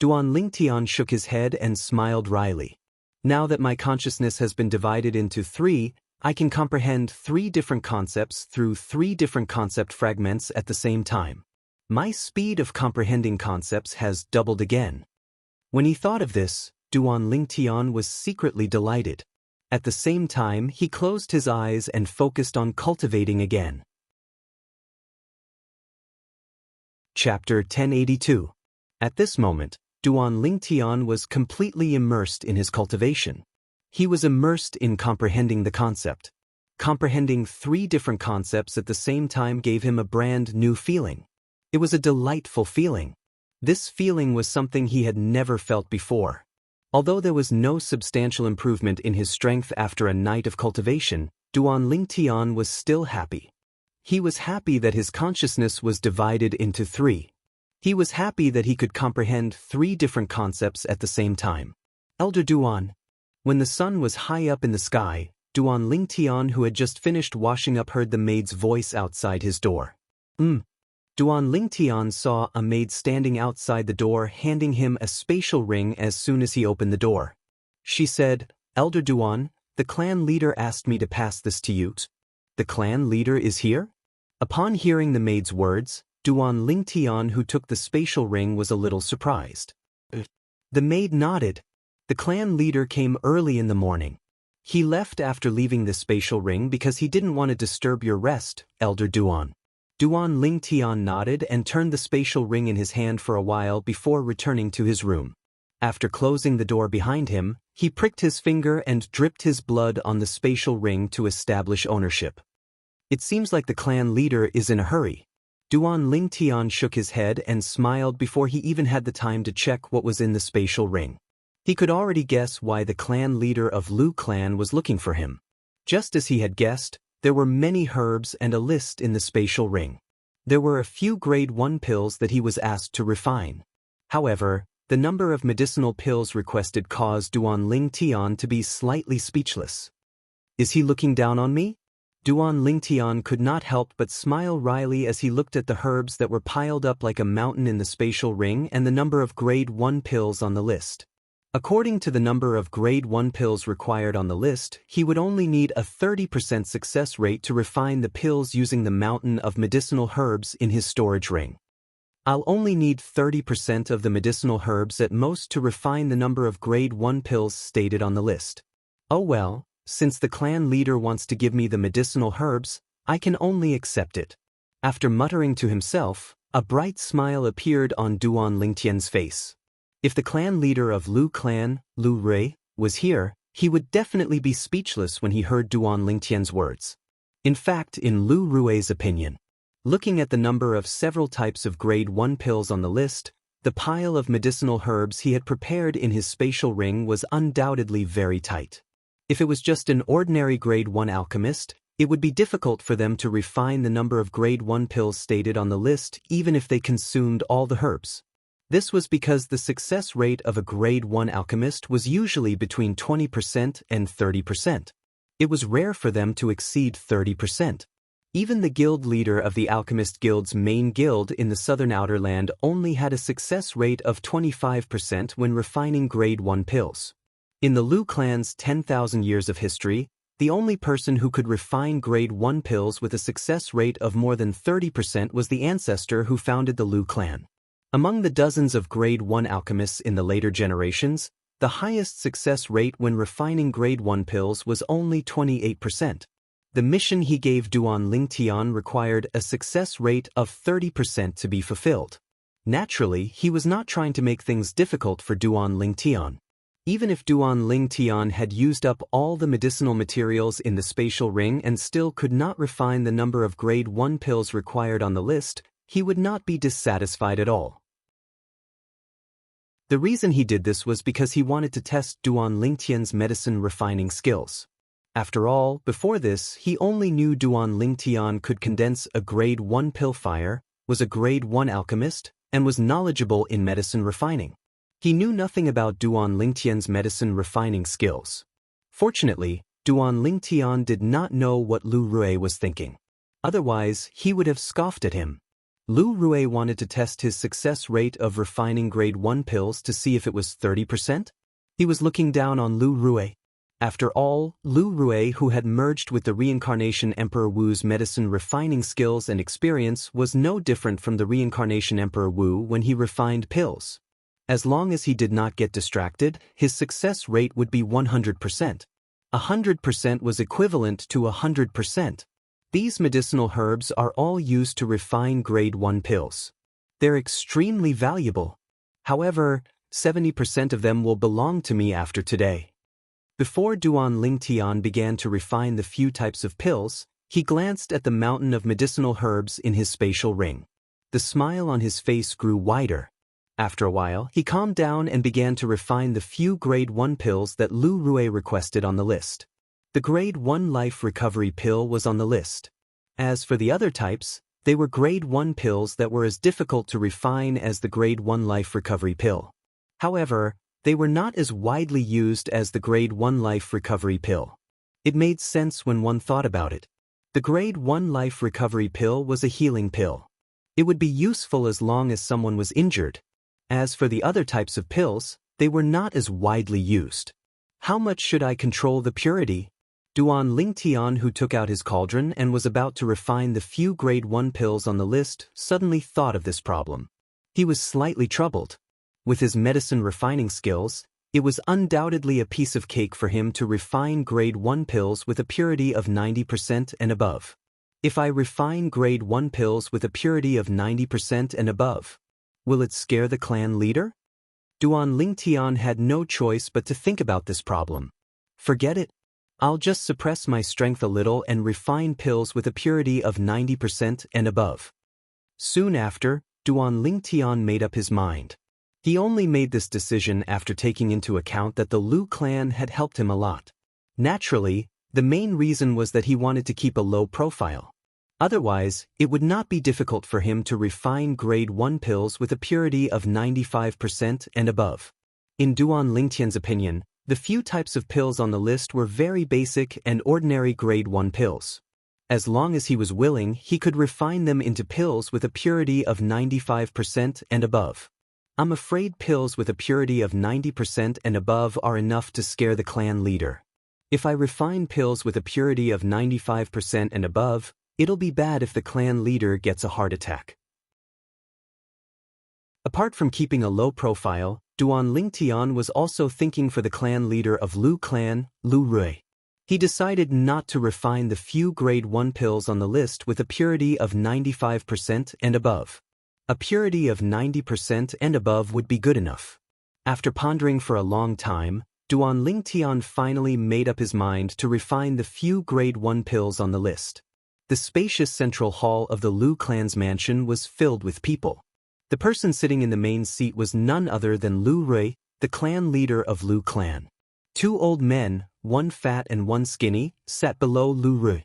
Duan Lingtian shook his head and smiled wryly. Now that my consciousness has been divided into three, I can comprehend three different concepts through three different concept fragments at the same time. My speed of comprehending concepts has doubled again. When he thought of this, Duan Lingtian was secretly delighted. At the same time, he closed his eyes and focused on cultivating again. Chapter 1082. At this moment, Duan Lingtian was completely immersed in his cultivation. He was immersed in comprehending the concept. Comprehending three different concepts at the same time gave him a brand new feeling. It was a delightful feeling. This feeling was something he had never felt before. Although there was no substantial improvement in his strength after a night of cultivation, Duan Lingtian was still happy. He was happy that his consciousness was divided into three. He was happy that he could comprehend three different concepts at the same time. Elder Duan. When the sun was high up in the sky, Duan Lingtian, who had just finished washing up, heard the maid's voice outside his door. Duan Lingtian saw a maid standing outside the door handing him a spatial ring as soon as he opened the door. She said, "Elder Duan, the clan leader asked me to pass this to you." "The clan leader is here?" Upon hearing the maid's words, Duan Lingtian, who took the spatial ring, was a little surprised. The maid nodded. The clan leader came early in the morning. He left after leaving the spatial ring because he didn't want to disturb your rest, Elder Duan. Duan Lingtian nodded and turned the spatial ring in his hand for a while before returning to his room. After closing the door behind him, he pricked his finger and dripped his blood on the spatial ring to establish ownership. It seems like the clan leader is in a hurry. Duan Lingtian shook his head and smiled before he even had the time to check what was in the spatial ring. He could already guess why the clan leader of Lu clan was looking for him. Just as he had guessed, there were many herbs and a list in the spatial ring. There were a few grade 1 pills that he was asked to refine. However, the number of medicinal pills requested caused Duan Lingtian to be slightly speechless. Is he looking down on me? Duan Lingtian could not help but smile wryly as he looked at the herbs that were piled up like a mountain in the spatial ring and the number of grade 1 pills on the list. According to the number of grade 1 pills required on the list, he would only need a 30% success rate to refine the pills using the mountain of medicinal herbs in his storage ring. I'll only need 30% of the medicinal herbs at most to refine the number of grade 1 pills stated on the list. Oh well, since the clan leader wants to give me the medicinal herbs, I can only accept it. After muttering to himself, a bright smile appeared on Duan Lingtian's face. If the clan leader of Lu clan, Lu Rui, was here, he would definitely be speechless when he heard Duan Lingtian's words. In fact, in Lu Rui's opinion, looking at the number of several types of grade 1 pills on the list, the pile of medicinal herbs he had prepared in his spatial ring was undoubtedly very tight. If it was just an ordinary grade 1 alchemist, it would be difficult for them to refine the number of grade 1 pills stated on the list even if they consumed all the herbs. This was because the success rate of a grade 1 alchemist was usually between 20% and 30%. It was rare for them to exceed 30%. Even the guild leader of the Alchemist Guild's main guild in the southern outer land only had a success rate of 25% when refining grade 1 pills. In the Lu clan's 10,000 years of history, the only person who could refine grade 1 pills with a success rate of more than 30% was the ancestor who founded the Lu clan. Among the dozens of grade 1 alchemists in the later generations, the highest success rate when refining grade 1 pills was only 28%. The mission he gave Duan Lingtian required a success rate of 30% to be fulfilled. Naturally, he was not trying to make things difficult for Duan Lingtian. Even if Duan Lingtian had used up all the medicinal materials in the spatial ring and still could not refine the number of grade 1 pills required on the list, he would not be dissatisfied at all. The reason he did this was because he wanted to test Duan Lingtian's medicine refining skills. After all, before this, he only knew Duan Lingtian could condense a grade 1 pill fire, was a grade 1 alchemist, and was knowledgeable in medicine refining. He knew nothing about Duan Lingtian's medicine refining skills. Fortunately, Duan Lingtian did not know what Lu Rui was thinking. Otherwise, he would have scoffed at him. Lu Rui wanted to test his success rate of refining grade 1 pills to see if it was 30%. He was looking down on Lu Rui. After all, Lu Rui, who had merged with the reincarnation Emperor Wu's medicine refining skills and experience, was no different from the reincarnation Emperor Wu when he refined pills. As long as he did not get distracted, his success rate would be 100%. 100% was equivalent to 100%. These medicinal herbs are all used to refine grade 1 pills. They're extremely valuable. However, 70% of them will belong to me after today. Before Duan Lingtian began to refine the few types of pills, he glanced at the mountain of medicinal herbs in his spatial ring. The smile on his face grew wider. After a while, he calmed down and began to refine the few grade 1 pills that Lu Rui requested on the list. The grade 1 life recovery pill was on the list. As for the other types, they were grade 1 pills that were as difficult to refine as the grade 1 life recovery pill. However, they were not as widely used as the grade 1 life recovery pill. It made sense when one thought about it. The grade 1 life recovery pill was a healing pill. It would be useful as long as someone was injured. As for the other types of pills, they were not as widely used. How much should I control the purity? Duan Lingtian, who took out his cauldron and was about to refine the few grade 1 pills on the list, suddenly thought of this problem. He was slightly troubled. With his medicine refining skills, it was undoubtedly a piece of cake for him to refine grade 1 pills with a purity of 90% and above. If I refine grade 1 pills with a purity of 90% and above, will it scare the clan leader? Duan Lingtian had no choice but to think about this problem. Forget it. I'll just suppress my strength a little and refine pills with a purity of 90% and above. Soon after, Duan Lingtian made up his mind. He only made this decision after taking into account that the Lu clan had helped him a lot. Naturally, the main reason was that he wanted to keep a low profile. Otherwise, it would not be difficult for him to refine grade 1 pills with a purity of 95% and above. In Duan Lingtian's opinion, the few types of pills on the list were very basic and ordinary grade 1 pills. As long as he was willing, he could refine them into pills with a purity of 95% and above. I'm afraid pills with a purity of 90% and above are enough to scare the clan leader. If I refine pills with a purity of 95% and above, it'll be bad if the clan leader gets a heart attack. Apart from keeping a low profile, Duan Lingtian was also thinking for the clan leader of Lu clan, Lu Rui. He decided not to refine the few grade 1 pills on the list with a purity of 95% and above. A purity of 90% and above would be good enough. After pondering for a long time, Duan Lingtian finally made up his mind to refine the few grade 1 pills on the list. The spacious central hall of the Lu clan's mansion was filled with people. The person sitting in the main seat was none other than Lu Rui, the clan leader of Lu clan. 2 old men, one fat and one skinny, sat below Lu Rui.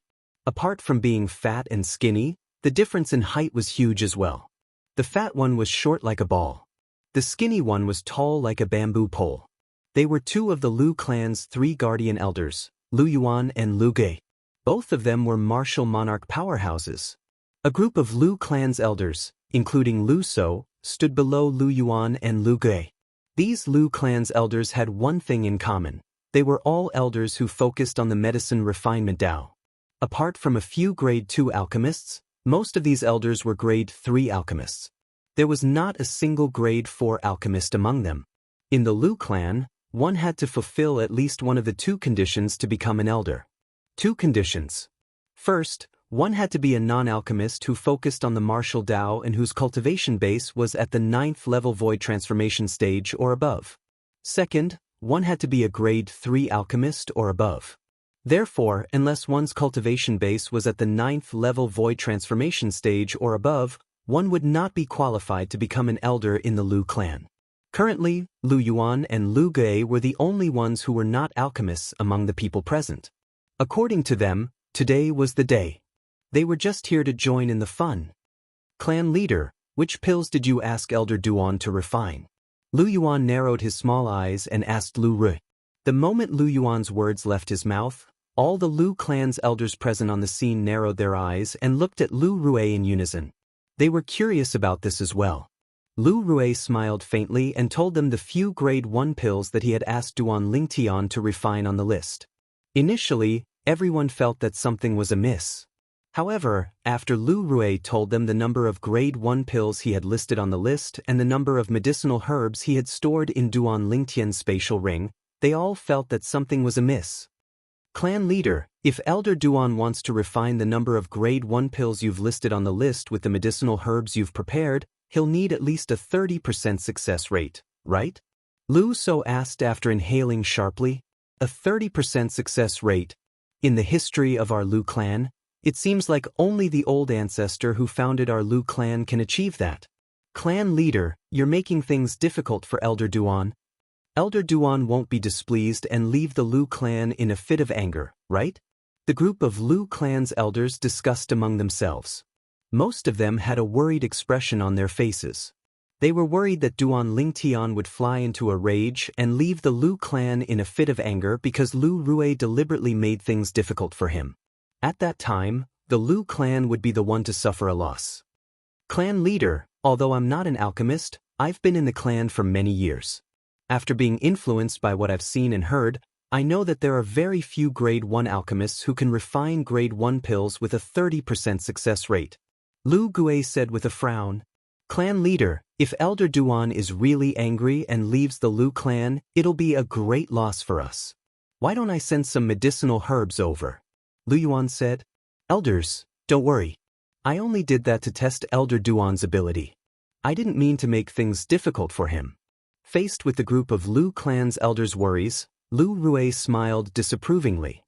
Apart from being fat and skinny, the difference in height was huge as well. The fat one was short like a ball. The skinny one was tall like a bamboo pole. They were 2 of the Lu clan's 3 guardian elders, Lu Yuan and Lu Gui. Both of them were martial monarch powerhouses. A group of Lu clan's elders, including Lu So, stood below Lu Yuan and Lu Gui. These Lu clan's elders had one thing in common. They were all elders who focused on the medicine refinement Dao. Apart from a few grade 2 alchemists, most of these elders were grade 3 alchemists. There was not a single grade 4 alchemist among them. In the Lu clan, one had to fulfill at least one of the 2 conditions to become an elder. 2 conditions. First, one had to be a non-alchemist who focused on the martial Dao and whose cultivation base was at the 9th level void transformation stage or above. Second, one had to be a grade 3 alchemist or above. Therefore, unless one's cultivation base was at the 9th level void transformation stage or above, one would not be qualified to become an elder in the Lu clan. Currently, Lu Yuan and Lu Gui were the only ones who were not alchemists among the people present. According to them, today was the day. They were just here to join in the fun. Clan leader, which pills did you ask Elder Duan to refine? Lu Yuan narrowed his small eyes and asked Lu Ru. The moment Lu Yuan's words left his mouth, all the Lu clan's elders present on the scene narrowed their eyes and looked at Lu Rue in unison. They were curious about this as well. Lu Rue smiled faintly and told them the few grade 1 pills that he had asked Duan Lingtian to refine on the list. Initially, everyone felt that something was amiss. However, after Lu Rue told them the number of grade 1 pills he had listed on the list and the number of medicinal herbs he had stored in Duan Lingtian's spatial ring, they all felt that something was amiss. Clan leader, if Elder Duan wants to refine the number of grade 1 pills you've listed on the list with the medicinal herbs you've prepared, he'll need at least a 30% success rate, right? Lu So asked after inhaling sharply. A 30% success rate. In the history of our Lu clan, it seems like only the old ancestor who founded our Lu clan can achieve that. Clan leader, you're making things difficult for Elder Duan. Elder Duan won't be displeased and leave the Lu clan in a fit of anger, right? The group of Lu clan's elders discussed among themselves. Most of them had a worried expression on their faces. They were worried that Duan Lingtian would fly into a rage and leave the Lu clan in a fit of anger because Lu Rue deliberately made things difficult for him. At that time, the Lu clan would be the one to suffer a loss. Clan leader, although I'm not an alchemist, I've been in the clan for many years. After being influenced by what I've seen and heard, I know that there are very few grade 1 alchemists who can refine grade 1 pills with a 30% success rate. Lu Gue said with a frown. Clan leader, if Elder Duan is really angry and leaves the Lu clan, it'll be a great loss for us. Why don't I send some medicinal herbs over? Lu Yuan said. Elders, don't worry. I only did that to test Elder Duan's ability. I didn't mean to make things difficult for him. Faced with the group of Lu clan's elders' worries, Lu Rue smiled disapprovingly.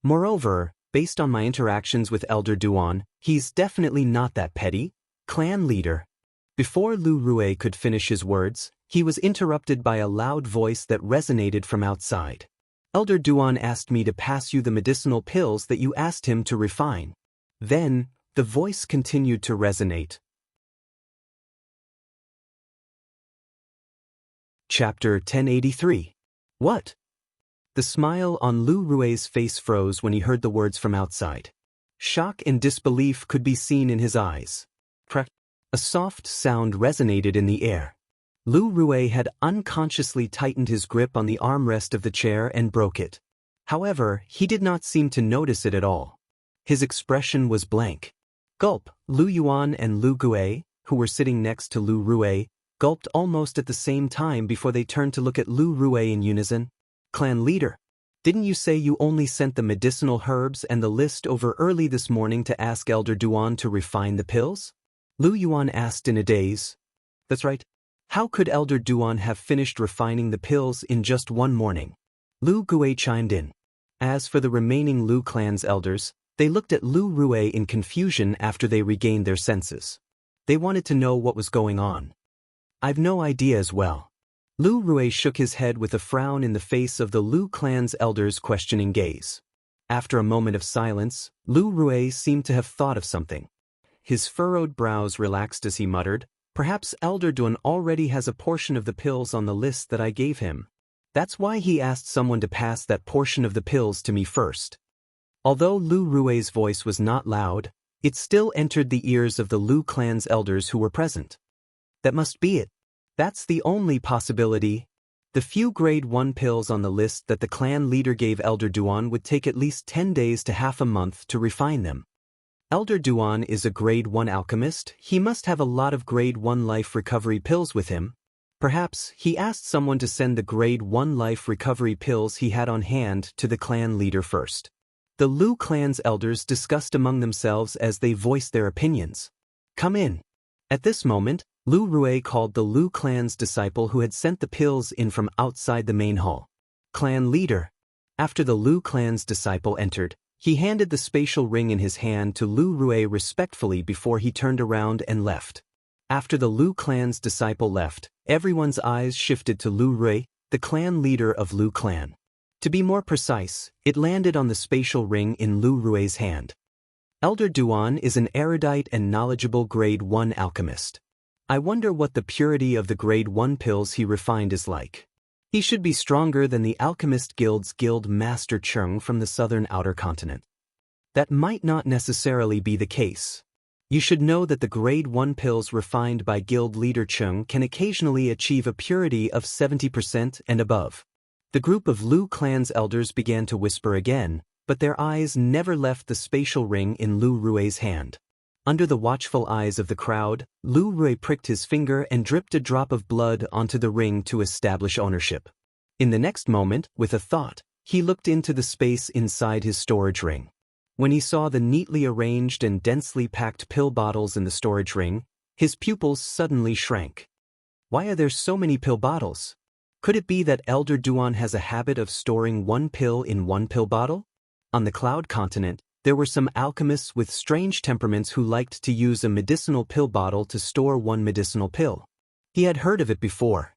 Moreover, based on my interactions with Elder Duan, he's definitely not that petty. Clan leader. Before Lu Rue could finish his words, he was interrupted by a loud voice that resonated from outside. Elder Duan asked me to pass you the medicinal pills that you asked him to refine. Then, the voice continued to resonate. Chapter 1083. What? The smile on Lu Rue's face froze when he heard the words from outside. Shock and disbelief could be seen in his eyes. Crack. A soft sound resonated in the air. Lu Rue had unconsciously tightened his grip on the armrest of the chair and broke it. However, he did not seem to notice it at all. His expression was blank. Gulp. Lu Yuan and Lu Gue, who were sitting next to Lu Rue, gulped almost at the same time before they turned to look at Lu Rue in unison. Clan leader, didn't you say you only sent the medicinal herbs and the list over early this morning to ask Elder Duan to refine the pills? Lu Yuan asked in a daze. That's right. How could Elder Duan have finished refining the pills in just one morning? Lu Gue chimed in. As for the remaining Lu clan's elders, they looked at Lu Rue in confusion after they regained their senses. They wanted to know what was going on. I've no idea as well. Lu Rue shook his head with a frown in the face of the Lu clan's elders' questioning gaze. After a moment of silence, Lu Rue seemed to have thought of something. His furrowed brows relaxed as he muttered, perhaps Elder Duan already has a portion of the pills on the list that I gave him. That's why he asked someone to pass that portion of the pills to me first. Although Lu Rue's voice was not loud, it still entered the ears of the Lu clan's elders who were present. That must be it. That's the only possibility. The few grade 1 pills on the list that the clan leader gave Elder Duan would take at least 10 days to half a month to refine them. Elder Duan is a grade 1 alchemist. He must have a lot of grade 1 life recovery pills with him. Perhaps he asked someone to send the grade 1 life recovery pills he had on hand to the clan leader first. The Lu clan's elders discussed among themselves as they voiced their opinions. Come in. At this moment, Lu Rue called the Lu clan's disciple who had sent the pills in from outside the main hall. Clan leader. After the Lu clan's disciple entered, he handed the spatial ring in his hand to Lu Rue respectfully before he turned around and left. After the Lu clan's disciple left, everyone's eyes shifted to Lu Rue, the clan leader of Lu clan. To be more precise, it landed on the spatial ring in Lu Rue's hand. Elder Duan is an erudite and knowledgeable Grade 1 alchemist. I wonder what the purity of the Grade 1 pills he refined is like. He should be stronger than the Alchemist Guild's Guild Master Chung from the southern outer continent. That might not necessarily be the case. You should know that the Grade 1 pills refined by Guild Leader Chung can occasionally achieve a purity of 70% and above. The group of Lu clan's elders began to whisper again, but their eyes never left the spatial ring in Lu Rui's hand. Under the watchful eyes of the crowd, Lu Rui pricked his finger and dripped a drop of blood onto the ring to establish ownership. In the next moment, with a thought, he looked into the space inside his storage ring. When he saw the neatly arranged and densely packed pill bottles in the storage ring, his pupils suddenly shrank. Why are there so many pill bottles? Could it be that Elder Duan has a habit of storing one pill in one pill bottle? On the Cloud Continent, there were some alchemists with strange temperaments who liked to use a medicinal pill bottle to store one medicinal pill. He had heard of it before.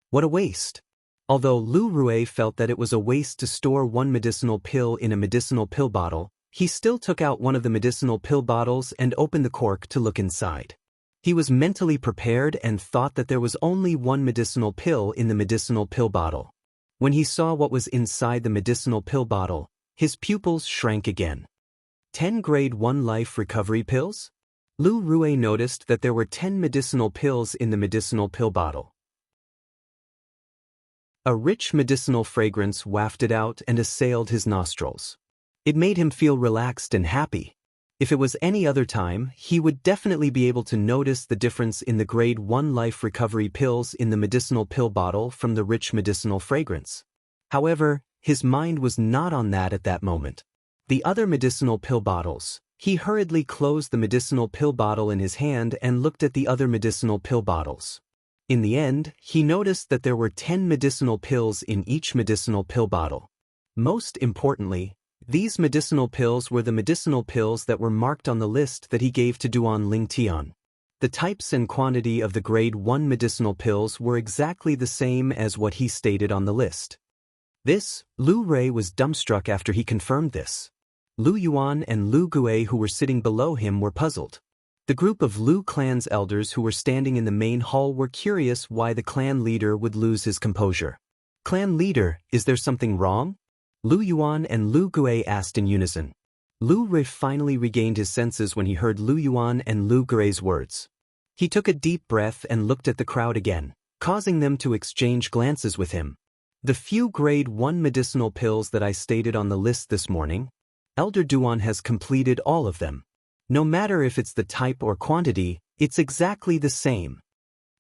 What a waste! Although Lu Rui felt that it was a waste to store one medicinal pill in a medicinal pill bottle, he still took out one of the medicinal pill bottles and opened the cork to look inside. He was mentally prepared and thought that there was only one medicinal pill in the medicinal pill bottle. When he saw what was inside the medicinal pill bottle, his pupils shrank again. 10 Grade 1 life recovery pills? Lu Rui noticed that there were 10 medicinal pills in the medicinal pill bottle. A rich medicinal fragrance wafted out and assailed his nostrils. It made him feel relaxed and happy. If it was any other time, he would definitely be able to notice the difference in the Grade 1 life recovery pills in the medicinal pill bottle from the rich medicinal fragrance. However, his mind was not on that at that moment. The other medicinal pill bottles. He hurriedly closed the medicinal pill bottle in his hand and looked at the other medicinal pill bottles. In the end, he noticed that there were 10 medicinal pills in each medicinal pill bottle. Most importantly, these medicinal pills were the medicinal pills that were marked on the list that he gave to Duan Lingtian. The types and quantity of the Grade 1 medicinal pills were exactly the same as what he stated on the list. Lu Rui was dumbstruck after he confirmed this. Lu Yuan and Lu Gui, who were sitting below him, were puzzled. The group of Lu clan's elders who were standing in the main hall were curious why the clan leader would lose his composure. Clan leader, is there something wrong? Lu Yuan and Lu Gui asked in unison. Lu Rui finally regained his senses when he heard Lu Yuan and Lu Gui's words. He took a deep breath and looked at the crowd again, causing them to exchange glances with him. The few Grade 1 medicinal pills that I stated on the list this morning, Elder Duan has completed all of them. No matter if it's the type or quantity, it's exactly the same.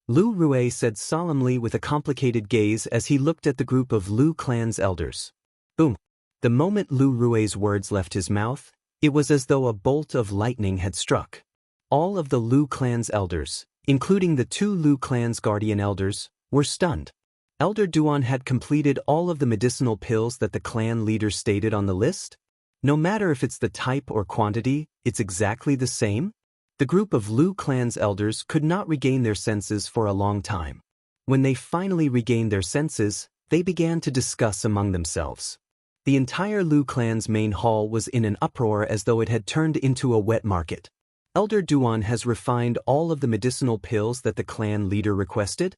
Lu Rui said solemnly with a complicated gaze as he looked at the group of Lu clan's elders. Boom! The moment Lu Rui's words left his mouth, it was as though a bolt of lightning had struck. All of the Lu clan's elders, including the 2 Lu clan's guardian elders, were stunned. Elder Duan had completed all of the medicinal pills that the clan leader stated on the list? No matter if it's the type or quantity, it's exactly the same? The group of Lu clan's elders could not regain their senses for a long time. When they finally regained their senses, they began to discuss among themselves. The entire Lu clan's main hall was in an uproar as though it had turned into a wet market. Elder Duan has refined all of the medicinal pills that the clan leader requested?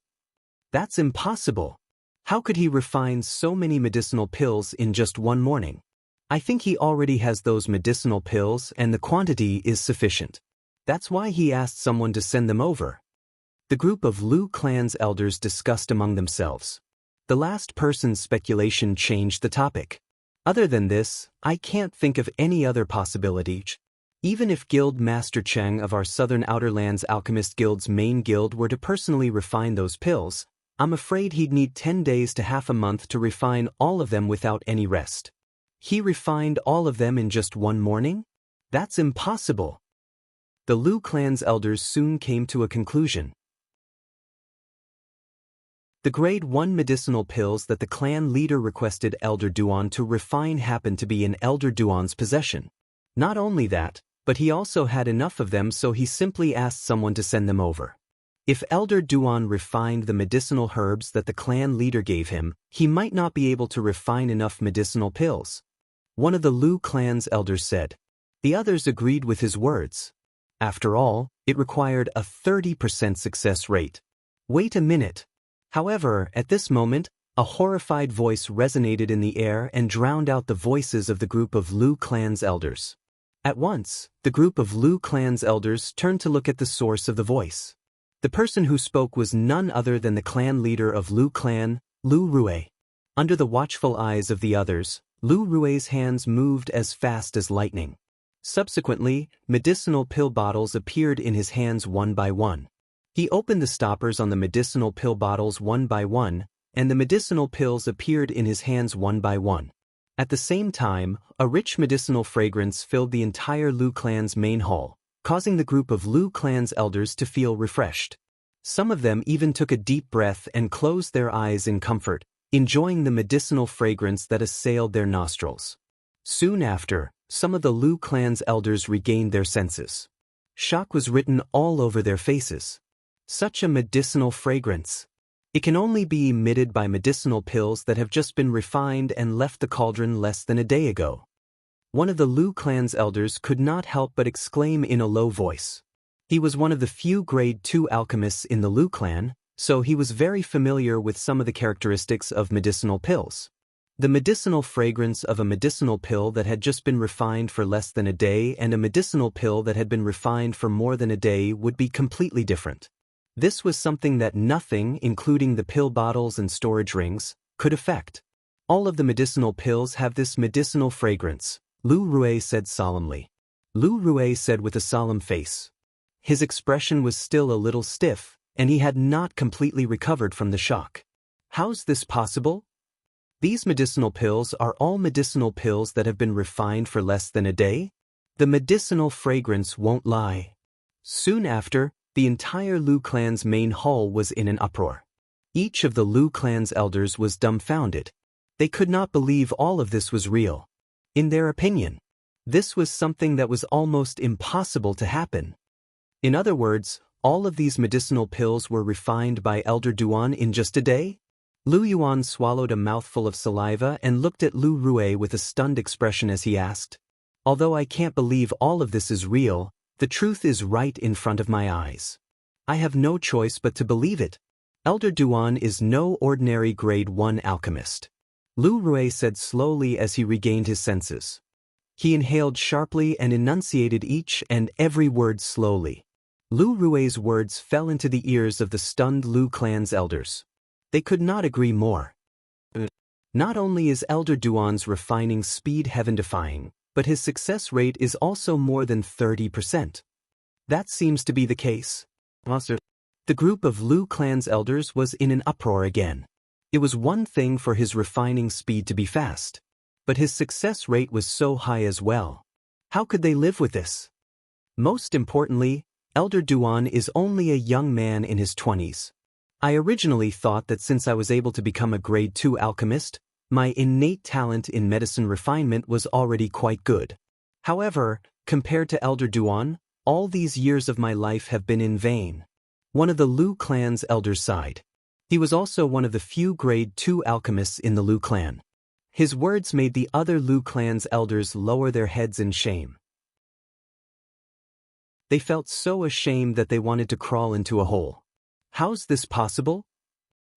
That's impossible. How could he refine so many medicinal pills in just one morning? I think he already has those medicinal pills and the quantity is sufficient. That's why he asked someone to send them over. The group of Lu clan's elders discussed among themselves. The last person's speculation changed the topic. Other than this, I can't think of any other possibility. Even if Guild Master Cheng of our Southern Outer Lands Alchemist Guild's main guild were to personally refine those pills, I'm afraid he'd need 10 days to half a month to refine all of them without any rest. He refined all of them in just one morning? That's impossible. The Lu clan's elders soon came to a conclusion. The Grade 1 medicinal pills that the clan leader requested Elder Duan to refine happened to be in Elder Duan's possession. Not only that, but he also had enough of them, so he simply asked someone to send them over. If Elder Duan refined the medicinal herbs that the clan leader gave him, he might not be able to refine enough medicinal pills. One of the Lu clan's elders said. The others agreed with his words. After all, it required a 30% success rate. Wait a minute. However, at this moment, a horrified voice resonated in the air and drowned out the voices of the group of Lu clan's elders. At once, the group of Lu clan's elders turned to look at the source of the voice. The person who spoke was none other than the clan leader of Lu clan, Lu Rue. Under the watchful eyes of the others, Lu Rue's hands moved as fast as lightning. Subsequently, medicinal pill bottles appeared in his hands one by one. He opened the stoppers on the medicinal pill bottles one by one, and the medicinal pills appeared in his hands one by one. At the same time, a rich medicinal fragrance filled the entire Lu clan's main hall, causing the group of Lu clan's elders to feel refreshed. Some of them even took a deep breath and closed their eyes in comfort, enjoying the medicinal fragrance that assailed their nostrils. Soon after, some of the Lu clan's elders regained their senses. Shock was written all over their faces. Such a medicinal fragrance. It can only be emitted by medicinal pills that have just been refined and left the cauldron less than a day ago. One of the Lu clan's elders could not help but exclaim in a low voice. He was one of the few grade 2 alchemists in the Lu clan, so he was very familiar with some of the characteristics of medicinal pills. The medicinal fragrance of a medicinal pill that had just been refined for less than a day and a medicinal pill that had been refined for more than a day would be completely different. This was something that nothing, including the pill bottles and storage rings, could affect. All of the medicinal pills have this medicinal fragrance, Lu Rue said solemnly. Lu Rue said with a solemn face. His expression was still a little stiff, and he had not completely recovered from the shock. How's this possible? These medicinal pills are all medicinal pills that have been refined for less than a day? The medicinal fragrance won't lie. Soon after, the entire Lu clan's main hall was in an uproar. Each of the Lu clan's elders was dumbfounded. They could not believe all of this was real. In their opinion, this was something that was almost impossible to happen. In other words, all of these medicinal pills were refined by Elder Duan in just a day? Lu Yuan swallowed a mouthful of saliva and looked at Lu Rue with a stunned expression as he asked, "Although I can't believe all of this is real, the truth is right in front of my eyes. I have no choice but to believe it. Elder Duan is no ordinary grade 1 alchemist." Lu Rue said slowly as he regained his senses. He inhaled sharply and enunciated each and every word slowly. Lu Rue's words fell into the ears of the stunned Lu clan's elders. They could not agree more. Not only is Elder Duan's refining speed heaven-defying, but his success rate is also more than 30%. That seems to be the case. The group of Lu clan's elders was in an uproar again. It was one thing for his refining speed to be fast, but his success rate was so high as well. How could they live with this? Most importantly, Elder Duan is only a young man in his 20s. I originally thought that since I was able to become a grade 2 alchemist, my innate talent in medicine refinement was already quite good. However, compared to Elder Duan, all these years of my life have been in vain. One of the Lu clan's elders sighed. He was also one of the few grade 2 alchemists in the Lu clan. His words made the other Lu clan's elders lower their heads in shame. They felt so ashamed that they wanted to crawl into a hole. How's this possible?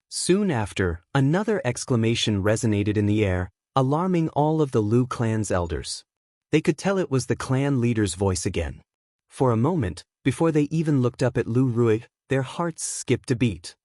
Soon after, another exclamation resonated in the air, alarming all of the Lu clan's elders. They could tell it was the clan leader's voice again. For a moment, before they even looked up at Lu Rue, their hearts skipped a beat.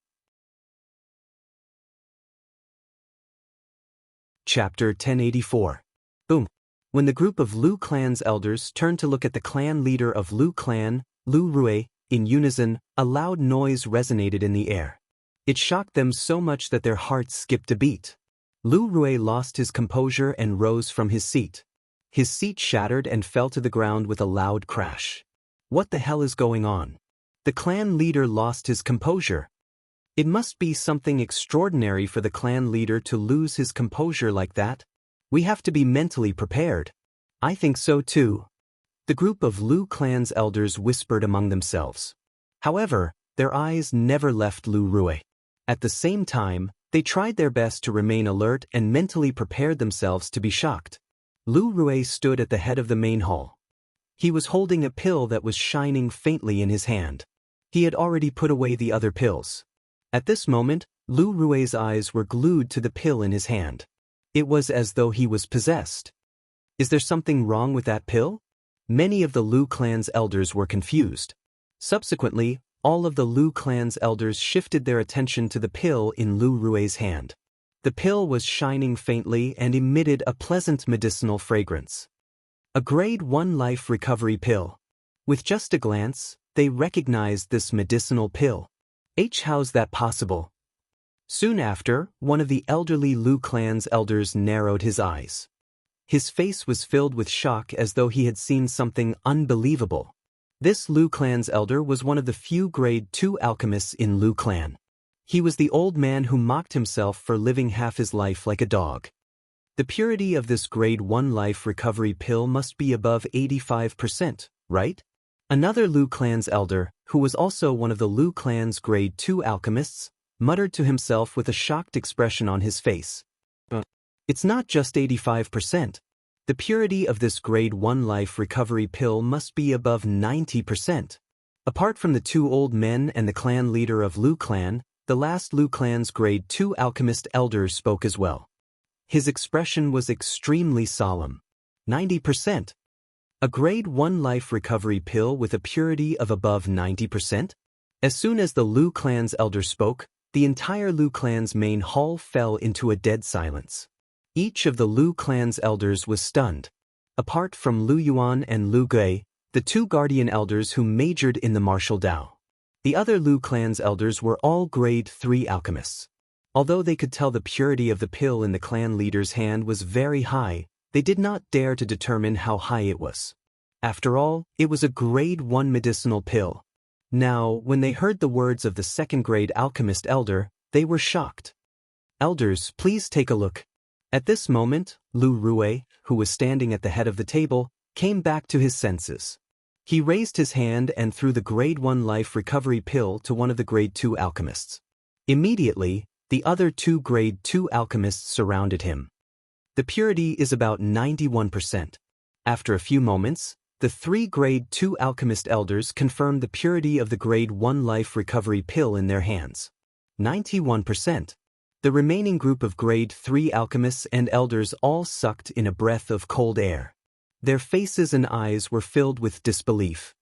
Chapter 1084. Boom. When the group of Lu clan's elders turned to look at the clan leader of Lu clan, Lu Rue, in unison, a loud noise resonated in the air. It shocked them so much that their hearts skipped a beat. Lu Rue lost his composure and rose from his seat. His seat shattered and fell to the ground with a loud crash. What the hell is going on? The clan leader lost his composure. It must be something extraordinary for the clan leader to lose his composure like that. We have to be mentally prepared. I think so too. The group of Lu clan's elders whispered among themselves. However, their eyes never left Lu Rue. At the same time, they tried their best to remain alert and mentally prepared themselves to be shocked. Lu Rue stood at the head of the main hall. He was holding a pill that was shining faintly in his hand. He had already put away the other pills. At this moment, Lu Rui's eyes were glued to the pill in his hand. It was as though he was possessed. Is there something wrong with that pill? Many of the Lu clan's elders were confused. Subsequently, all of the Lu clan's elders shifted their attention to the pill in Lu Rui's hand. The pill was shining faintly and emitted a pleasant medicinal fragrance. A grade 1 life recovery pill. With just a glance, they recognized this medicinal pill. How's that possible? Soon after, one of the elderly Lu clan's elders narrowed his eyes. His face was filled with shock as though he had seen something unbelievable. This Lu clan's elder was one of the few grade 2 alchemists in Lu clan. He was the old man who mocked himself for living half his life like a dog. The purity of this grade 1 life recovery pill must be above 85%, right? Another Lu clan's elder, who was also one of the Lu clan's grade 2 alchemists, muttered to himself with a shocked expression on his face. It's not just 85%. The purity of this grade 1 life recovery pill must be above 90%. Apart from the two old men and the clan leader of Lu clan, the last Lu clan's grade 2 alchemist elder spoke as well. His expression was extremely solemn. 90%. A grade 1 life recovery pill with a purity of above 90%? As soon as the Lu clan's elder spoke, the entire Lu clan's main hall fell into a dead silence. Each of the Lu clan's elders was stunned. Apart from Lu Yuan and Lu Gui, the two guardian elders who majored in the martial Dao. The other Lu clan's elders were all grade 3 alchemists. Although they could tell the purity of the pill in the clan leader's hand was very high, they did not dare to determine how high it was. After all, it was a grade 1 medicinal pill. Now, when they heard the words of the second-grade alchemist elder, they were shocked. Elders, please take a look. At this moment, Lu Rui, who was standing at the head of the table, came back to his senses. He raised his hand and threw the grade 1 life recovery pill to one of the grade 2 alchemists. Immediately, the other two grade 2 alchemists surrounded him. The purity is about 91%. After a few moments, the three grade 2 alchemist elders confirmed the purity of the grade 1 life recovery pill in their hands. 91%. The remaining group of grade 3 alchemists and elders all sucked in a breath of cold air. Their faces and eyes were filled with disbelief.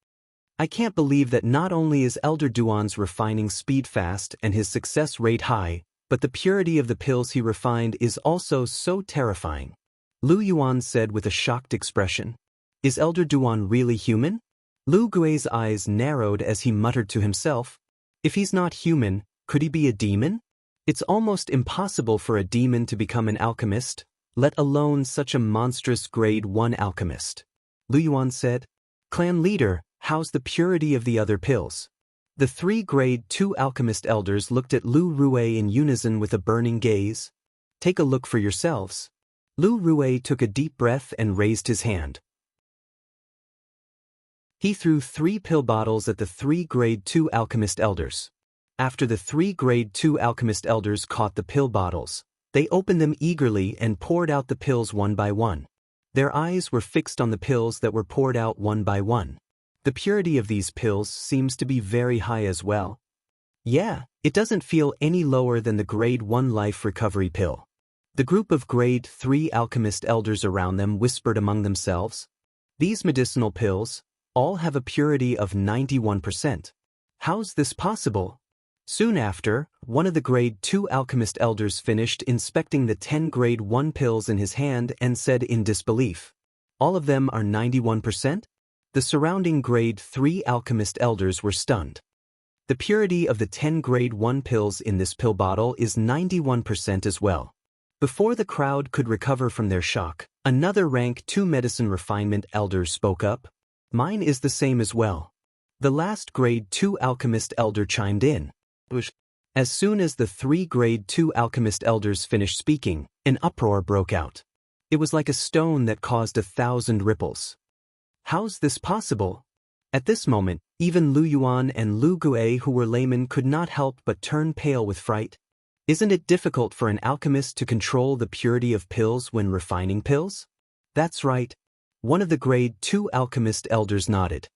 I can't believe that not only is Elder Duan's refining speed fast and his success rate high, but the purity of the pills he refined is also so terrifying. Lu Yuan said with a shocked expression. Is Elder Duan really human? Lu Gui's eyes narrowed as he muttered to himself. If he's not human, could he be a demon? It's almost impossible for a demon to become an alchemist, let alone such a monstrous grade 1 alchemist. Lu Yuan said. Clan leader, how's the purity of the other pills? The three grade 2 alchemist elders looked at Lu Rui in unison with a burning gaze. Take a look for yourselves. Lu Rui took a deep breath and raised his hand. He threw 3 pill bottles at the 3 grade 2 alchemist elders. After the 3 grade 2 alchemist elders caught the pill bottles, they opened them eagerly and poured out the pills one by one. Their eyes were fixed on the pills that were poured out one by one. The purity of these pills seems to be very high as well. Yeah, it doesn't feel any lower than the grade 1 life recovery pill. The group of grade 3 alchemist elders around them whispered among themselves. These medicinal pills all have a purity of 91%. How's this possible? Soon after, one of the grade 2 alchemist elders finished inspecting the 10 grade 1 pills in his hand and said in disbelief. All of them are 91%? The surrounding grade 3 alchemist elders were stunned. The purity of the 10 grade 1 pills in this pill bottle is 91% as well. Before the crowd could recover from their shock, another rank 2 medicine refinement elder spoke up. Mine is the same as well. The last grade 2 alchemist elder chimed in. As soon as the 3 grade 2 alchemist elders finished speaking, an uproar broke out. It was like a stone that caused 1,000 ripples. How's this possible? At this moment, even Lu Yuan and Lu Gui, who were laymen, could not help but turn pale with fright. Isn't it difficult for an alchemist to control the purity of pills when refining pills? That's right. One of the grade 2 alchemist elders nodded.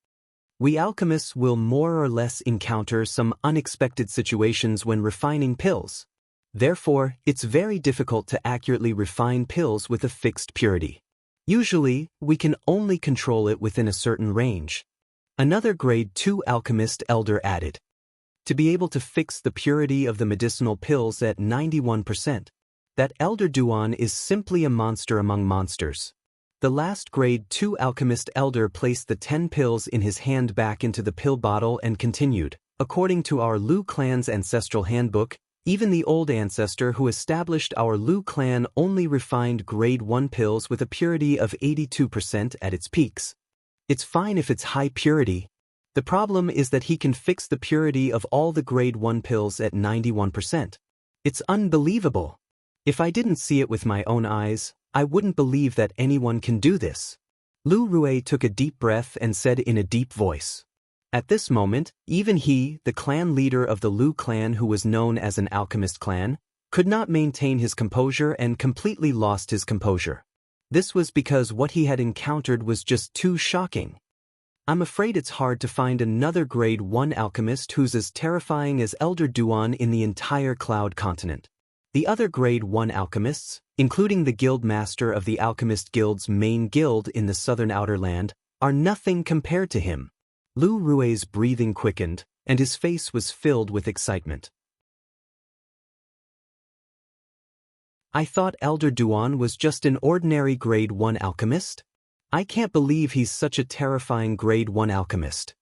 We alchemists will more or less encounter some unexpected situations when refining pills. Therefore, it's very difficult to accurately refine pills with a fixed purity. Usually, we can only control it within a certain range. Another grade 2 alchemist elder added. To be able to fix the purity of the medicinal pills at 91%, that elder Duan is simply a monster among monsters. The last grade 2 alchemist elder placed the 10 pills in his hand back into the pill bottle and continued. According to our Lu clan's ancestral handbook, even the old ancestor who established our Lu clan only refined grade 1 pills with a purity of 82% at its peaks. It's fine if it's high purity. The problem is that he can fix the purity of all the grade 1 pills at 91%. It's unbelievable. If I didn't see it with my own eyes, I wouldn't believe that anyone can do this. Lu Rue took a deep breath and said in a deep voice. At this moment, even he, the clan leader of the Lu clan who was known as an alchemist clan, could not maintain his composure and completely lost his composure. This was because what he had encountered was just too shocking. I'm afraid it's hard to find another grade 1 alchemist who's as terrifying as Elder Duan in the entire Cloud continent. The other grade 1 alchemists, including the guild master of the Alchemist Guild's main guild in the southern outer land, are nothing compared to him. Lu Rue's breathing quickened, and his face was filled with excitement. I thought Elder Duan was just an ordinary grade 1 alchemist? I can't believe he's such a terrifying grade 1 alchemist.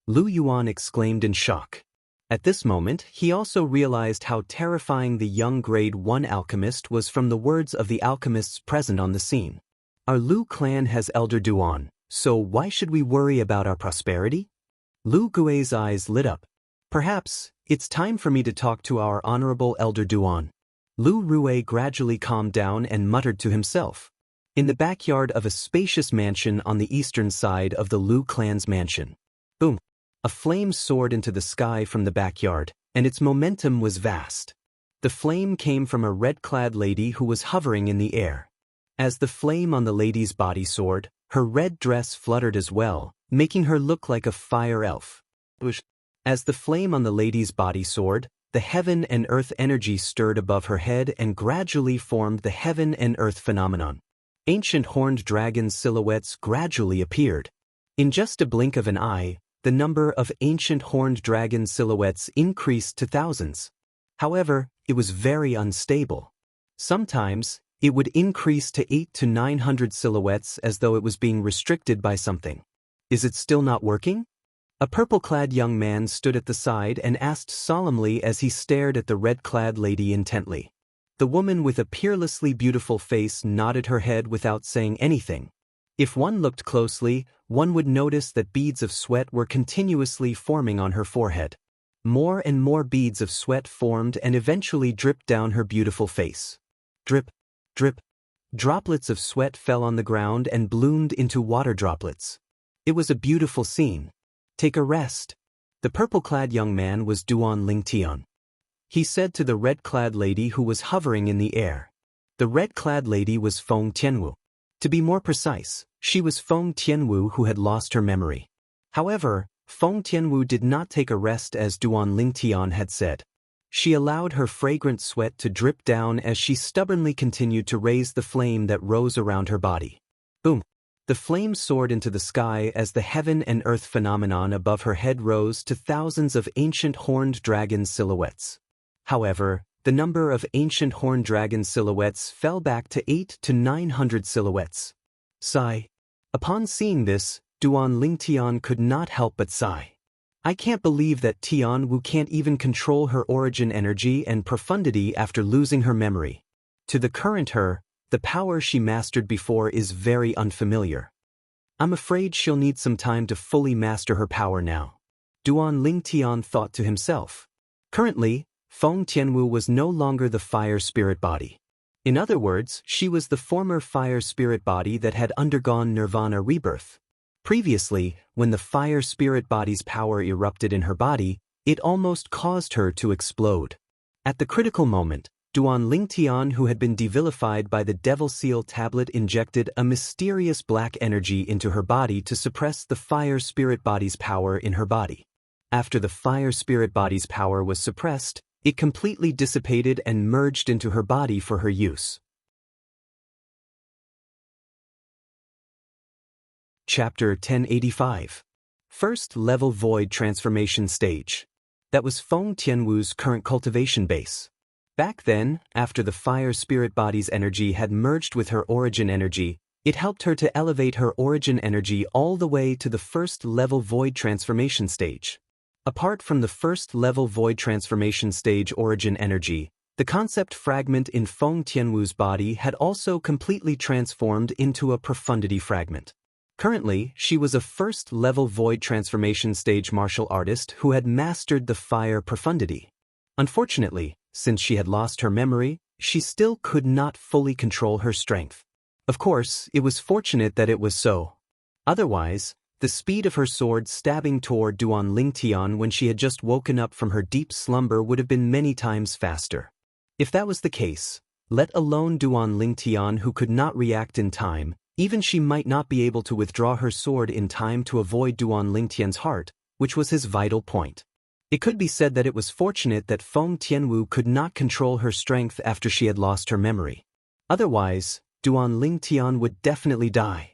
Lu Yuan exclaimed in shock. At this moment, he also realized how terrifying the young grade 1 alchemist was from the words of the alchemists present on the scene. Our Lu clan has Elder Duan, so why should we worry about our prosperity? Lu Gui's eyes lit up. Perhaps, it's time for me to talk to our honorable Elder Duan. Lu Rue gradually calmed down and muttered to himself. In the backyard of a spacious mansion on the eastern side of the Lu clan's mansion. Boom! A flame soared into the sky from the backyard, and its momentum was vast. The flame came from a red-clad lady who was hovering in the air. As the flame on the lady's body soared, her red dress fluttered as well, making her look like a fire elf. As the flame on the lady's body soared, the heaven and earth energy stirred above her head and gradually formed the heaven and earth phenomenon. Ancient horned dragon silhouettes gradually appeared. In just a blink of an eye, the number of ancient horned dragon silhouettes increased to thousands. However, it was very unstable. Sometimes, it would increase to 800 to 900 silhouettes as though it was being restricted by something. Is it still not working? A purple-clad young man stood at the side and asked solemnly as he stared at the red-clad lady intently. The woman with a peerlessly beautiful face nodded her head without saying anything. If one looked closely, one would notice that beads of sweat were continuously forming on her forehead. More and more beads of sweat formed and eventually dripped down her beautiful face. Drip, drip. Droplets of sweat fell on the ground and bloomed into water droplets. It was a beautiful scene. Take a rest. The purple-clad young man was Duan Lingtian. He said to the red-clad lady who was hovering in the air. The red-clad lady was Feng Tianwu. To be more precise, she was Feng Tianwu who had lost her memory. However, Feng Tianwu did not take a rest as Duan Lingtian had said. She allowed her fragrant sweat to drip down as she stubbornly continued to raise the flame that rose around her body. Boom! The flame soared into the sky as the heaven and earth phenomenon above her head rose to thousands of ancient horned dragon silhouettes. However, the number of ancient horned dragon silhouettes fell back to 800 to 900 silhouettes. Sigh. Upon seeing this, Duan Lingtian could not help but sigh. I can't believe that Tian Wu can't even control her origin energy and profundity after losing her memory. To the current her, the power she mastered before is very unfamiliar. I'm afraid she'll need some time to fully master her power now. Duan Lingtian thought to himself. Currently, Feng Tianwu was no longer the fire spirit body. In other words, she was the former fire spirit body that had undergone nirvana rebirth. Previously, when the fire spirit body's power erupted in her body, it almost caused her to explode. At the critical moment, Duan Lingtian, who had been devilified by the Devil Seal tablet, injected a mysterious black energy into her body to suppress the fire spirit body's power in her body. After the fire spirit body's power was suppressed, it completely dissipated and merged into her body for her use. Chapter 1085. First Level Void Transformation Stage. That was Feng Tianwu's current cultivation base. Back then, after the fire spirit body's energy had merged with her origin energy, it helped her to elevate her origin energy all the way to the first level void transformation stage. Apart from the first level void transformation stage origin energy, the concept fragment in Feng Tianwu's body had also completely transformed into a profundity fragment. Currently, she was a first-level void transformation stage martial artist who had mastered the fire profundity. Unfortunately, since she had lost her memory, she still could not fully control her strength. Of course, it was fortunate that it was so. Otherwise, the speed of her sword stabbing toward Duan Lingtian when she had just woken up from her deep slumber would have been many times faster. If that was the case, let alone Duan Lingtian, who could not react in time, even she might not be able to withdraw her sword in time to avoid Duan Lingtian's heart, which was his vital point. It could be said that it was fortunate that Feng Tianwu could not control her strength after she had lost her memory. Otherwise, Duan Lingtian would definitely die.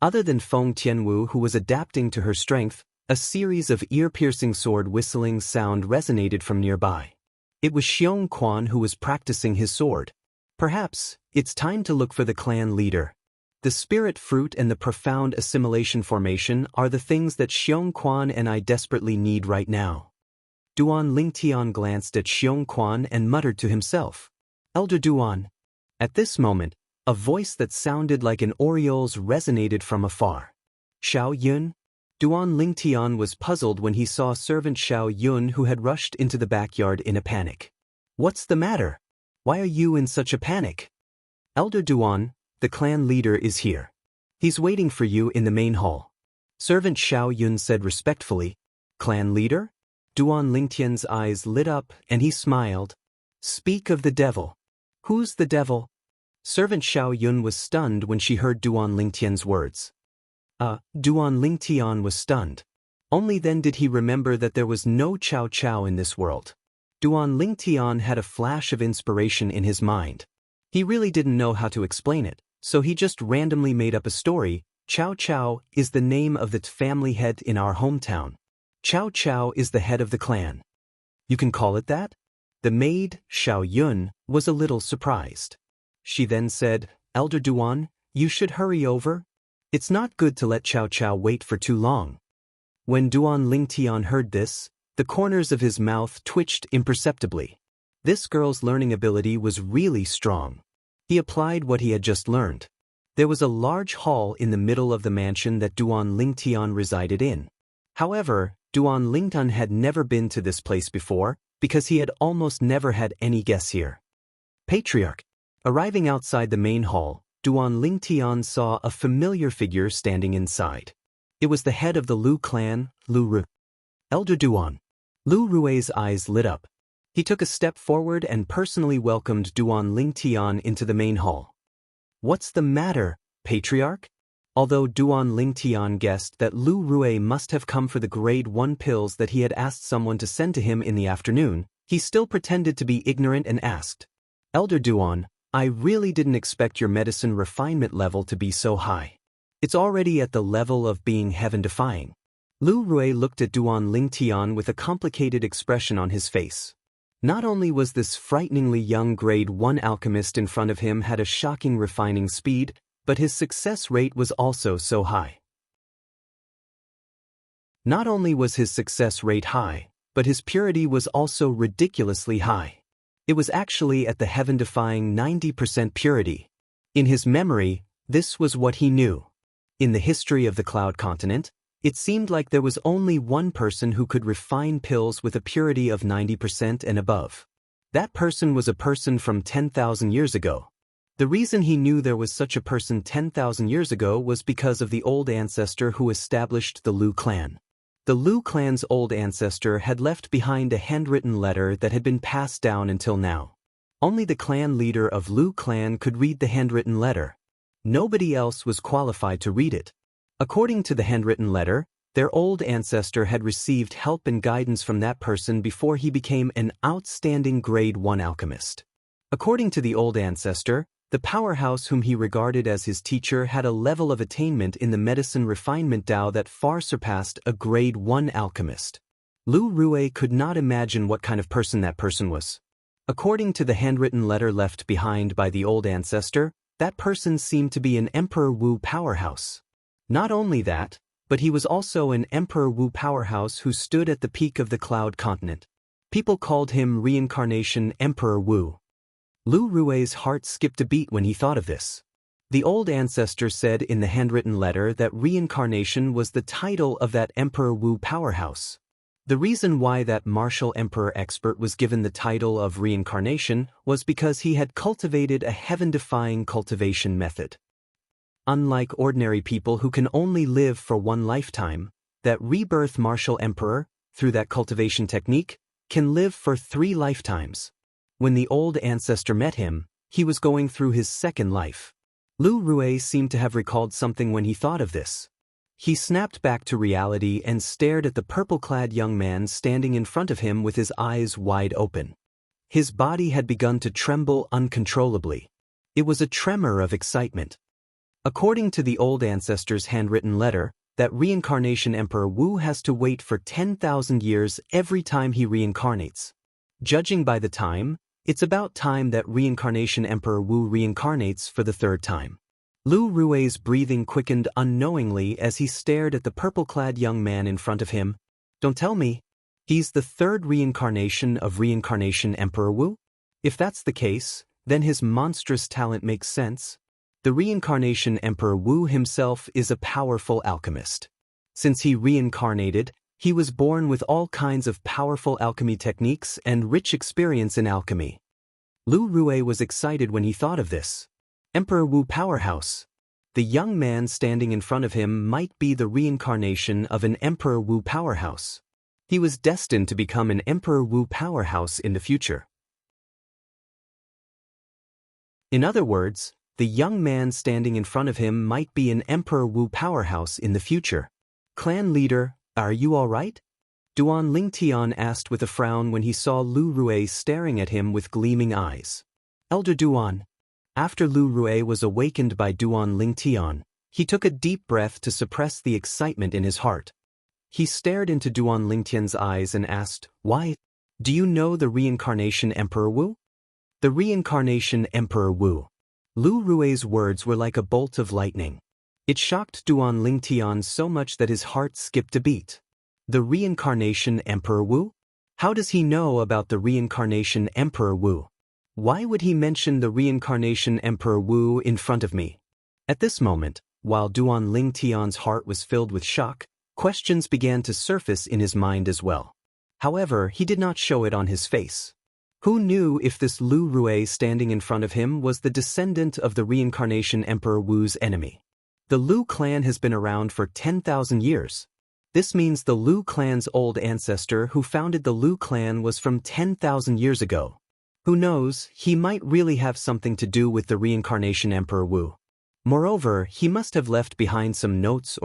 Other than Feng Tianwu, who was adapting to her strength, a series of ear-piercing sword whistling sound resonated from nearby. It was Xiong Quan who was practicing his sword. Perhaps, it's time to look for the clan leader. The spirit fruit and the profound assimilation formation are the things that Xiong Quan and I desperately need right now. Duan Lingtian glanced at Xiong Quan and muttered to himself, "Elder Duan." At this moment, a voice that sounded like an oriole's resonated from afar. "Xiao Yun?" Duan Lingtian was puzzled when he saw servant Xiao Yun, who had rushed into the backyard in a panic. "What's the matter? Why are you in such a panic?" "Elder Duan, the clan leader is here. He's waiting for you in the main hall." Servant Xiao Yun said respectfully. "Clan leader?" Duan Lingtian's eyes lit up and he smiled. "Speak of the devil. Who's the devil?" Servant Xiao Yun was stunned when she heard Duan Lingtian's words. Duan Lingtian was stunned. Only then did he remember that there was no Cao Cao in this world. Duan Lingtian had a flash of inspiration in his mind. He really didn't know how to explain it, so he just randomly made up a story. Cao Cao is the name of the family head in our hometown. Cao Cao is the head of the clan. You can call it that? The maid, Xiao Yun, was a little surprised. She then said, "Elder Duan, you should hurry over. It's not good to let Cao Cao wait for too long." When Duan Lingtian heard this, the corners of his mouth twitched imperceptibly. This girl's learning ability was really strong. He applied what he had just learned. There was a large hall in the middle of the mansion that Duan Lingtian resided in. However, Duan Lingtian had never been to this place before, because he had almost never had any guests here. Patriarch. Arriving outside the main hall, Duan Lingtian saw a familiar figure standing inside. It was the head of the Lu clan, Lu Ru. "Elder Duan." Lu Rui's eyes lit up. He took a step forward and personally welcomed Duan Lingtian into the main hall. "What's the matter, Patriarch?" Although Duan Lingtian guessed that Lu Rui must have come for the grade 1 pills that he had asked someone to send to him in the afternoon, he still pretended to be ignorant and asked, "Elder Duan, I really didn't expect your medicine refinement level to be so high. It's already at the level of being heaven-defying." Lu Rui looked at Duan Lingtian with a complicated expression on his face. Not only was this frighteningly young grade 1 alchemist in front of him had a shocking refining speed, but his success rate was also so high. Not only was his success rate high, but his purity was also ridiculously high. It was actually at the heaven-defying 90% purity. In his memory, this was what he knew. In the history of the Cloud Continent, it seemed like there was only one person who could refine pills with a purity of 90% and above. That person was a person from 10,000 years ago. The reason he knew there was such a person 10,000 years ago was because of the old ancestor who established the Lu clan. The Lu clan's old ancestor had left behind a handwritten letter that had been passed down until now. Only the clan leader of Lu clan could read the handwritten letter. Nobody else was qualified to read it. According to the handwritten letter, their old ancestor had received help and guidance from that person before he became an outstanding grade 1 alchemist. According to the old ancestor, the powerhouse whom he regarded as his teacher had a level of attainment in the medicine refinement Dao that far surpassed a grade 1 alchemist. Lu Rue could not imagine what kind of person that person was. According to the handwritten letter left behind by the old ancestor, that person seemed to be an Emperor Wu powerhouse. Not only that, but he was also an Emperor Wu powerhouse who stood at the peak of the Cloud Continent. People called him Reincarnation Emperor Wu. Lu Rue's heart skipped a beat when he thought of this. The old ancestor said in the handwritten letter that reincarnation was the title of that Emperor Wu powerhouse. The reason why that martial emperor expert was given the title of reincarnation was because he had cultivated a heaven-defying cultivation method. Unlike ordinary people who can only live for one lifetime, that rebirth martial emperor, through that cultivation technique, can live for 3 lifetimes. When the old ancestor met him, he was going through his second life. Lu Rue seemed to have recalled something when he thought of this. He snapped back to reality and stared at the purple-clad young man standing in front of him with his eyes wide open. His body had begun to tremble uncontrollably. It was a tremor of excitement. According to the old ancestor's handwritten letter, that reincarnation Emperor Wu has to wait for 10,000 years every time he reincarnates. Judging by the time, it's about time that reincarnation Emperor Wu reincarnates for the 3rd time. Lu Rue's breathing quickened unknowingly as he stared at the purple-clad young man in front of him. Don't tell me, he's the 3rd reincarnation of reincarnation Emperor Wu? If that's the case, then his monstrous talent makes sense. The reincarnation Emperor Wu himself is a powerful alchemist. Since he reincarnated, he was born with all kinds of powerful alchemy techniques and rich experience in alchemy. Lu Rue was excited when he thought of this. Emperor Wu powerhouse. The young man standing in front of him might be the reincarnation of an Emperor Wu powerhouse. He was destined to become an Emperor Wu powerhouse in the future. In other words, the young man standing in front of him might be an Emperor Wu powerhouse in the future. Clan leader, are you all right? Duan Lingtian asked with a frown when he saw Lu Rue staring at him with gleaming eyes. Elder Duan. After Lu Rue was awakened by Duan Lingtian, he took a deep breath to suppress the excitement in his heart. He stared into Duan Lingtian's eyes and asked, Why? Do you know the reincarnation Emperor Wu? The reincarnation Emperor Wu. Lu Rue's words were like a bolt of lightning. It shocked Duan Lingtian so much that his heart skipped a beat. The reincarnation Emperor Wu? How does he know about the reincarnation Emperor Wu? Why would he mention the reincarnation Emperor Wu in front of me? At this moment, while Duan Lingtian's heart was filled with shock, questions began to surface in his mind as well. However, he did not show it on his face. Who knew if this Lu Rue standing in front of him was the descendant of the reincarnation Emperor Wu's enemy? The Lu clan has been around for 10,000 years. This means the Lu clan's old ancestor who founded the Lu clan was from 10,000 years ago. Who knows, he might really have something to do with the reincarnation Emperor Wu. Moreover, he must have left behind some notes.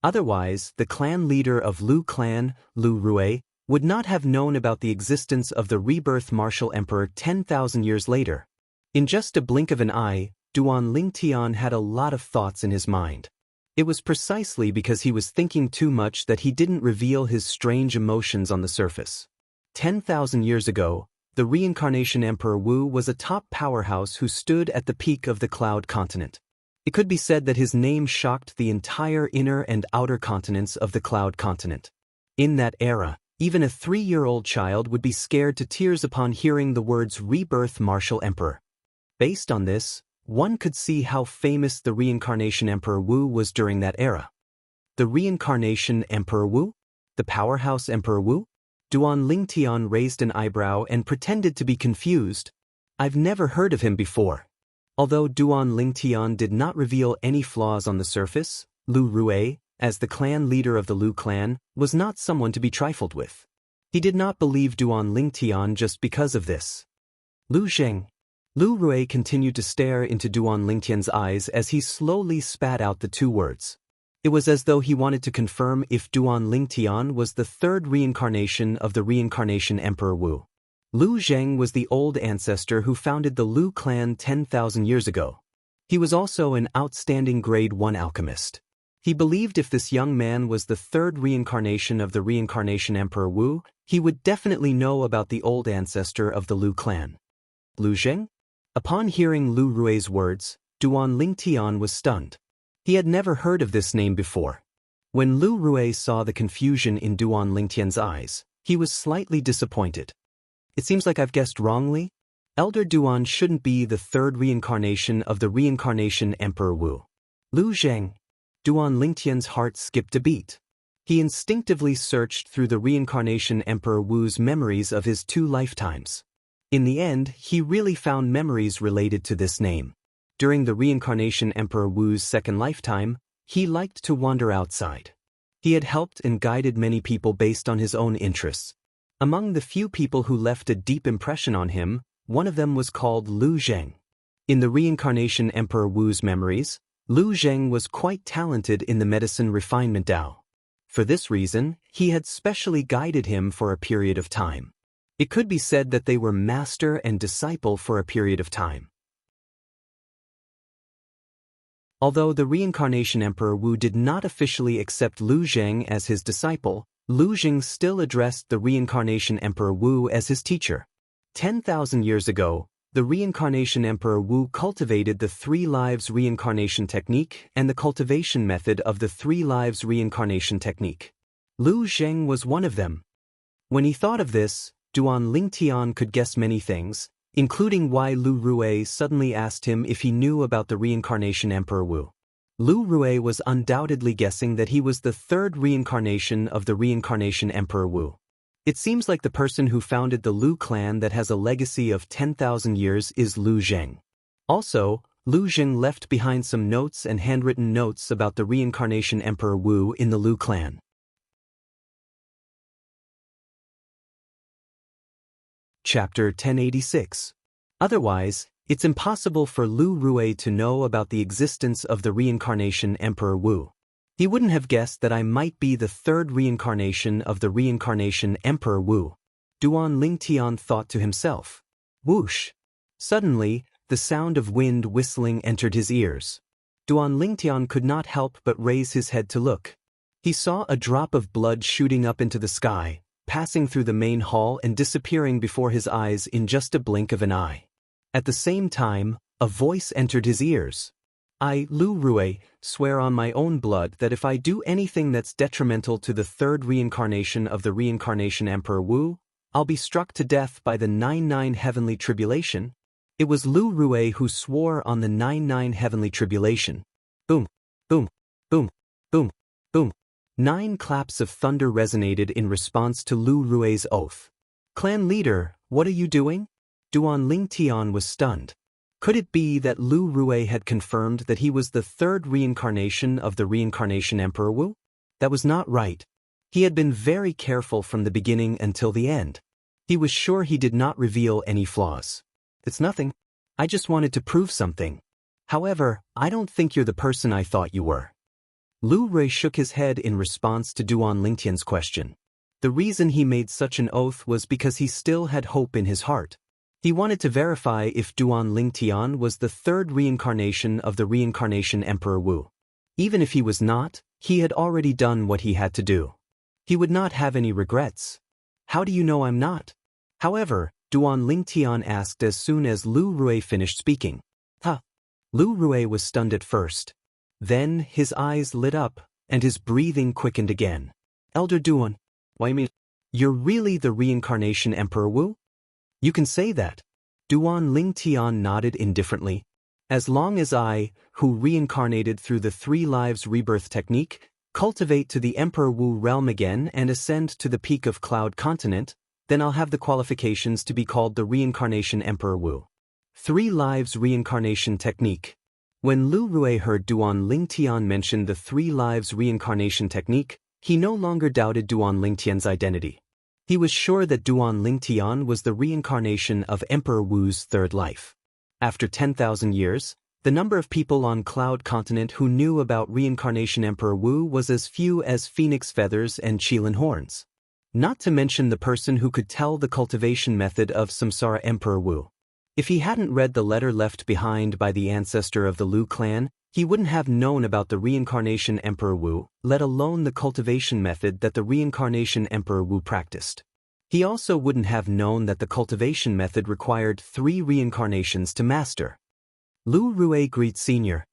Otherwise, the clan leader of Lu clan, Lu Rue, would not have known about the existence of the rebirth martial emperor 10,000 years later. In just a blink of an eye, Duan Lingtian had a lot of thoughts in his mind. It was precisely because he was thinking too much that he didn't reveal his strange emotions on the surface. 10,000 years ago, the reincarnation Emperor Wu was a top powerhouse who stood at the peak of the Cloud Continent. It could be said that his name shocked the entire inner and outer continents of the Cloud Continent. In that era, even a 3-year-old child would be scared to tears upon hearing the words Rebirth Martial Emperor. Based on this, one could see how famous the reincarnation Emperor Wu was during that era. The reincarnation Emperor Wu? The powerhouse Emperor Wu? Duan Lingtian raised an eyebrow and pretended to be confused. I've never heard of him before. Although Duan Lingtian did not reveal any flaws on the surface, Lu Rue, as the clan leader of the Lu clan, was not someone to be trifled with. He did not believe Duan Lingtian just because of this. Lu Zheng. Lu Rui continued to stare into Duan Lingtian's eyes as he slowly spat out the two words. It was as though he wanted to confirm if Duan Lingtian was the third reincarnation of the reincarnation Emperor Wu. Lu Zheng was the old ancestor who founded the Lu clan 10,000 years ago. He was also an outstanding grade 1 alchemist. He believed if this young man was the third reincarnation of the reincarnation Emperor Wu, he would definitely know about the old ancestor of the Lu clan. Lu Zheng? Upon hearing Lu Rui's words, Duan Lingtian was stunned. He had never heard of this name before. When Lu Rui saw the confusion in Duan Lingtian's eyes, he was slightly disappointed. It seems like I've guessed wrongly. Elder Duan shouldn't be the third reincarnation of the reincarnation Emperor Wu. Lu Zheng. Duan Lingtian's heart skipped a beat. He instinctively searched through the reincarnation Emperor Wu's memories of his 2 lifetimes. In the end, he really found memories related to this name. During the reincarnation Emperor Wu's 2nd lifetime, he liked to wander outside. He had helped and guided many people based on his own interests. Among the few people who left a deep impression on him, one of them was called Lu Zheng. In the reincarnation Emperor Wu's memories, Lu Zheng was quite talented in the medicine refinement Dao. For this reason, he had specially guided him for a period of time. It could be said that they were master and disciple for a period of time. Although the reincarnation Emperor Wu did not officially accept Lu Zheng as his disciple, Lu Zheng still addressed the reincarnation Emperor Wu as his teacher. 10,000 years ago, the reincarnation Emperor Wu cultivated the 3 lives reincarnation technique and the cultivation method of the 3 lives reincarnation technique. Lu Zheng was one of them. When he thought of this, Duan Lingtian could guess many things, including why Lu Rui suddenly asked him if he knew about the reincarnation Emperor Wu. Lu Rui was undoubtedly guessing that he was the 3rd reincarnation of the reincarnation Emperor Wu. It seems like the person who founded the Lu clan that has a legacy of 10,000 years is Lu Zheng. Also, Lu Zheng left behind some notes and handwritten notes about the reincarnation Emperor Wu in the Lu clan. Chapter 1086. Otherwise, it's impossible for Lu Rui to know about the existence of the reincarnation Emperor Wu. He wouldn't have guessed that I might be the 3rd reincarnation of the reincarnation Emperor Wu. Duan Lingtian thought to himself. Whoosh! Suddenly, the sound of wind whistling entered his ears. Duan Lingtian could not help but raise his head to look. He saw a drop of blood shooting up into the sky, passing through the main hall and disappearing before his eyes in just a blink of an eye. At the same time, a voice entered his ears. I, Lu Rui, swear on my own blood that if I do anything that's detrimental to the 3rd reincarnation of the reincarnation Emperor Wu, I'll be struck to death by the 99 heavenly tribulation. It was Lu Rui who swore on the 99 heavenly tribulation. Boom, boom, boom, boom, boom. 9 claps of thunder resonated in response to Lu Rui's oath. Clan leader, what are you doing? Duan Lingtian was stunned. Could it be that Lu Rui had confirmed that he was the 3rd reincarnation of the reincarnation Emperor Wu? That was not right. He had been very careful from the beginning until the end. He was sure he did not reveal any flaws. It's nothing. I just wanted to prove something. However, I don't think you're the person I thought you were. Lu Rui shook his head in response to Duan Lingtian's question. The reason he made such an oath was because he still had hope in his heart. He wanted to verify if Duan Lingtian was the 3rd reincarnation of the reincarnation Emperor Wu. Even if he was not, he had already done what he had to do. He would not have any regrets. How do you know I'm not? However, Duan Lingtian asked as soon as Lu Rui finished speaking. Huh. Lu Rui was stunned at first. Then his eyes lit up, and his breathing quickened again. Elder Duan, why me? You're really the reincarnation Emperor Wu? You can say that. Duan Lingtian nodded indifferently. As long as I, who reincarnated through the 3 lives rebirth technique, cultivate to the Emperor Wu realm again and ascend to the peak of Cloud Continent, then I'll have the qualifications to be called the reincarnation Emperor Wu. 3 lives reincarnation technique. When Lu Rui heard Duan Lingtian mention the 3 lives reincarnation technique, he no longer doubted Duan Lingtian's identity. He was sure that Duan Lingtian was the reincarnation of Emperor Wu's 3rd life. After 10,000 years, the number of people on Cloud Continent who knew about reincarnation Emperor Wu was as few as phoenix feathers and qilin horns. Not to mention the person who could tell the cultivation method of Samsara Emperor Wu. If he hadn't read the letter left behind by the ancestor of the Lu clan, he wouldn't have known about the reincarnation Emperor Wu, let alone the cultivation method that the reincarnation Emperor Wu practiced. He also wouldn't have known that the cultivation method required 3 reincarnations to master. Lu Rui greets Senior.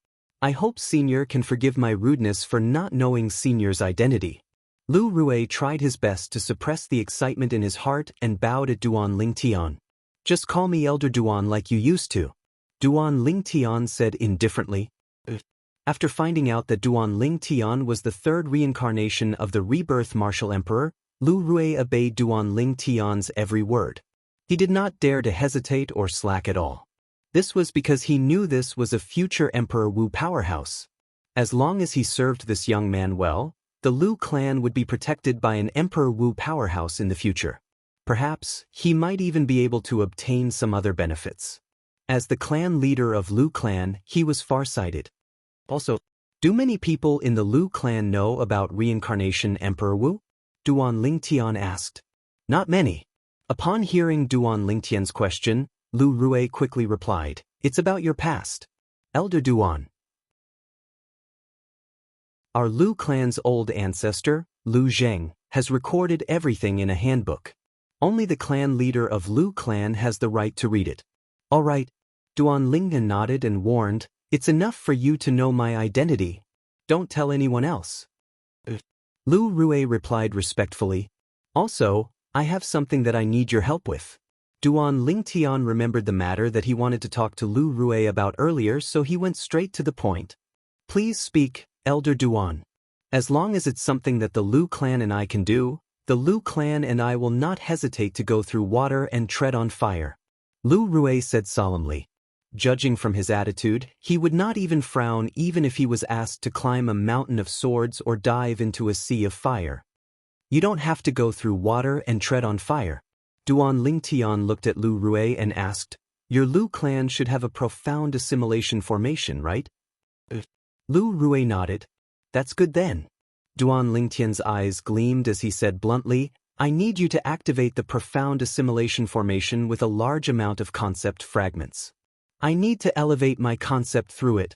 I hope Senior can forgive my rudeness for not knowing Senior's identity. Lu Rui tried his best to suppress the excitement in his heart and bowed at Duan Lingtian. Just call me Elder Duan like you used to. Duan Lingtian said indifferently. After finding out that Duan Lingtian was the 3rd reincarnation of the rebirth martial emperor, Lu Rui obeyed Duan Lingtian's every word. He did not dare to hesitate or slack at all. This was because he knew this was a future Emperor Wu powerhouse. As long as he served this young man well, the Lu clan would be protected by an Emperor Wu powerhouse in the future. Perhaps, he might even be able to obtain some other benefits. As the clan leader of Lu clan, he was farsighted. Also, do many people in the Lu clan know about reincarnation Emperor Wu? Duan Lingtian asked. Not many. Upon hearing Duan Lingtian's question, Lu Rui quickly replied, It's about your past. Elder Duan. Our Lu clan's old ancestor, Lu Zheng, has recorded everything in a handbook. Only the clan leader of Lu clan has the right to read it. All right. Duan Lingtian nodded and warned, It's enough for you to know my identity. Don't tell anyone else. Lu Rui replied respectfully. Also, I have something that I need your help with. Duan Lingtian remembered the matter that he wanted to talk to Lu Rui about earlier, so he went straight to the point. Please speak, Elder Duan. As long as it's something that the Lu clan and I can do, the Lu clan and I will not hesitate to go through water and tread on fire. Lu Rui said solemnly. Judging from his attitude, he would not even frown even if he was asked to climb a mountain of swords or dive into a sea of fire. You don't have to go through water and tread on fire. Duan Lingtian looked at Lu Rui and asked, Your Lu clan should have a profound assimilation formation, right? Lu Rui nodded. That's good then. Duan Lingtian's eyes gleamed as he said bluntly, I need you to activate the profound assimilation formation with a large amount of concept fragments. I need to elevate my concept through it.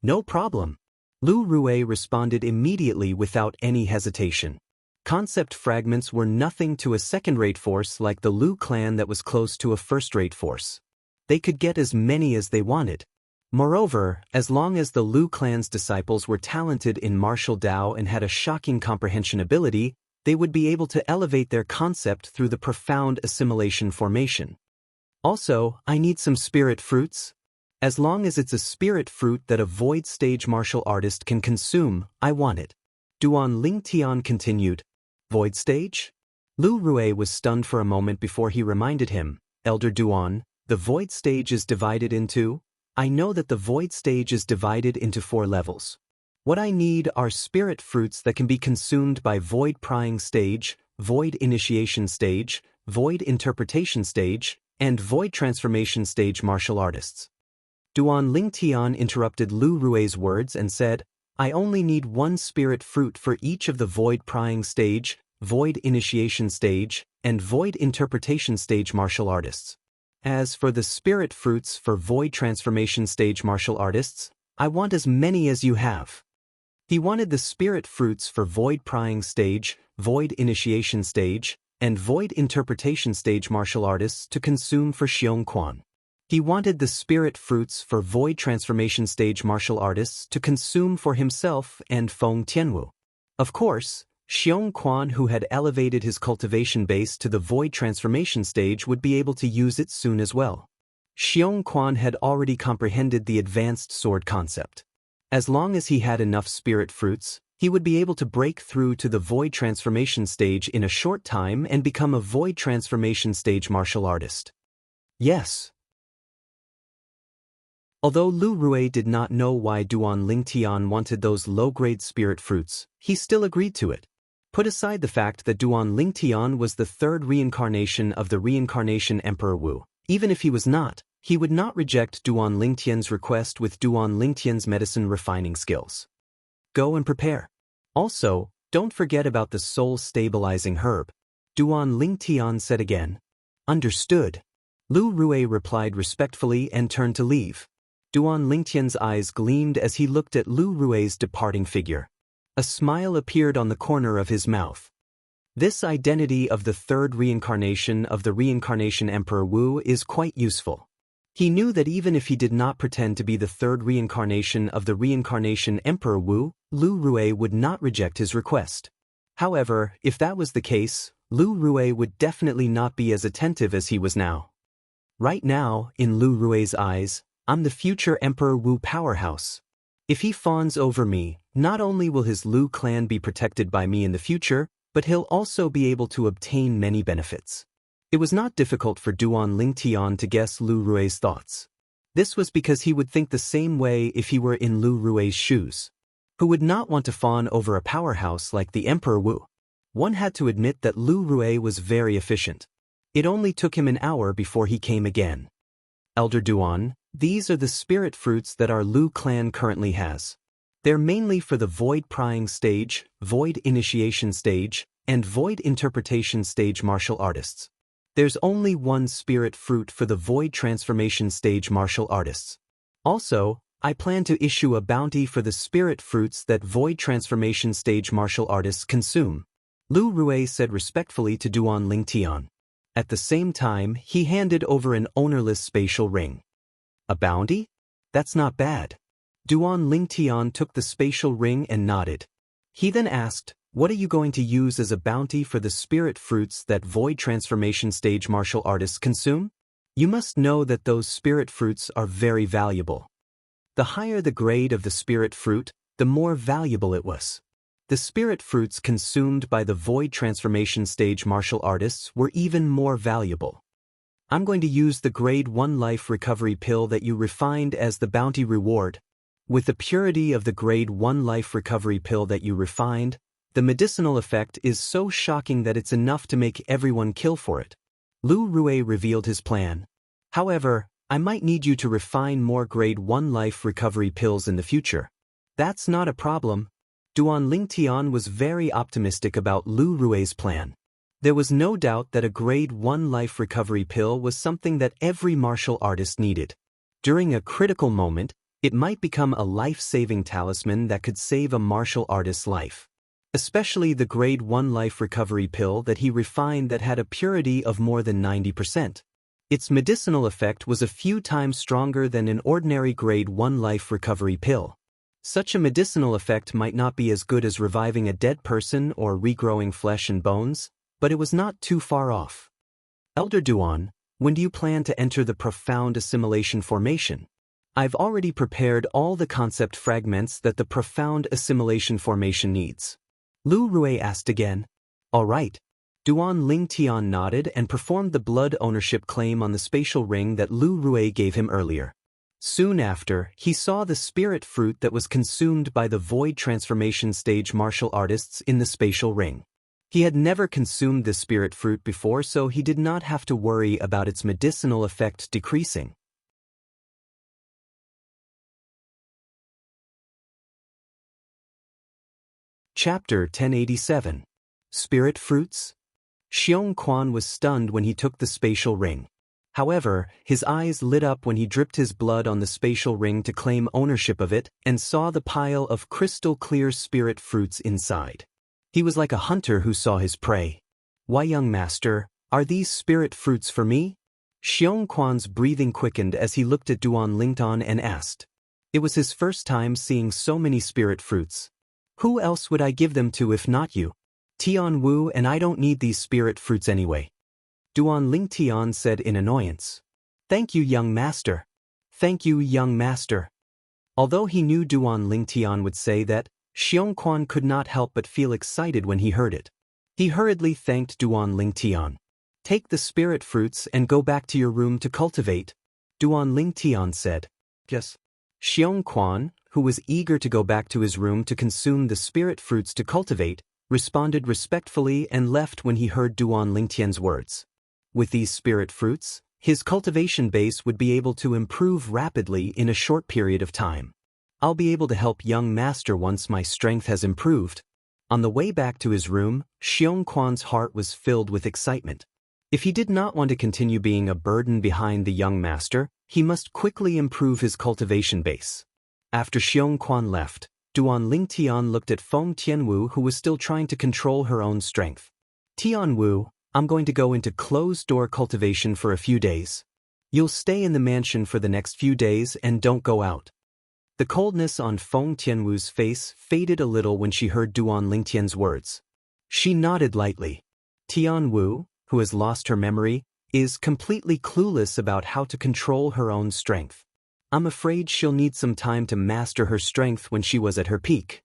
No problem. Lu Rui responded immediately without any hesitation. Concept fragments were nothing to a second-rate force like the Lu clan that was close to a first-rate force. They could get as many as they wanted. Moreover, as long as the Lu clan's disciples were talented in martial Dao and had a shocking comprehension ability, they would be able to elevate their concept through the profound assimilation formation. Also, I need some spirit fruits. As long as it's a spirit fruit that a void stage martial artist can consume, I want it. Duan Lingtian continued. Void stage? Lu Rui was stunned for a moment before he reminded him, Elder Duan, the void stage is divided into... I know that the void stage is divided into 4 levels. What I need are spirit fruits that can be consumed by void prying stage, void initiation stage, void interpretation stage, and void transformation stage martial artists. Duan Lingtian interrupted Lu Rui's words and said, I only need 1 spirit fruit for each of the void prying stage, void initiation stage, and void interpretation stage martial artists. As for the spirit fruits for void transformation stage martial artists, I want as many as you have. He wanted the spirit fruits for void prying stage, void initiation stage, and void interpretation stage martial artists to consume for Xiong Quan. He wanted the spirit fruits for void transformation stage martial artists to consume for himself and Feng Tianwu. Of course, Xiong Quan, who had elevated his cultivation base to the void transformation stage, would be able to use it soon as well. Xiong Quan had already comprehended the advanced sword concept. As long as he had enough spirit fruits, he would be able to break through to the void transformation stage in a short time and become a void transformation stage martial artist. Yes. Although Lu Rui did not know why Duan Lingtian wanted those low-grade spirit fruits, he still agreed to it. Put aside the fact that Duan Lingtian was the third reincarnation of the reincarnation Emperor Wu. Even if he was not, he would not reject Duan Lingtian's request with Duan Lingtian's medicine refining skills. Go and prepare. Also, don't forget about the soul-stabilizing herb. Duan Lingtian said again. Understood. Lu Rui replied respectfully and turned to leave. Duan Lingtian's eyes gleamed as he looked at Lu Rui's departing figure. A smile appeared on the corner of his mouth. This identity of the third reincarnation of the reincarnation Emperor Wu is quite useful. He knew that even if he did not pretend to be the third reincarnation of the reincarnation Emperor Wu, Lu Rui would not reject his request. However, if that was the case, Lu Rui would definitely not be as attentive as he was now. Right now, in Lu Rui's eyes, I'm the future Emperor Wu powerhouse. If he fawns over me, not only will his Lu clan be protected by me in the future, but he'll also be able to obtain many benefits. It was not difficult for Duan Lingtian to guess Lu Rui's thoughts. This was because he would think the same way if he were in Lu Rui's shoes. Who would not want to fawn over a powerhouse like the Emperor Wu? One had to admit that Lu Rui was very efficient. It only took him an hour before he came again. Elder Duan, these are the spirit fruits that our Lu clan currently has. They're mainly for the Void Prying stage, Void Initiation stage, and Void Interpretation stage martial artists. There's only one spirit fruit for the Void Transformation stage martial artists. Also, I plan to issue a bounty for the spirit fruits that Void Transformation stage martial artists consume. Lu Rui said respectfully to Duan Lingtian. At the same time, he handed over an ownerless spatial ring. A bounty? That's not bad. Duan Lingtian took the spatial ring and nodded. He then asked, what are you going to use as a bounty for the spirit fruits that Void Transformation stage martial artists consume? You must know that those spirit fruits are very valuable. The higher the grade of the spirit fruit, the more valuable it was. The spirit fruits consumed by the Void Transformation stage martial artists were even more valuable. I'm going to use the Grade 1 Life Recovery Pill that you refined as the bounty reward. With the purity of the Grade 1 Life Recovery Pill that you refined, the medicinal effect is so shocking that it's enough to make everyone kill for it. Lu Rui revealed his plan. However, I might need you to refine more Grade 1 Life Recovery Pills in the future. That's not a problem. Duan Lingtian was very optimistic about Lu Rui's plan. There was no doubt that a Grade 1 Life Recovery Pill was something that every martial artist needed. During a critical moment, it might become a life-saving talisman that could save a martial artist's life. Especially the Grade 1 Life Recovery Pill that he refined that had a purity of more than 90%. Its medicinal effect was a few times stronger than an ordinary Grade 1 Life Recovery Pill. Such a medicinal effect might not be as good as reviving a dead person or regrowing flesh and bones, but it was not too far off. Elder Duan, when do you plan to enter the profound assimilation formation? I've already prepared all the concept fragments that the profound assimilation formation needs. Lu Rui asked again. All right. Duan Lingtian nodded and performed the blood ownership claim on the spatial ring that Lu Rui gave him earlier. Soon after, he saw the spirit fruit that was consumed by the Void Transformation stage martial artists in the spatial ring. He had never consumed this spirit fruit before, so he did not have to worry about its medicinal effect decreasing. Chapter 1087. Spirit Fruits? Xiong Quan was stunned when he took the spatial ring. However, his eyes lit up when he dripped his blood on the spatial ring to claim ownership of it and saw the pile of crystal-clear spirit fruits inside. He was like a hunter who saw his prey. Why, young master, are these spirit fruits for me? Xiong Quan's breathing quickened as he looked at Duan Lingtian and asked. It was his first time seeing so many spirit fruits. Who else would I give them to if not you? Tian Wu, and I don't need these spirit fruits anyway. Duan Lingtian said in annoyance. Thank you, young master. Thank you, young master. Although he knew Duan Lingtian would say that, Xiong Quan could not help but feel excited when he heard it. He hurriedly thanked Duan Lingtian. Take the spirit fruits and go back to your room to cultivate, Duan Lingtian said. Yes. Xiong Quan, who was eager to go back to his room to consume the spirit fruits to cultivate, responded respectfully and left when he heard Duan Lingtian's words. With these spirit fruits, his cultivation base would be able to improve rapidly in a short period of time. I'll be able to help young master once my strength has improved. On the way back to his room, Xiong Quan's heart was filled with excitement. If he did not want to continue being a burden behind the young master, he must quickly improve his cultivation base. After Xiong Quan left, Duan Lingtian looked at Feng Tianwu, who was still trying to control her own strength. Tianwu, I'm going to go into closed-door cultivation for a few days. You'll stay in the mansion for the next few days and don't go out. The coldness on Feng Tianwu's face faded a little when she heard Duan Lingtian's words. She nodded lightly. Tianwu, who has lost her memory, is completely clueless about how to control her own strength. I'm afraid she'll need some time to master her strength when she was at her peak.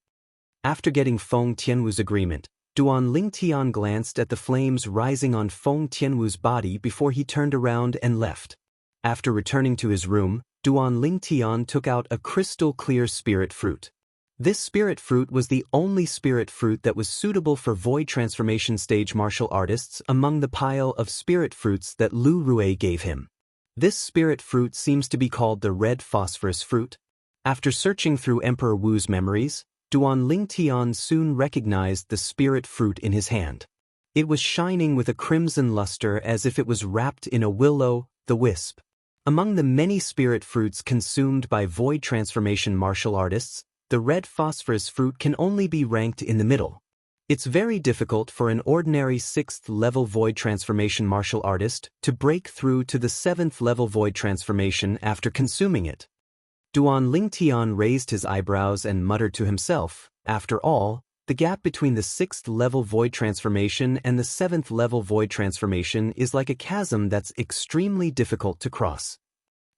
After getting Feng Tianwu's agreement, Duan Lingtian glanced at the flames rising on Feng Tianwu's body before he turned around and left. After returning to his room, Duan Lingtian took out a crystal-clear spirit fruit. This spirit fruit was the only spirit fruit that was suitable for void transformation stage martial artists among the pile of spirit fruits that Lu Rue gave him. This spirit fruit seems to be called the red phosphorus fruit. After searching through Emperor Wu's memories, Duan Lingtian soon recognized the spirit fruit in his hand. It was shining with a crimson luster as if it was wrapped in a will-o'-the-wisp. Among the many spirit fruits consumed by void transformation martial artists, the red phosphorus fruit can only be ranked in the middle. It's very difficult for an ordinary 6th-level void transformation martial artist to break through to the 7th-level void transformation after consuming it. Duan Lingtian raised his eyebrows and muttered to himself, after all, the gap between the 6th-level void transformation and the 7th-level void transformation is like a chasm that's extremely difficult to cross.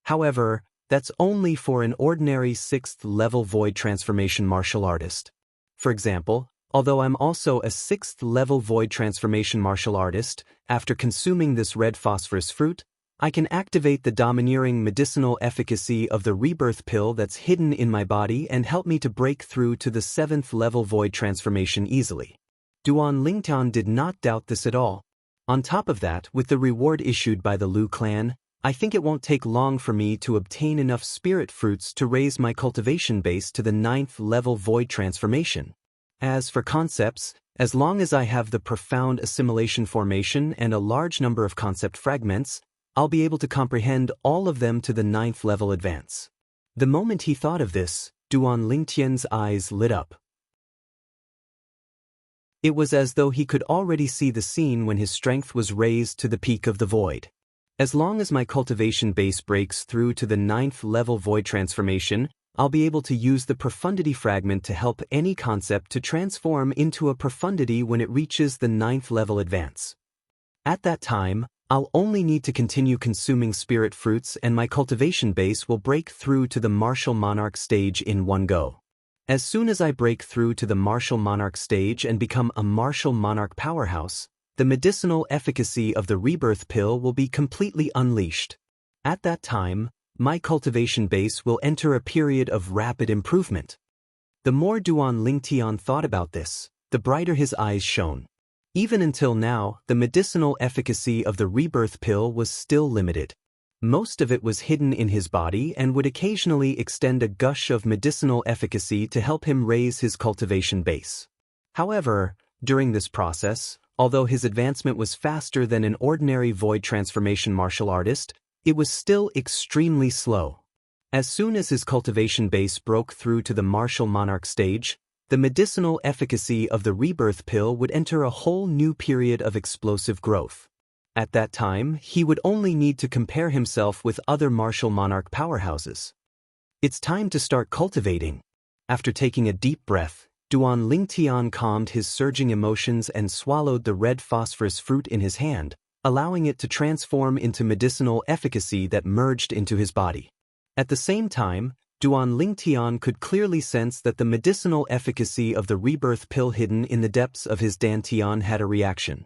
However, that's only for an ordinary 6th-level void transformation martial artist. For example, although I'm also a 6th-level void transformation martial artist, after consuming this red phosphorus fruit, I can activate the domineering medicinal efficacy of the rebirth pill that's hidden in my body and help me to break through to the 7th-level void transformation easily. Duan Lingtian did not doubt this at all. On top of that, with the reward issued by the Lu clan, I think it won't take long for me to obtain enough spirit fruits to raise my cultivation base to the 9th-level void transformation. As for concepts, as long as I have the profound assimilation formation and a large number of concept fragments, I'll be able to comprehend all of them to the 9th-level advance. The moment he thought of this, Duan Lingtian's eyes lit up. It was as though he could already see the scene when his strength was raised to the peak of the void. As long as my cultivation base breaks through to the 9th-level void transformation, I'll be able to use the profundity fragment to help any concept to transform into a profundity when it reaches the 9th-level advance. At that time, I'll only need to continue consuming spirit fruits and my cultivation base will break through to the martial monarch stage in one go. As soon as I break through to the martial monarch stage and become a martial monarch powerhouse, the medicinal efficacy of the rebirth pill will be completely unleashed. At that time, my cultivation base will enter a period of rapid improvement. The more Duan Lingtian thought about this, the brighter his eyes shone. Even until now, the medicinal efficacy of the rebirth pill was still limited. Most of it was hidden in his body and would occasionally extend a gush of medicinal efficacy to help him raise his cultivation base. However, during this process, although his advancement was faster than an ordinary void transformation martial artist, it was still extremely slow. As soon as his cultivation base broke through to the martial monarch stage, the medicinal efficacy of the rebirth pill would enter a whole new period of explosive growth. At that time, he would only need to compare himself with other martial monarch powerhouses. It's time to start cultivating. After taking a deep breath, Duan Lingtian calmed his surging emotions and swallowed the red phosphorus fruit in his hand, allowing it to transform into medicinal efficacy that merged into his body. At the same time, Duan Lingtian could clearly sense that the medicinal efficacy of the rebirth pill hidden in the depths of his dantian had a reaction.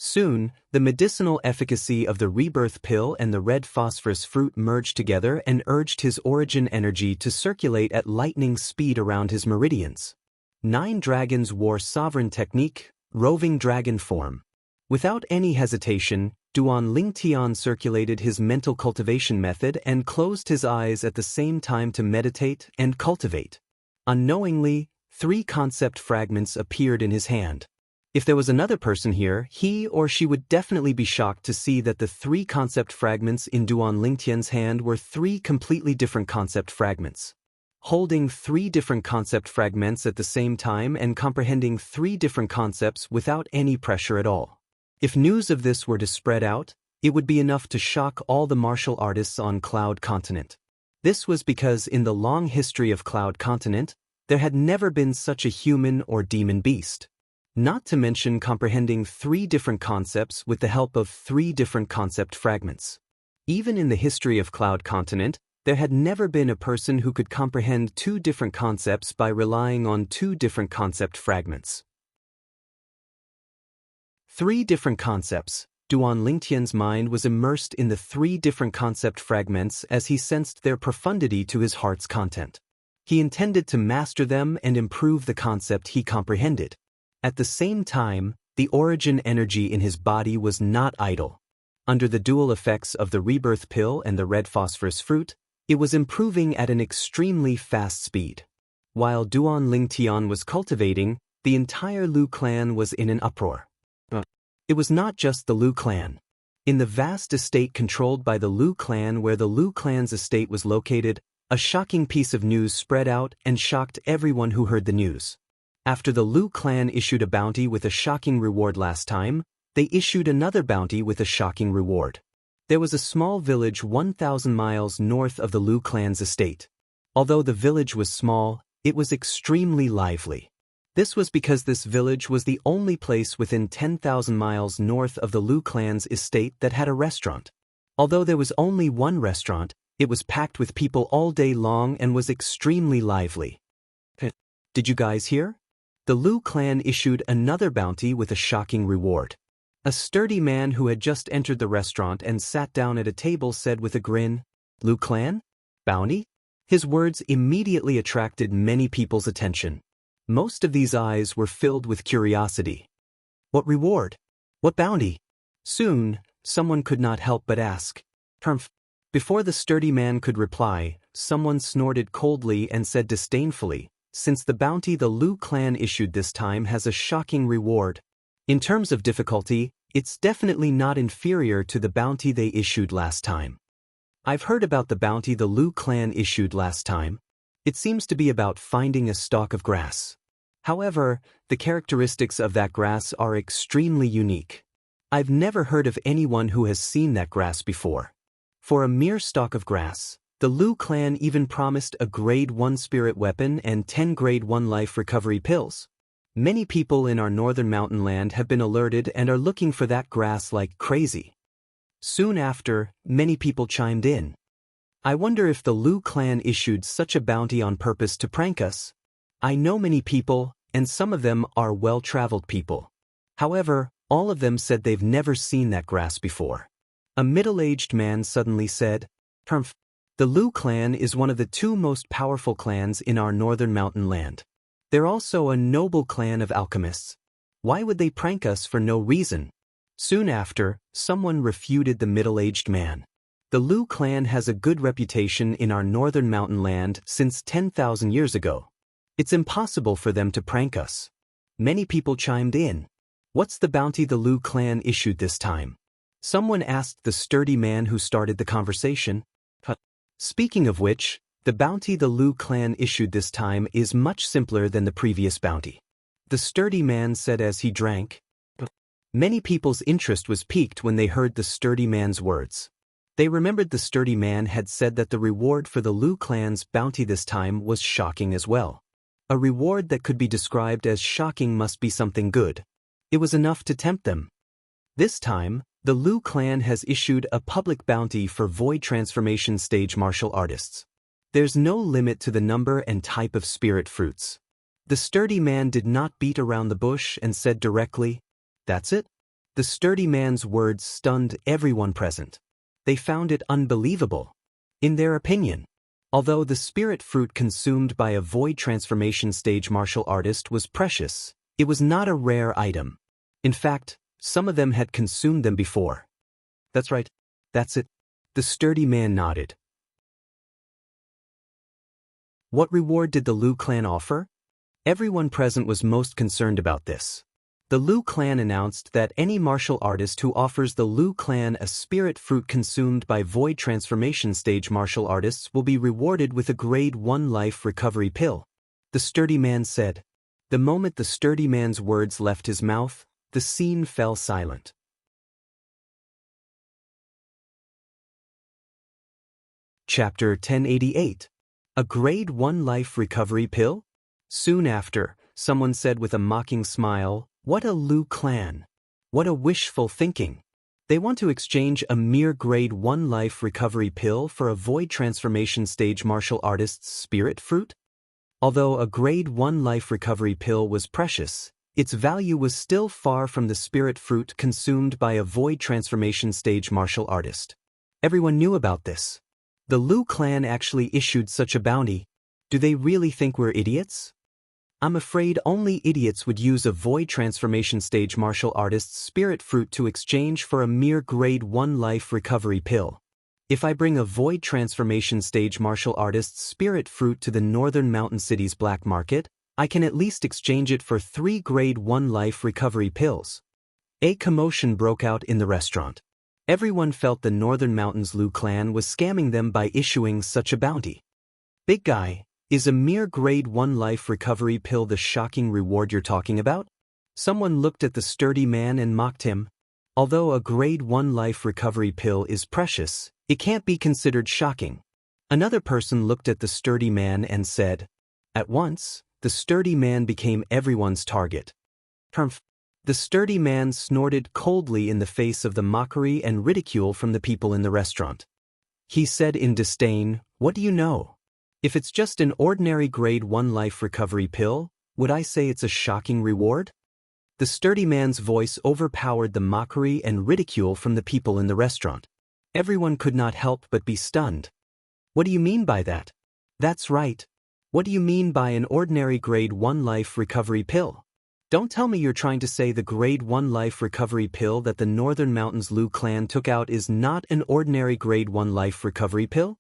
Soon, the medicinal efficacy of the rebirth pill and the red phosphorus fruit merged together and urged his origin energy to circulate at lightning speed around his meridians. 9 dragons wore sovereign technique, roving dragon form. Without any hesitation, Duan Lingtian circulated his mental cultivation method and closed his eyes at the same time to meditate and cultivate. Unknowingly, 3 concept fragments appeared in his hand. If there was another person here, he or she would definitely be shocked to see that the 3 concept fragments in Duan Lingtian's hand were 3 completely different concept fragments. Holding 3 different concept fragments at the same time and comprehending 3 different concepts without any pressure at all. If news of this were to spread out, it would be enough to shock all the martial artists on Cloud Continent. This was because in the long history of Cloud Continent, there had never been such a human or demon beast. Not to mention comprehending 3 different concepts with the help of 3 different concept fragments. Even in the history of Cloud Continent, there had never been a person who could comprehend 2 different concepts by relying on 2 different concept fragments. 3 different concepts. Duan Lingtian's mind was immersed in the 3 different concept fragments as he sensed their profundity to his heart's content. He intended to master them and improve the concept he comprehended. At the same time, the origin energy in his body was not idle. Under the dual effects of the rebirth pill and the red phosphorus fruit, it was improving at an extremely fast speed. While Duan Lingtian was cultivating, the entire Lu clan was in an uproar. It was not just the Lu clan. In the vast estate controlled by the Lu clan where the Lu clan's estate was located, a shocking piece of news spread out and shocked everyone who heard the news. After the Lu clan issued a bounty with a shocking reward last time, they issued another bounty with a shocking reward. There was a small village 1,000 miles north of the Lu clan's estate. Although the village was small, it was extremely lively. This was because this village was the only place within 10,000 miles north of the Lu clan's estate that had a restaurant. Although there was only one restaurant, it was packed with people all day long and was extremely lively. Did you guys hear? The Lu clan issued another bounty with a shocking reward. A sturdy man who had just entered the restaurant and sat down at a table said with a grin, "Lu clan? Bounty?" His words immediately attracted many people's attention. Most of these eyes were filled with curiosity. What reward? What bounty? Soon, someone could not help but ask. "Permph." Before the sturdy man could reply, someone snorted coldly and said disdainfully, "Since the bounty the Lu clan issued this time has a shocking reward. In terms of difficulty, it's definitely not inferior to the bounty they issued last time." I've heard about the bounty the Lu clan issued last time. It seems to be about finding a stalk of grass. However, the characteristics of that grass are extremely unique. I've never heard of anyone who has seen that grass before. For a mere stalk of grass, the Lu clan even promised a Grade 1 spirit weapon and 10 Grade 1 life recovery pills. Many people in our northern mountain land have been alerted and are looking for that grass like crazy. Soon after, many people chimed in. I wonder if the Lu clan issued such a bounty on purpose to prank us. I know many people, and some of them are well-traveled people. However, all of them said they've never seen that grass before. A middle-aged man suddenly said, "Permph. The Lu clan is one of the 2 most powerful clans in our northern mountain land. They're also a noble clan of alchemists. Why would they prank us for no reason?" Soon after, someone refuted the middle-aged man. The Lu clan has a good reputation in our northern mountain land since 10,000 years ago. It's impossible for them to prank us. Many people chimed in. What's the bounty the Lu clan issued this time? Someone asked the sturdy man who started the conversation. Speaking of which, the bounty the Lu clan issued this time is much simpler than the previous bounty. The sturdy man said as he drank. Many people's interest was piqued when they heard the sturdy man's words. They remembered the sturdy man had said that the reward for the Lu clan's bounty this time was shocking as well. A reward that could be described as shocking must be something good. It was enough to tempt them. This time, the Lu clan has issued a public bounty for void transformation stage martial artists. There's no limit to the number and type of spirit fruits. The sturdy man did not beat around the bush and said directly, "That's it?" The sturdy man's words stunned everyone present. They found it unbelievable. In their opinion, although the spirit fruit consumed by a void transformation stage martial artist was precious, it was not a rare item. In fact, some of them had consumed them before. That's right. That's it. The sturdy man nodded. What reward did the Lu clan offer? Everyone present was most concerned about this. The Lu clan announced that any martial artist who offers the Lu clan a spirit fruit consumed by void transformation stage martial artists will be rewarded with a grade 1 life recovery pill. The sturdy man said. The moment the sturdy man's words left his mouth, the scene fell silent. Chapter 1088. A grade 1 life recovery pill? Soon after, someone said with a mocking smile, "What a Lu clan! What a wishful thinking! They want to exchange a mere grade 1 life recovery pill for a void transformation stage martial artist's spirit fruit?" Although a grade 1 life recovery pill was precious, its value was still far from the spirit fruit consumed by a void transformation stage martial artist. Everyone knew about this. The Lu clan actually issued such a bounty. Do they really think we're idiots? I'm afraid only idiots would use a void transformation stage martial artist's spirit fruit to exchange for a mere grade 1 life recovery pill. If I bring a void transformation stage martial artist's spirit fruit to the northern mountain city's black market, I can at least exchange it for 3 grade 1 life recovery pills. A commotion broke out in the restaurant. Everyone felt the Northern Mountains Lu clan was scamming them by issuing such a bounty. Big guy, is a mere grade 1 life recovery pill the shocking reward you're talking about? Someone looked at the sturdy man and mocked him. Although a grade 1 life recovery pill is precious, it can't be considered shocking. Another person looked at the sturdy man and said. At once, the sturdy man became everyone's target. Humph. The sturdy man snorted coldly in the face of the mockery and ridicule from the people in the restaurant. He said in disdain, "What do you know? If it's just an ordinary grade 1 life recovery pill, would I say it's a shocking reward?" The sturdy man's voice overpowered the mockery and ridicule from the people in the restaurant. Everyone could not help but be stunned. What do you mean by that? That's right. What do you mean by an ordinary grade 1 life recovery pill? Don't tell me you're trying to say the grade 1 life recovery pill that the Northern Mountains Lu clan took out is not an ordinary grade 1 life recovery pill?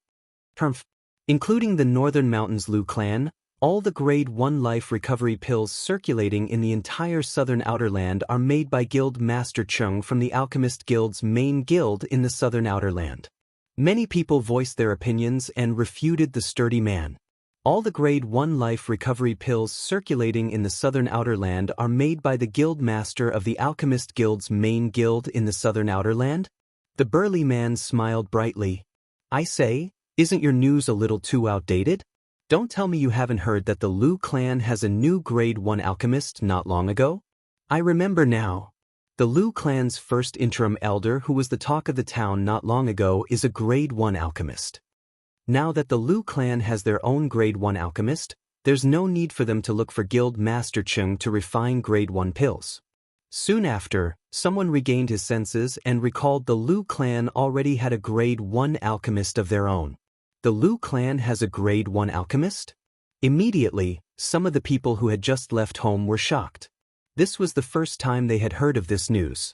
Humph. Including the Northern Mountains Lu clan, all the grade 1 life recovery pills circulating in the entire Southern Outer Land are made by Guild Master Chung from the Alchemist Guild's main guild in the Southern Outer Land. Many people voiced their opinions and refuted the sturdy man. All the grade 1 life recovery pills circulating in the Southern Outer Land are made by the Guild Master of the Alchemist Guild's main guild in the Southern Outer Land? The burly man smiled brightly. I say, isn't your news a little too outdated? Don't tell me you haven't heard that the Lu clan has a new grade 1 alchemist not long ago? I remember now. The Lu clan's first interim elder who was the talk of the town not long ago is a grade 1 alchemist. Now that the Lu clan has their own grade 1 alchemist, there's no need for them to look for Guild Master Chung to refine grade 1 pills. Soon after, someone regained his senses and recalled the Lu clan already had a grade 1 alchemist of their own. The Lu clan has a grade 1 alchemist? Immediately, some of the people who had just left home were shocked. This was the first time they had heard of this news.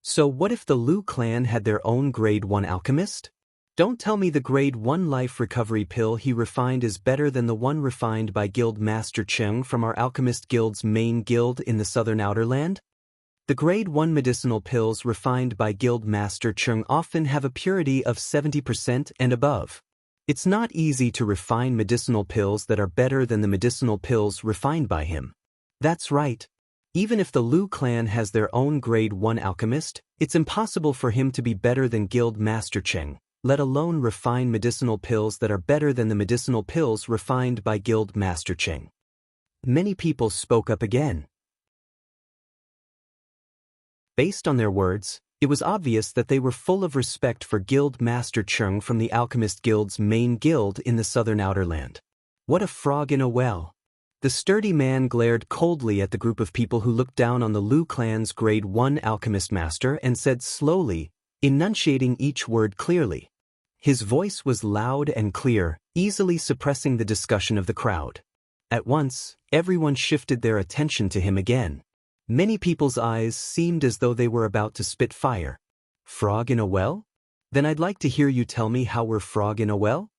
So what if the Lu clan had their own grade 1 alchemist? Don't tell me the grade 1 life recovery pill he refined is better than the one refined by Guild Master Chung from our Alchemist Guild's main guild in the Southern Outer Land? The grade 1 medicinal pills refined by Guild Master Chung often have a purity of 70% and above. It's not easy to refine medicinal pills that are better than the medicinal pills refined by him. That's right. Even if the Lu clan has their own grade 1 alchemist, it's impossible for him to be better than Guild Master Chung, let alone refine medicinal pills that are better than the medicinal pills refined by Guild Master Chung. Many people spoke up again. Based on their words, it was obvious that they were full of respect for Guild Master Chung from the Alchemist Guild's main guild in the Southern Outer Land. What a frog in a well. The sturdy man glared coldly at the group of people who looked down on the Lu clan's Grade 1 alchemist master and said slowly, enunciating each word clearly. His voice was loud and clear, easily suppressing the discussion of the crowd. At once, everyone shifted their attention to him again. Many people's eyes seemed as though they were about to spit fire. Frog in a well? Then I'd like to hear you tell me how we're frog in a well?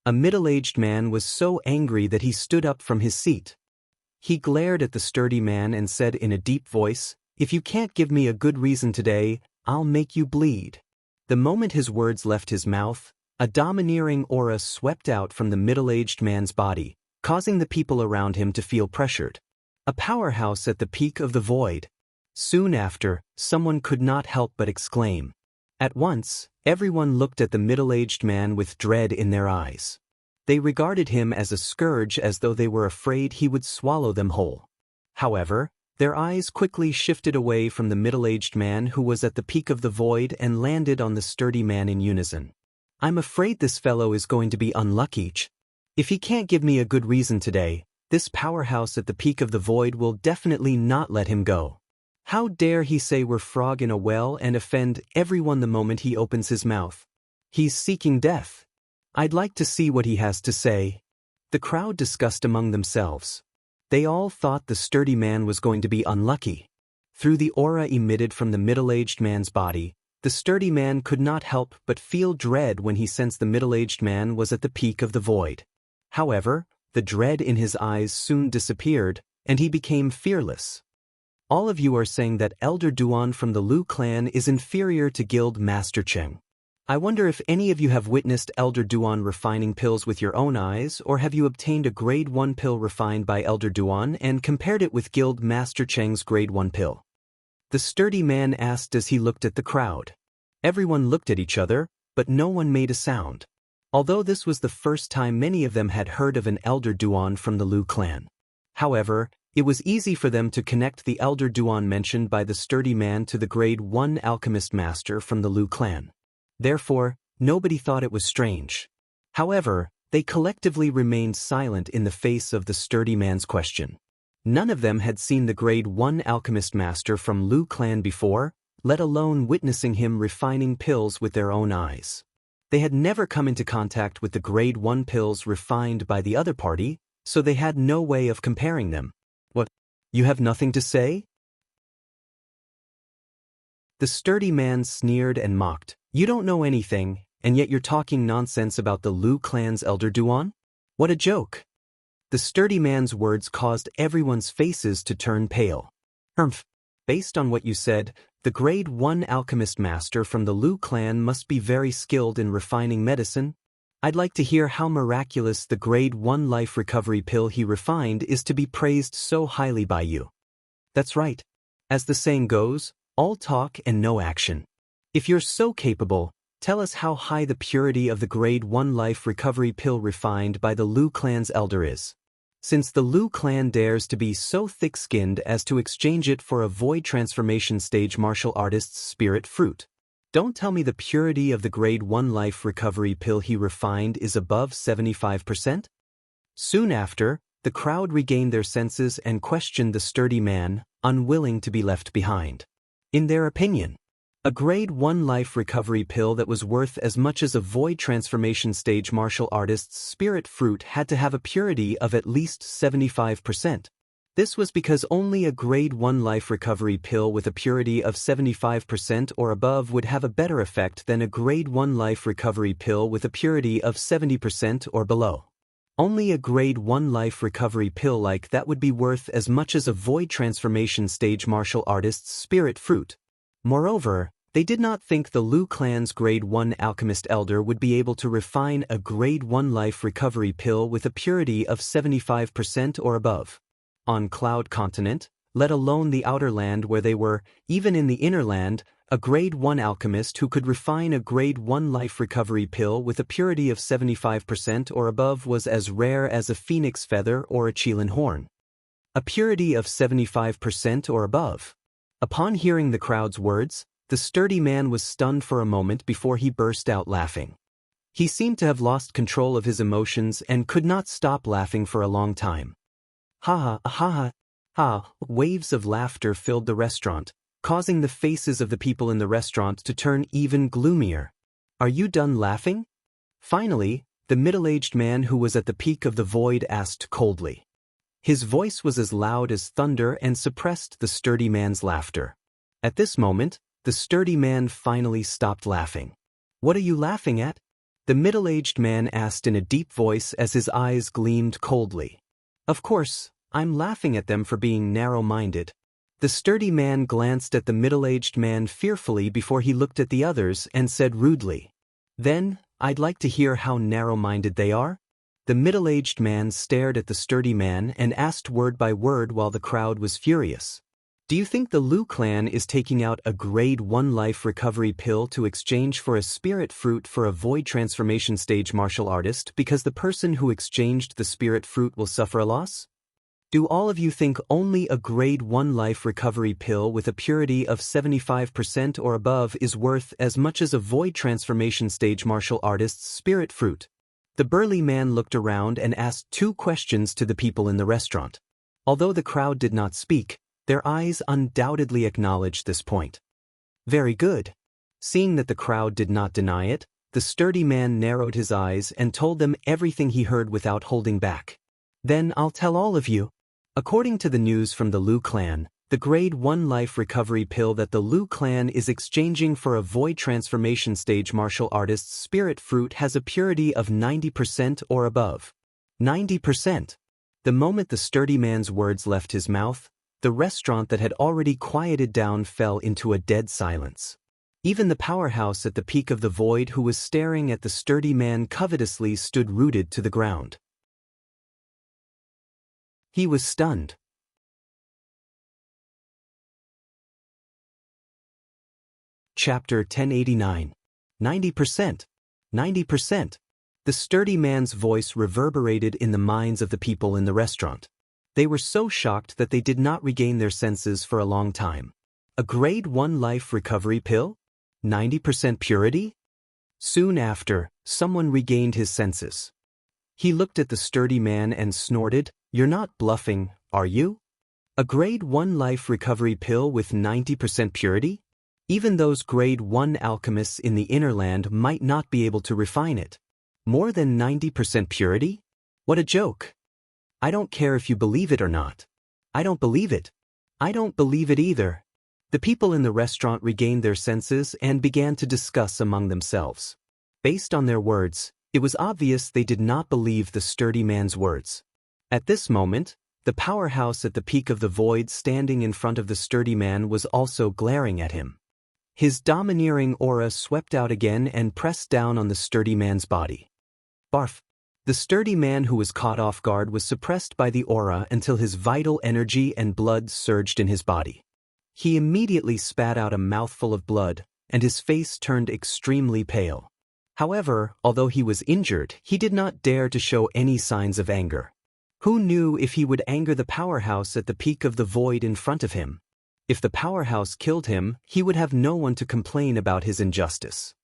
A middle-aged man was so angry that he stood up from his seat. He glared at the sturdy man and said in a deep voice, "If you can't give me a good reason today, I'll make you bleed." The moment his words left his mouth, a domineering aura swept out from the middle-aged man's body, causing the people around him to feel pressured. A powerhouse at the peak of the void. Soon after, someone could not help but exclaim. At once, everyone looked at the middle-aged man with dread in their eyes. They regarded him as a scourge as though they were afraid he would swallow them whole. However, their eyes quickly shifted away from the middle-aged man who was at the peak of the void and landed on the sturdy man in unison. "I'm afraid this fellow is going to be unlucky. If he can't give me a good reason today, this powerhouse at the peak of the void will definitely not let him go. How dare he say we're frog in a well and offend everyone the moment he opens his mouth? He's seeking death. I'd like to see what he has to say." The crowd discussed among themselves. They all thought the sturdy man was going to be unlucky. Through the aura emitted from the middle-aged man's body, the sturdy man could not help but feel dread when he sensed the middle-aged man was at the peak of the void. However, the dread in his eyes soon disappeared, and he became fearless. "All of you are saying that Elder Duan from the Lu clan is inferior to Guild Master Cheng. I wonder if any of you have witnessed Elder Duan refining pills with your own eyes, or have you obtained a Grade 1 pill refined by Elder Duan and compared it with Guild Master Cheng's Grade 1 pill?" The sturdy man asked as he looked at the crowd. Everyone looked at each other, but no one made a sound. Although this was the first time many of them had heard of an Elder Duan from the Lu clan. However, it was easy for them to connect the Elder Duan mentioned by the sturdy man to the Grade 1 alchemist master from the Lu clan. Therefore, nobody thought it was strange. However, they collectively remained silent in the face of the sturdy man's question. None of them had seen the Grade 1 alchemist master from Lu clan before, let alone witnessing him refining pills with their own eyes. They had never come into contact with the Grade 1 pills refined by the other party, so they had no way of comparing them. "What? You have nothing to say?" The sturdy man sneered and mocked. "You don't know anything, and yet you're talking nonsense about the Lu clan's Elder Duan? What a joke!" The sturdy man's words caused everyone's faces to turn pale. "Humph. Based on what you said, the Grade 1 alchemist master from the Lu clan must be very skilled in refining medicine. I'd like to hear how miraculous the Grade 1 life recovery pill he refined is to be praised so highly by you." "That's right. As the saying goes, all talk and no action. If you're so capable, tell us how high the purity of the Grade 1 life recovery pill refined by the Lu clan's elder is. Since the Lu clan dares to be so thick-skinned as to exchange it for a void transformation stage martial artist's spirit fruit. Don't tell me the purity of the Grade 1 life recovery pill he refined is above 75%? Soon after, the crowd regained their senses and questioned the sturdy man, unwilling to be left behind. In their opinion, a Grade 1 life recovery pill that was worth as much as a void transformation stage martial artist's spirit fruit had to have a purity of at least 75%. This was because only a Grade 1 life recovery pill with a purity of 75% or above would have a better effect than a Grade 1 life recovery pill with a purity of 70% or below. Only a Grade 1 life recovery pill like that would be worth as much as a void transformation stage martial artist's spirit fruit. Moreover, they did not think the Lu clan's Grade 1 alchemist elder would be able to refine a Grade 1 life recovery pill with a purity of 75% or above. On Cloud Continent, let alone the outer land where they were, even in the inner land, a Grade 1 alchemist who could refine a Grade 1 life recovery pill with a purity of 75% or above was as rare as a phoenix feather or a Qilin horn. A purity of 75% or above. Upon hearing the crowd's words, the sturdy man was stunned for a moment before he burst out laughing. He seemed to have lost control of his emotions and could not stop laughing for a long time. Ha ha ha ha ha. Waves of laughter filled the restaurant, causing the faces of the people in the restaurant to turn even gloomier. Are you done laughing? Finally, the middle-aged man who was at the peak of the void asked coldly. His voice was as loud as thunder and suppressed the sturdy man's laughter. At this moment, the sturdy man finally stopped laughing. What are you laughing at? The middle-aged man asked in a deep voice as his eyes gleamed coldly. Of course, I'm laughing at them for being narrow-minded. The sturdy man glanced at the middle-aged man fearfully before he looked at the others and said rudely, "Then, I'd like to hear how narrow-minded they are." The middle-aged man stared at the sturdy man and asked word by word while the crowd was furious. Do you think the Lu clan is taking out a grade 1 life recovery pill to exchange for a spirit fruit for a void transformation stage martial artist because the person who exchanged the spirit fruit will suffer a loss? Do all of you think only a grade 1 life recovery pill with a purity of 75% or above is worth as much as a void transformation stage martial artist's spirit fruit? The burly man looked around and asked 2 questions to the people in the restaurant. Although the crowd did not speak, their eyes undoubtedly acknowledged this point. Very good. Seeing that the crowd did not deny it, the sturdy man narrowed his eyes and told them everything he heard without holding back. Then I'll tell all of you. According to the news from the Lu clan, the grade 1 life recovery pill that the Lu clan is exchanging for a void transformation stage martial artist's spirit fruit has a purity of 90% or above. 90%. The moment the sturdy man's words left his mouth, the restaurant that had already quieted down fell into a dead silence. Even the powerhouse at the peak of the void who was staring at the sturdy man covetously stood rooted to the ground. He was stunned. Chapter 1089. 90%. 90%. The sturdy man's voice reverberated in the minds of the people in the restaurant. They were so shocked that they did not regain their senses for a long time. A grade 1 life recovery pill? 90% purity? Soon after, someone regained his senses. He looked at the sturdy man and snorted, "You're not bluffing, are you? A grade 1 life recovery pill with 90% purity? Even those grade 1 alchemists in the inner land might not be able to refine it. More than 90% purity? What a joke. I don't care if you believe it or not. I don't believe it. I don't believe it either." The people in the restaurant regained their senses and began to discuss among themselves. Based on their words, it was obvious they did not believe the sturdy man's words. At this moment, the powerhouse at the peak of the void standing in front of the sturdy man was also glaring at him. His domineering aura swept out again and pressed down on the sturdy man's body. Barf. The sturdy man who was caught off guard was suppressed by the aura until his vital energy and blood surged in his body. He immediately spat out a mouthful of blood, and his face turned extremely pale. However, although he was injured, he did not dare to show any signs of anger. Who knew if he would anger the powerhouse at the peak of the void in front of him? If the powerhouse killed him, he would have no one to complain about his injustice.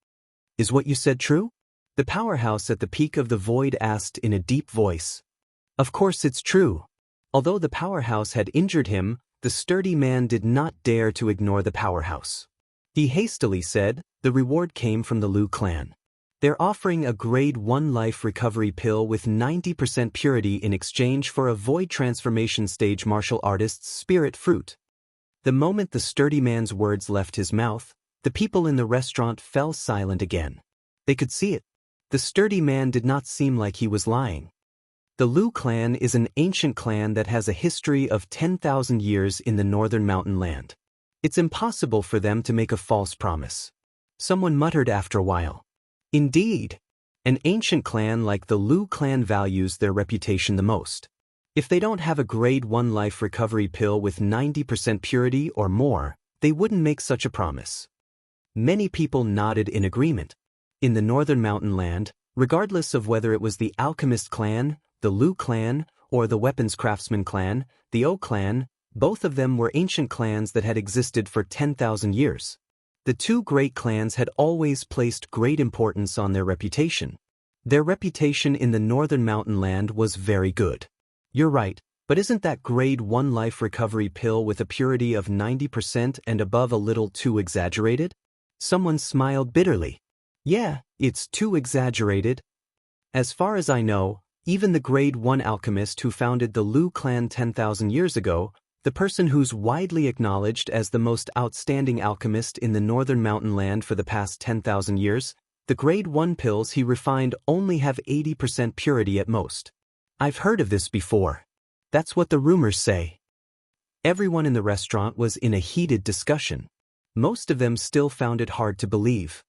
Is what you said true? The powerhouse at the peak of the void asked in a deep voice. Of course it's true. Although the powerhouse had injured him, the sturdy man did not dare to ignore the powerhouse. He hastily said, "The reward came from the Lu clan. They're offering a grade 1 life recovery pill with 90% purity in exchange for a void transformation stage martial artist's spirit fruit." The moment the sturdy man's words left his mouth, the people in the restaurant fell silent again. They could see it. The sturdy man did not seem like he was lying. The Lu clan is an ancient clan that has a history of 10,000 years in the northern mountain land. It's impossible for them to make a false promise. Someone muttered after a while. Indeed, an ancient clan like the Lu clan values their reputation the most. If they don't have a grade 1 life recovery pill with 90% purity or more, they wouldn't make such a promise. Many people nodded in agreement. In the northern mountain land, regardless of whether it was the alchemist clan, the Lu clan, or the weapons craftsman clan, the O clan, both of them were ancient clans that had existed for 10,000 years. The two great clans had always placed great importance on their reputation. Their reputation in the northern mountain land was very good. You're right, But isn't that grade 1 life recovery pill with a purity of 90% and above a little too exaggerated? Someone smiled bitterly. Yeah, it's too exaggerated. As far as I know, even the grade 1 alchemist who founded the Lu clan 10,000 years ago, the person who's widely acknowledged as the most outstanding alchemist in the northern mountain land for the past 10,000 years, the grade 1 pills he refined only have 80% purity at most. I've heard of this before. That's what the rumors say. Everyone in the restaurant was in a heated discussion. Most of them still found it hard to believe.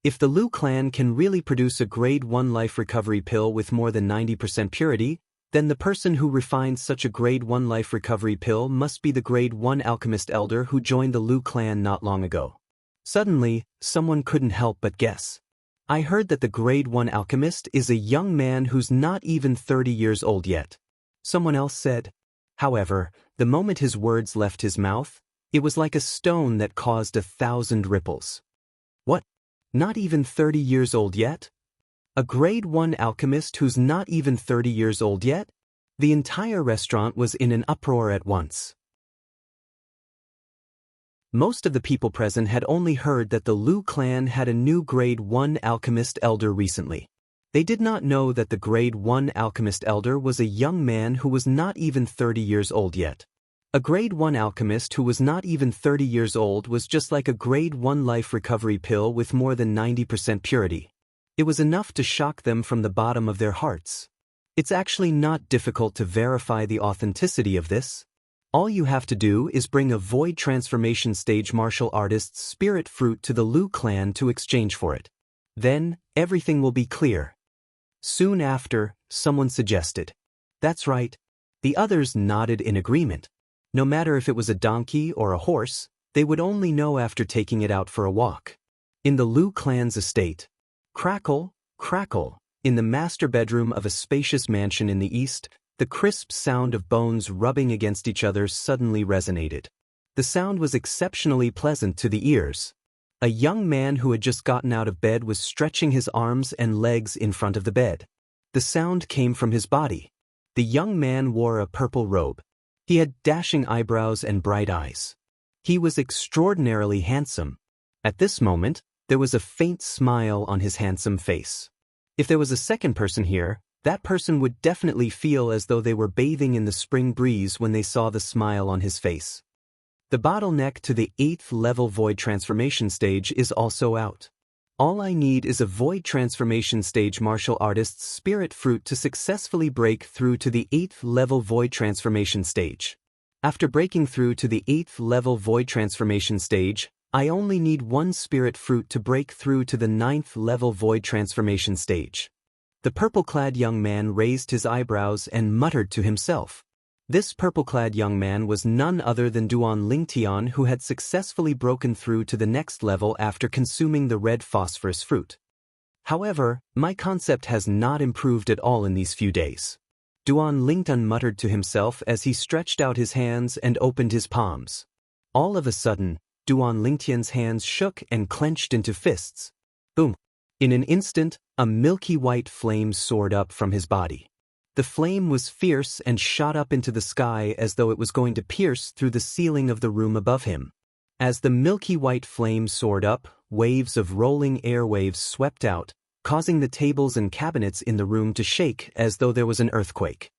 If the Lu clan can really produce a grade 1 life recovery pill with more than 90% purity, then the person who refined such a grade 1 life recovery pill must be the grade 1 alchemist elder who joined the Lu clan not long ago. Suddenly, someone couldn't help but guess. I heard that the grade 1 alchemist is a young man who's not even 30 years old yet. Someone else said. However, the moment his words left his mouth, it was like a stone that caused 1,000 ripples. What? Not even 30 years old yet? A grade 1 alchemist who's not even 30 years old yet? The entire restaurant was in an uproar at once. Most of the people present had only heard that the Lu clan had a new grade 1 alchemist elder recently. They did not know that the grade 1 alchemist elder was a young man who was not even 30 years old yet. A grade 1 alchemist who was not even 30 years old was just like a grade 1 life recovery pill with more than 90% purity. It was enough to shock them from the bottom of their hearts. It's actually not difficult to verify the authenticity of this. All you have to do is bring a void transformation stage martial artist's spirit fruit to the Lu clan to exchange for it. Then, everything will be clear. Soon after, someone suggested. That's right. The others nodded in agreement. No matter if it was a donkey or a horse, they would only know after taking it out for a walk. In the Lu clan's estate. Crackle, crackle, in the master bedroom of a spacious mansion in the east, the crisp sound of bones rubbing against each other suddenly resonated. The sound was exceptionally pleasant to the ears. A young man who had just gotten out of bed was stretching his arms and legs in front of the bed. The sound came from his body. The young man wore a purple robe. He had dashing eyebrows and bright eyes. He was extraordinarily handsome. At this moment, there was a faint smile on his handsome face. If there was a second person here, that person would definitely feel as though they were bathing in the spring breeze when they saw the smile on his face. The bottleneck to the 8th level void transformation stage is also out. All I need is a void transformation stage martial artist's spirit fruit to successfully break through to the 8th level void transformation stage. After breaking through to the 8th level void transformation stage, I only need one spirit fruit to break through to the 9th level void transformation stage. The purple-clad young man raised his eyebrows and muttered to himself. This purple-clad young man was none other than Duan Lingtian, who had successfully broken through to the next level after consuming the red phosphorus fruit. However, my concept has not improved at all in these few days. Duan Lingtian muttered to himself as he stretched out his hands and opened his palms. All of a sudden, Duan Lingtian's hands shook and clenched into fists. Boom! In an instant, a milky white flame soared up from his body. The flame was fierce and shot up into the sky as though it was going to pierce through the ceiling of the room above him. As the milky white flame soared up, waves of rolling airwaves swept out, causing the tables and cabinets in the room to shake as though there was an earthquake.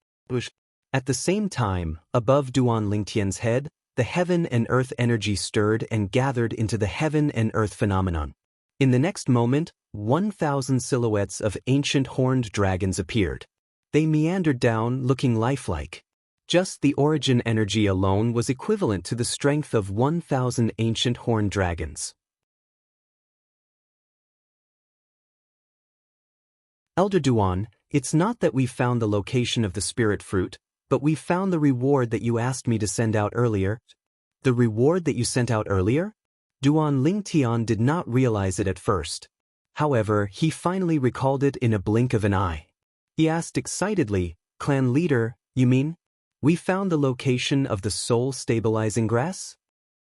At the same time, above Duan Lingtian's head, the heaven and earth energy stirred and gathered into the heaven and earth phenomenon. In the next moment, 1,000 silhouettes of ancient horned dragons appeared. They meandered down, looking lifelike. Just the origin energy alone was equivalent to the strength of 1,000 ancient horned dragons. Elder Duan, it's not that we've found the location of the spirit fruit, but we've found the reward that you asked me to send out earlier. The reward that you sent out earlier? Duan Lingtian did not realize it at first. However, he finally recalled it in a blink of an eye. He asked excitedly, "Clan leader, you mean? We found the location of the soul-stabilizing grass?"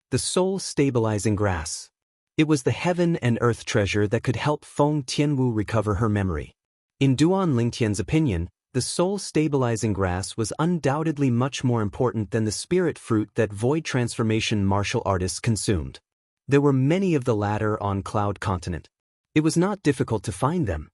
The soul-stabilizing grass. It was the heaven and earth treasure that could help Feng Tianwu recover her memory. In Duan Lingtian's opinion, the soul-stabilizing grass was undoubtedly much more important than the spirit fruit that void transformation martial artists consumed. There were many of the latter on Cloud Continent. It was not difficult to find them.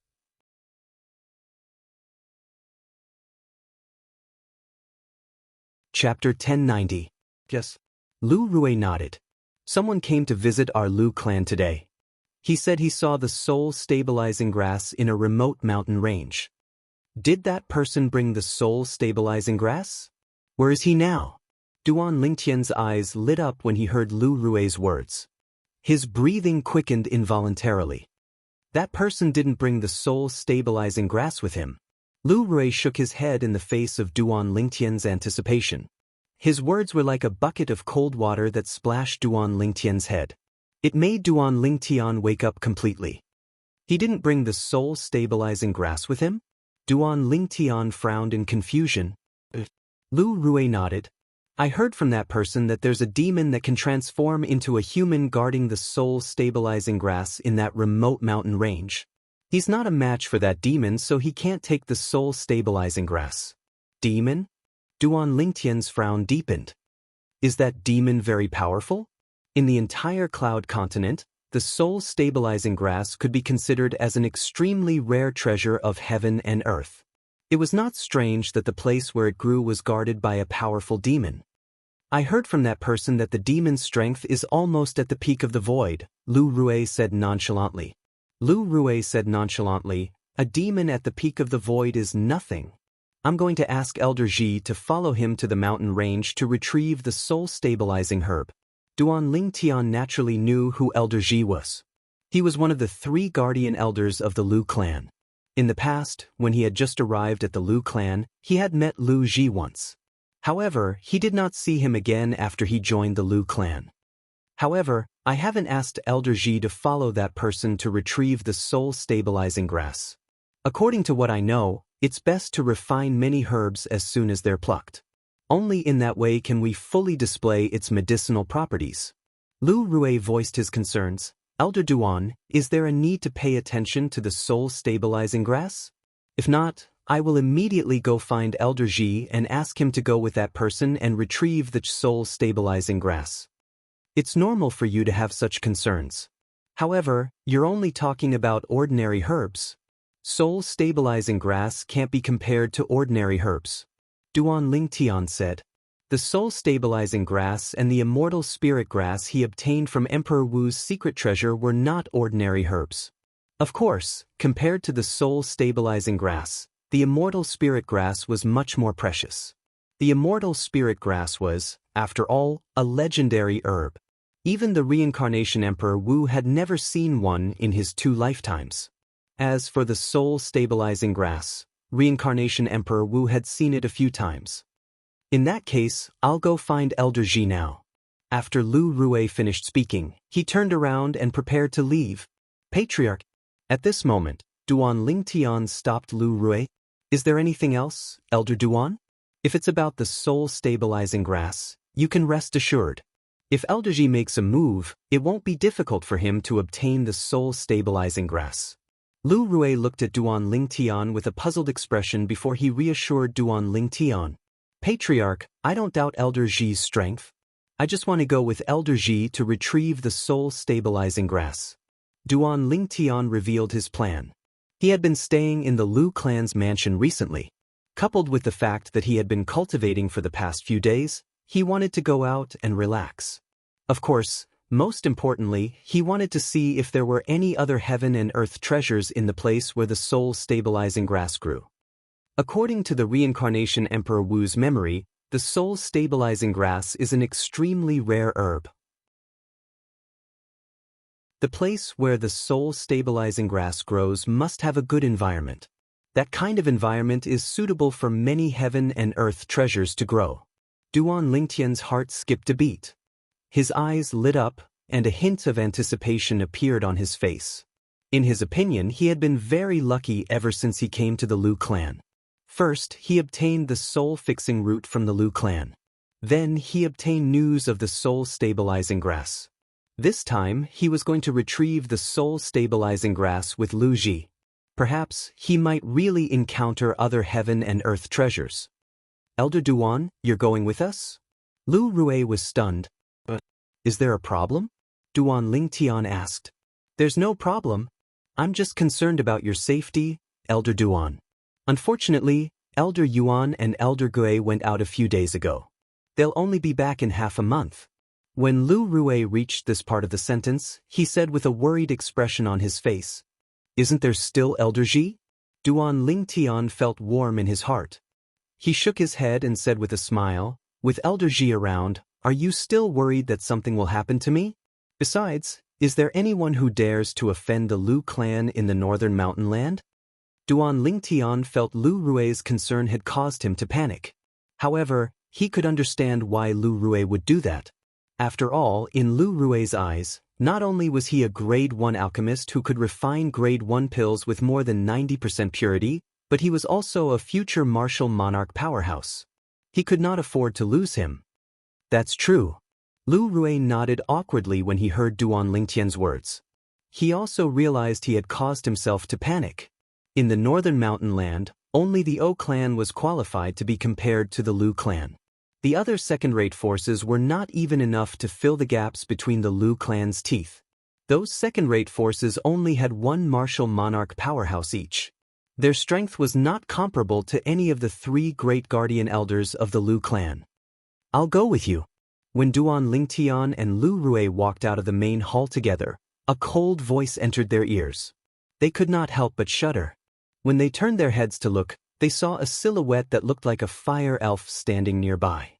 Chapter 1090. Yes. Lu Rue nodded. Someone came to visit our Lu clan today. He said he saw the soul-stabilizing grass in a remote mountain range. Did that person bring the soul-stabilizing grass? Where is he now? Duan Lingtian's eyes lit up when he heard Lu Rue's words. His breathing quickened involuntarily. That person didn't bring the soul-stabilizing grass with him. Lu Rue shook his head in the face of Duan Lingtian's anticipation. His words were like a bucket of cold water that splashed Duan Lingtian's head. It made Duan Lingtian wake up completely. He didn't bring the soul-stabilizing grass with him? Duan Lingtian frowned in confusion. Lu Rue nodded. I heard from that person that there's a demon that can transform into a human guarding the soul-stabilizing grass in that remote mountain range. He's not a match for that demon, so he can't take the soul-stabilizing grass. Demon? Duan Lingtian's frown deepened. Is that demon very powerful? In the entire Cloud Continent, the soul-stabilizing grass could be considered as an extremely rare treasure of heaven and earth. It was not strange that the place where it grew was guarded by a powerful demon. I heard from that person that the demon's strength is almost at the peak of the void, Lu Rue said nonchalantly. Lu Rue said nonchalantly, a demon at the peak of the void is nothing. I'm going to ask Elder Ji to follow him to the mountain range to retrieve the soul-stabilizing herb. Duan Lingtian naturally knew who Elder Ji was. He was one of the 3 guardian elders of the Lu clan. In the past, when he had just arrived at the Lu clan, he had met Lu Ji once. However, he did not see him again after he joined the Lu clan. However, I haven't asked Elder Ji to follow that person to retrieve the soul-stabilizing grass. According to what I know, it's best to refine many herbs as soon as they're plucked. Only in that way can we fully display its medicinal properties. Lu Rue voiced his concerns. Elder Duan, is there a need to pay attention to the soul-stabilizing grass? If not, I will immediately go find Elder Ji and ask him to go with that person and retrieve the soul-stabilizing grass. It's normal for you to have such concerns. However, you're only talking about ordinary herbs. Soul-stabilizing grass can't be compared to ordinary herbs. Duan Lingtian said. The soul-stabilizing grass and the immortal spirit grass he obtained from Emperor Wu's secret treasure were not ordinary herbs. Of course, compared to the soul-stabilizing grass, the immortal spirit grass was much more precious. The immortal spirit grass was, after all, a legendary herb. Even the reincarnation Emperor Wu had never seen one in his 2 lifetimes. As for the soul-stabilizing grass, Reincarnation Emperor Wu had seen it a few times. In that case, I'll go find Elder Ji now. After Lu Rue finished speaking, he turned around and prepared to leave. Patriarch. At this moment, Duan Lingtian stopped Lu Rue. Is there anything else, Elder Duan? If it's about the soul-stabilizing grass, you can rest assured. If Elder Ji makes a move, it won't be difficult for him to obtain the soul-stabilizing grass. Lu Rue looked at Duan Lingtian with a puzzled expression before he reassured Duan Lingtian. Patriarch, I don't doubt Elder Ji's strength. I just want to go with Elder Ji to retrieve the soul-stabilizing grass. Duan Lingtian revealed his plan. He had been staying in the Lu clan's mansion recently. Coupled with the fact that he had been cultivating for the past few days, he wanted to go out and relax. Of course, most importantly, he wanted to see if there were any other heaven and earth treasures in the place where the soul-stabilizing grass grew. According to the reincarnation Emperor Wu's memory, the soul-stabilizing grass is an extremely rare herb. The place where the soul-stabilizing grass grows must have a good environment. That kind of environment is suitable for many heaven and earth treasures to grow. Duan Lingtian's heart skipped a beat. His eyes lit up, and a hint of anticipation appeared on his face. In his opinion, he had been very lucky ever since he came to the Lu clan. First, he obtained the soul-fixing root from the Lu clan. Then, he obtained news of the soul-stabilizing grass. This time, he was going to retrieve the soul-stabilizing grass with Lu Ji. Perhaps he might really encounter other heaven and earth treasures. Elder Duan, you're going with us? Lu Rui was stunned. Is there a problem? Duan Lingtian asked. There's no problem. I'm just concerned about your safety, Elder Duan. Unfortunately, Elder Yuan and Elder Gui went out a few days ago. They'll only be back in half a month. When Lu Rui reached this part of the sentence, he said with a worried expression on his face, Isn't there still Elder Ji? Duan Lingtian felt warm in his heart. He shook his head and said with a smile, With Elder Ji around, are you still worried that something will happen to me? Besides, is there anyone who dares to offend the Lu clan in the northern mountain land? Duan Lingtian felt Lu Rui's concern had caused him to panic. However, he could understand why Lu Rui would do that. After all, in Lu Rui's eyes, not only was he a grade 1 alchemist who could refine grade 1 pills with more than 90% purity, but he was also a future martial monarch powerhouse. He could not afford to lose him. That's true. Lu Rui nodded awkwardly when he heard Duan Lingtian's words. He also realized he had caused himself to panic. In the northern mountain land, only the O clan was qualified to be compared to the Lu clan. The other second-rate forces were not even enough to fill the gaps between the Lu clan's teeth. Those second-rate forces only had one martial monarch powerhouse each. Their strength was not comparable to any of the 3 great guardian elders of the Lu clan. I'll go with you. When Duan Lingtian and Lu Rui walked out of the main hall together, a cold voice entered their ears. They could not help but shudder. When they turned their heads to look, they saw a silhouette that looked like a fire elf standing nearby.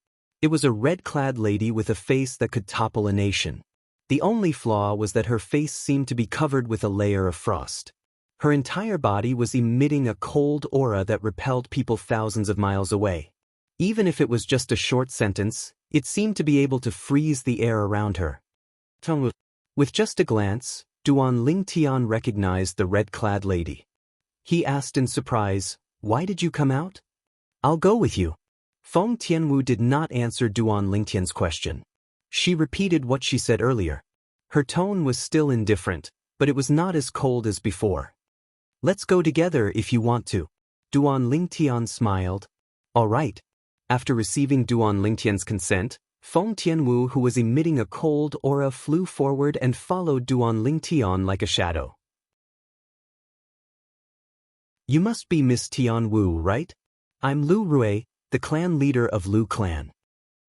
It was a red-clad lady with a face that could topple a nation. The only flaw was that her face seemed to be covered with a layer of frost. Her entire body was emitting a cold aura that repelled people thousands of miles away. Even if it was just a short sentence, it seemed to be able to freeze the air around her. With just a glance, Duan Lingtian recognized the red-clad lady. He asked in surprise, Why did you come out? I'll go with you. Feng Tianwu did not answer Duan Lingtian's question. She repeated what she said earlier. Her tone was still indifferent, but it was not as cold as before. Let's go together if you want to. Duan Lingtian smiled. All right. After receiving Duan Lingtian's consent, Feng Tianwu, who was emitting a cold aura, flew forward and followed Duan Lingtian like a shadow. You must be Miss Tianwu, right? I'm Lu Rui, the clan leader of Lu clan.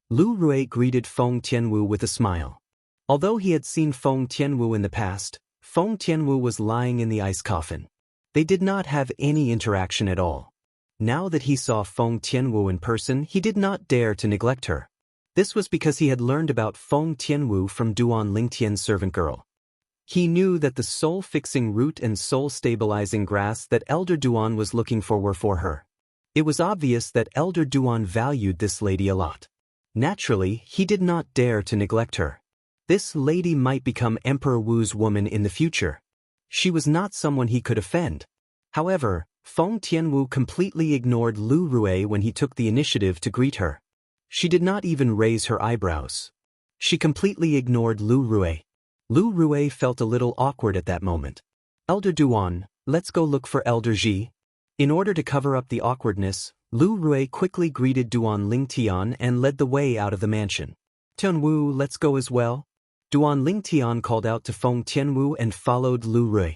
Lu Rui greeted Feng Tianwu with a smile. Although he had seen Feng Tianwu in the past, Feng Tianwu was lying in the ice coffin. They did not have any interaction at all. Now that he saw Feng Tianwu in person, he did not dare to neglect her. This was because he had learned about Feng Tianwu from Duan Lingtian's servant girl. He knew that the soul-fixing root and soul-stabilizing grass that Elder Duan was looking for were for her. It was obvious that Elder Duan valued this lady a lot. Naturally, he did not dare to neglect her. This lady might become Emperor Wu's woman in the future. She was not someone he could offend. However, Feng Tianwu completely ignored Lu Rui when he took the initiative to greet her. She did not even raise her eyebrows. She completely ignored Lu Rui. Lu Rui felt a little awkward at that moment. Elder Duan, let's go look for Elder Ji. In order to cover up the awkwardness, Lu Rui quickly greeted Duan Lingtian and led the way out of the mansion. Tianwu, let's go as well. Duan Lingtian called out to Feng Tianwu and followed Lu Rui.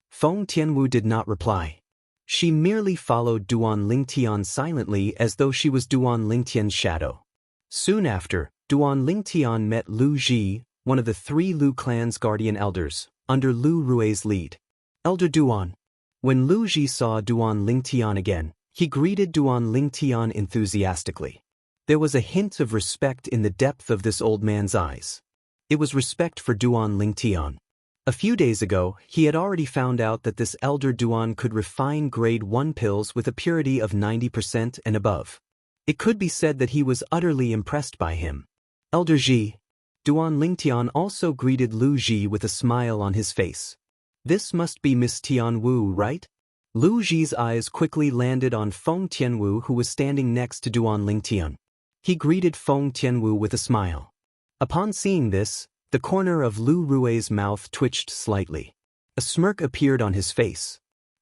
Feng Tianwu did not reply. She merely followed Duan Lingtian silently as though she was Duan Lingtian's shadow. Soon after, Duan Lingtian met Lu Ji, one of the 3 Lu clan's guardian elders, under Lu Rui's lead. Elder Duan. When Lu Ji saw Duan Lingtian again, he greeted Duan Lingtian enthusiastically. There was a hint of respect in the depth of this old man's eyes. It was respect for Duan Lingtian. A few days ago, he had already found out that this Elder Duan could refine grade 1 pills with a purity of 90% and above. It could be said that he was utterly impressed by him. Elder Ji. Duan Lingtian also greeted Lu Ji with a smile on his face. This must be Miss Tianwu, right? Lu Ji's eyes quickly landed on Feng Tianwu, who was standing next to Duan Lingtian. He greeted Feng Tianwu with a smile. Upon seeing this, the corner of Lu Rui's mouth twitched slightly. A smirk appeared on his face.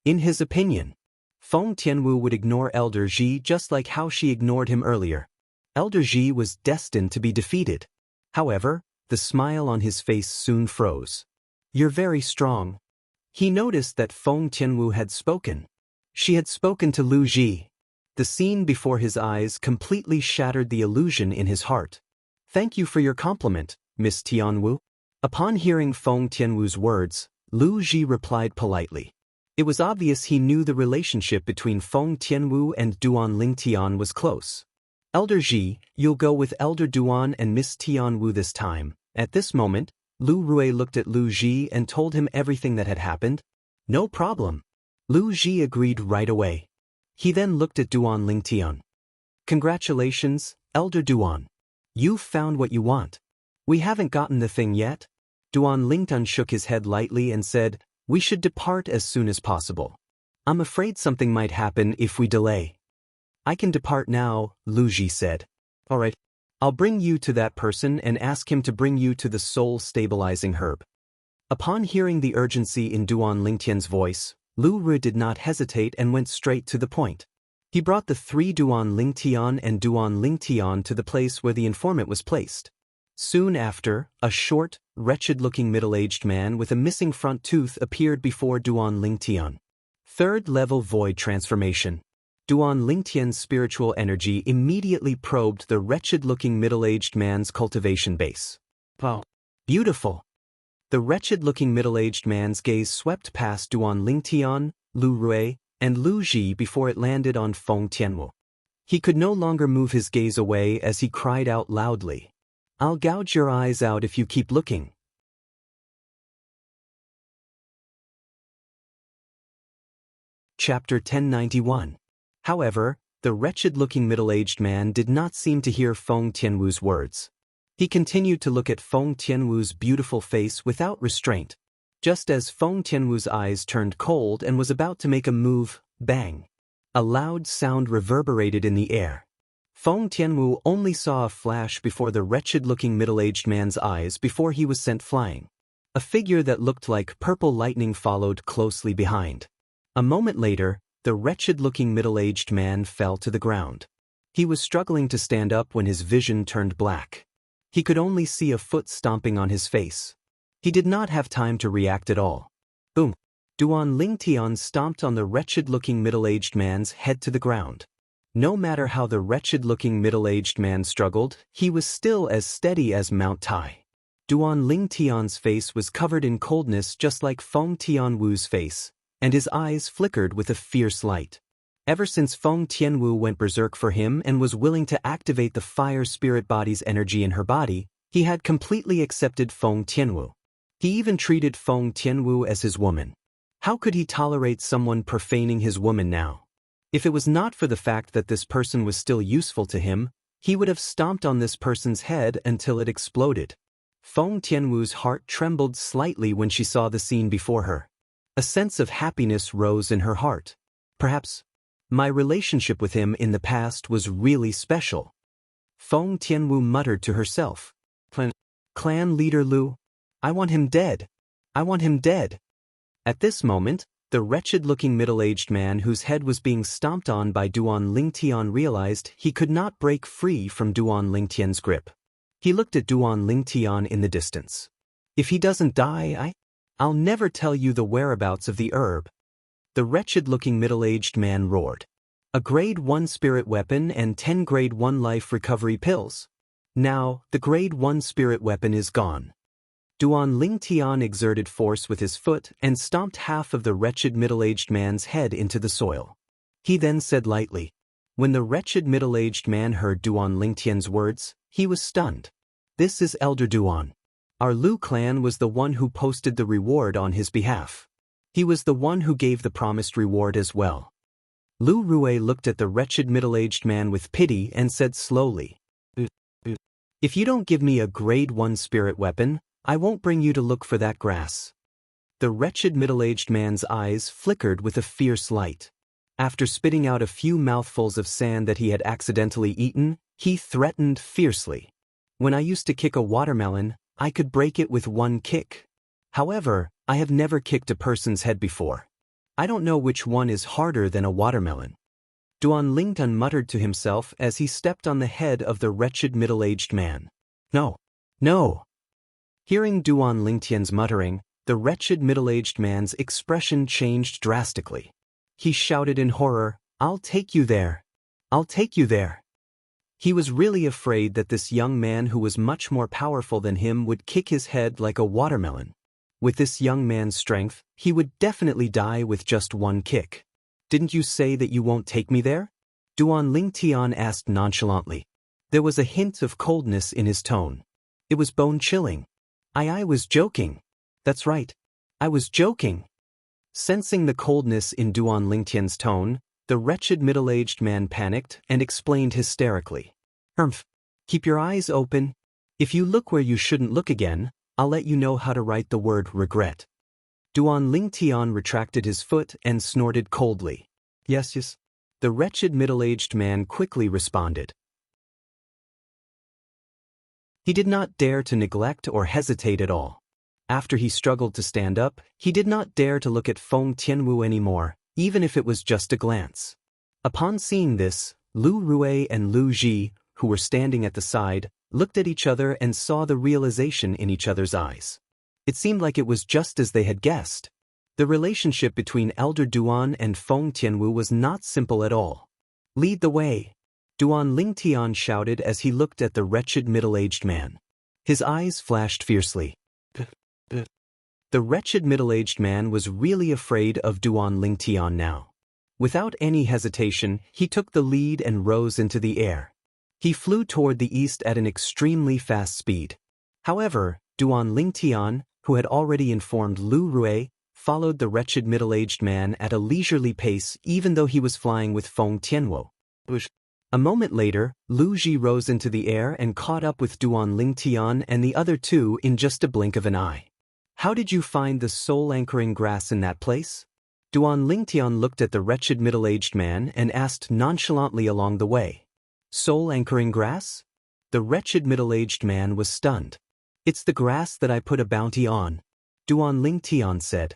In his opinion, Feng Tianwu would ignore Elder Ji just like how she ignored him earlier. Elder Ji was destined to be defeated. However, the smile on his face soon froze. You're very strong. He noticed that Feng Tianwu had spoken. She had spoken to Lu Ji. The scene before his eyes completely shattered the illusion in his heart. Thank you for your compliment, Miss Tianwu. Upon hearing Feng Tianwu's words, Lu Ji replied politely. It was obvious he knew the relationship between Feng Tianwu and Duan Lingtian was close. Elder Ji, you'll go with Elder Duan and Miss Tianwu this time. At this moment, Lu Rui looked at Lu Ji and told him everything that had happened. No problem. Lu Ji agreed right away. He then looked at Duan Lingtian. Congratulations, Elder Duan. You've found what you want. We haven't gotten the thing yet. Duan Lingtian shook his head lightly and said, we should depart as soon as possible. I'm afraid something might happen if we delay. I can depart now, Lu Ji said. All right. I'll bring you to that person and ask him to bring you to the soul-stabilizing herb. Upon hearing the urgency in Duan Lingtian's voice, Lu Rui did not hesitate and went straight to the point. He brought the three Duan Lingtian and Duan Lingtian to the place where the informant was placed. Soon after, a short, wretched-looking middle-aged man with a missing front tooth appeared before Duan Lingtian. Third-level void transformation. Duan Lingtian's spiritual energy immediately probed the wretched-looking middle-aged man's cultivation base. Wow. Beautiful. The wretched-looking middle-aged man's gaze swept past Duan Lingtian, Lu Rui, and Lu Ji before it landed on Feng Tianwu. He could no longer move his gaze away as he cried out loudly. I'll gouge your eyes out if you keep looking. Chapter 1091. However, the wretched-looking middle-aged man did not seem to hear Feng Tianwu's words. He continued to look at Feng Tianwu's beautiful face without restraint. Just as Feng Tianwu's eyes turned cold and was about to make a move, bang! A loud sound reverberated in the air. Feng Tianwu only saw a flash before the wretched-looking middle-aged man's eyes before he was sent flying. A figure that looked like purple lightning followed closely behind. A moment later, the wretched-looking middle-aged man fell to the ground. He was struggling to stand up when his vision turned black. He could only see a foot stomping on his face. He did not have time to react at all. Boom! Duan Lingtian stomped on the wretched-looking middle-aged man's head to the ground. No matter how the wretched-looking middle-aged man struggled, he was still as steady as Mount Tai. Duan Lingtian's face was covered in coldness just like Feng Tianwu's face, and his eyes flickered with a fierce light. Ever since Feng Tianwu went berserk for him and was willing to activate the fire spirit body's energy in her body, he had completely accepted Feng Tianwu. He even treated Feng Tianwu as his woman. How could he tolerate someone profaning his woman now? If it was not for the fact that this person was still useful to him, he would have stomped on this person's head until it exploded. Feng Tianwu's heart trembled slightly when she saw the scene before her. A sense of happiness rose in her heart. Perhaps my relationship with him in the past was really special. Feng Tianwu muttered to herself. Clan leader Lu? I want him dead. I want him dead. At this moment, the wretched-looking middle-aged man whose head was being stomped on by Duan Lingtian realized he could not break free from Duan Lingtian's grip. He looked at Duan Lingtian in the distance. If he doesn't die, I'll never tell you the whereabouts of the herb. The wretched-looking middle-aged man roared. A Grade 1 spirit weapon and 10 Grade 1 life recovery pills. Now, the Grade 1 spirit weapon is gone. Duan Lingtian exerted force with his foot and stomped half of the wretched middle-aged man's head into the soil. He then said lightly. When the wretched middle-aged man heard Duan Lingtian's words, he was stunned. This is Elder Duan. Our Lu clan was the one who posted the reward on his behalf. He was the one who gave the promised reward as well. Lu Rui looked at the wretched middle-aged man with pity and said slowly, If you don't give me a Grade 1 spirit weapon, I won't bring you to look for that grass. The wretched middle-aged man's eyes flickered with a fierce light. After spitting out a few mouthfuls of sand that he had accidentally eaten, he threatened fiercely. When I used to kick a watermelon, I could break it with one kick. However, I have never kicked a person's head before. I don't know which one is harder than a watermelon. Duan Lingtian muttered to himself as he stepped on the head of the wretched middle-aged man. No. No. Hearing Duan Lingtian's muttering, the wretched middle-aged man's expression changed drastically. He shouted in horror, I'll take you there. I'll take you there. He was really afraid that this young man who was much more powerful than him would kick his head like a watermelon. With this young man's strength, he would definitely die with just one kick. Didn't you say that you won't take me there? Duan Lingtian asked nonchalantly. There was a hint of coldness in his tone. It was bone-chilling. I was joking. That's right. I was joking. Sensing the coldness in Duan Lingtian's tone, the wretched middle-aged man panicked and explained hysterically. Keep your eyes open. If you look where you shouldn't look again, I'll let you know how to write the word regret. Duan Lingtian retracted his foot and snorted coldly. Yes. The wretched middle-aged man quickly responded. He did not dare to neglect or hesitate at all. After he struggled to stand up, he did not dare to look at Feng Tianwu anymore, even if it was just a glance. Upon seeing this, Lu Rui and Lu Ji, who were standing at the side, looked at each other and saw the realization in each other's eyes. It seemed like it was just as they had guessed. The relationship between Elder Duan and Feng Tianwu was not simple at all. Lead the way. Duan Lingtian shouted as he looked at the wretched middle-aged man. His eyes flashed fiercely. The wretched middle-aged man was really afraid of Duan Lingtian now. Without any hesitation, he took the lead and rose into the air. He flew toward the east at an extremely fast speed. However, Duan Lingtian, who had already informed Lu Rui, followed the wretched middle-aged man at a leisurely pace even though he was flying with Feng Tianwu. A moment later, Lu Ji rose into the air and caught up with Duan Lingtian and the other two in just a blink of an eye. How did you find the soul-anchoring grass in that place? Duan Lingtian looked at the wretched middle-aged man and asked nonchalantly along the way. Soul-anchoring grass? The wretched middle-aged man was stunned. It's the grass that I put a bounty on, Duan Lingtian said.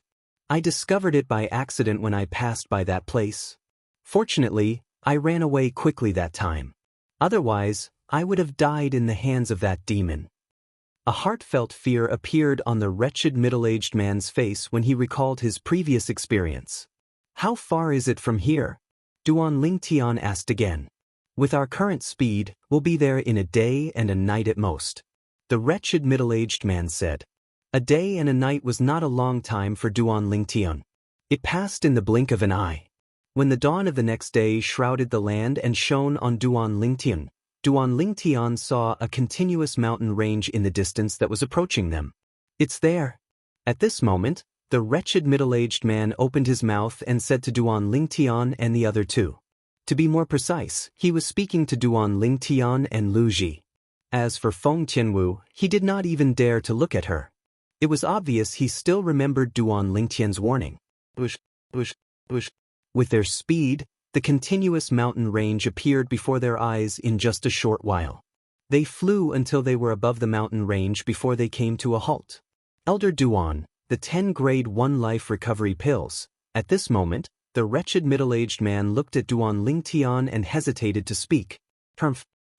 I discovered it by accident when I passed by that place. Fortunately, I ran away quickly that time. Otherwise, I would have died in the hands of that demon. A heartfelt fear appeared on the wretched middle-aged man's face when he recalled his previous experience. How far is it from here? Duan Lingtian asked again. With our current speed, we'll be there in a day and a night at most. The wretched middle-aged man said. A day and a night was not a long time for Duan Lingtian. It passed in the blink of an eye. When the dawn of the next day shrouded the land and shone on Duan Lingtian saw a continuous mountain range in the distance that was approaching them. It's there. At this moment, the wretched middle-aged man opened his mouth and said to Duan Lingtian and the other two. To be more precise, he was speaking to Duan Lingtian and Lu Ji. As for Feng Tianwu, he did not even dare to look at her. It was obvious he still remembered Duan Lingtian's warning. With their speed, the continuous mountain range appeared before their eyes in just a short while. They flew until they were above the mountain range before they came to a halt. Elder Duan, the 10 grade 1 life recovery pills. At this moment, the wretched middle-aged man looked at Duan Lingtian and hesitated to speak.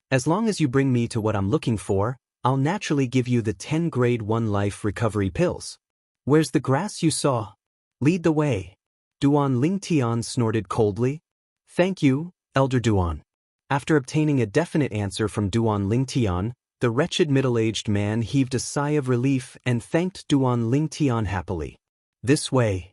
As long as you bring me to what I'm looking for, I'll naturally give you the 10 grade 1 life recovery pills. Where's the grass you saw? Lead the way. Duan Lingtian snorted coldly. Thank you, Elder Duan. After obtaining a definite answer from Duan Lingtian, the wretched middle-aged man heaved a sigh of relief and thanked Duan Lingtian happily. This way.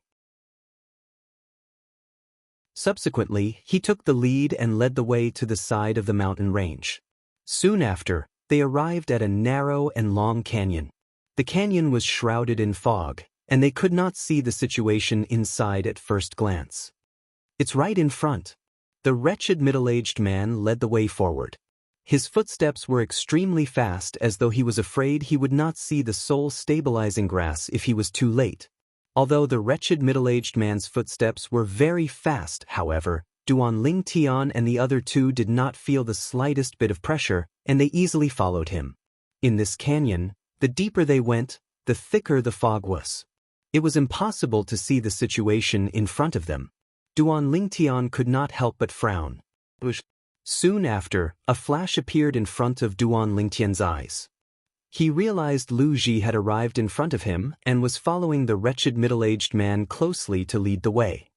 Subsequently, he took the lead and led the way to the side of the mountain range. Soon after, they arrived at a narrow and long canyon. The canyon was shrouded in fog, and they could not see the situation inside at first glance. It's right in front. The wretched middle-aged man led the way forward. His footsteps were extremely fast as though he was afraid he would not see the soul-stabilizing grass if he was too late. Although the wretched middle-aged man's footsteps were very fast, however, Duan Lingtian and the other two did not feel the slightest bit of pressure, and they easily followed him. In this canyon, the deeper they went, the thicker the fog was. It was impossible to see the situation in front of them. Duan Lingtian could not help but frown. Soon after, a flash appeared in front of Duan Lingtian's eyes. He realized Lu Ji had arrived in front of him and was following the wretched middle-aged man closely to lead the way.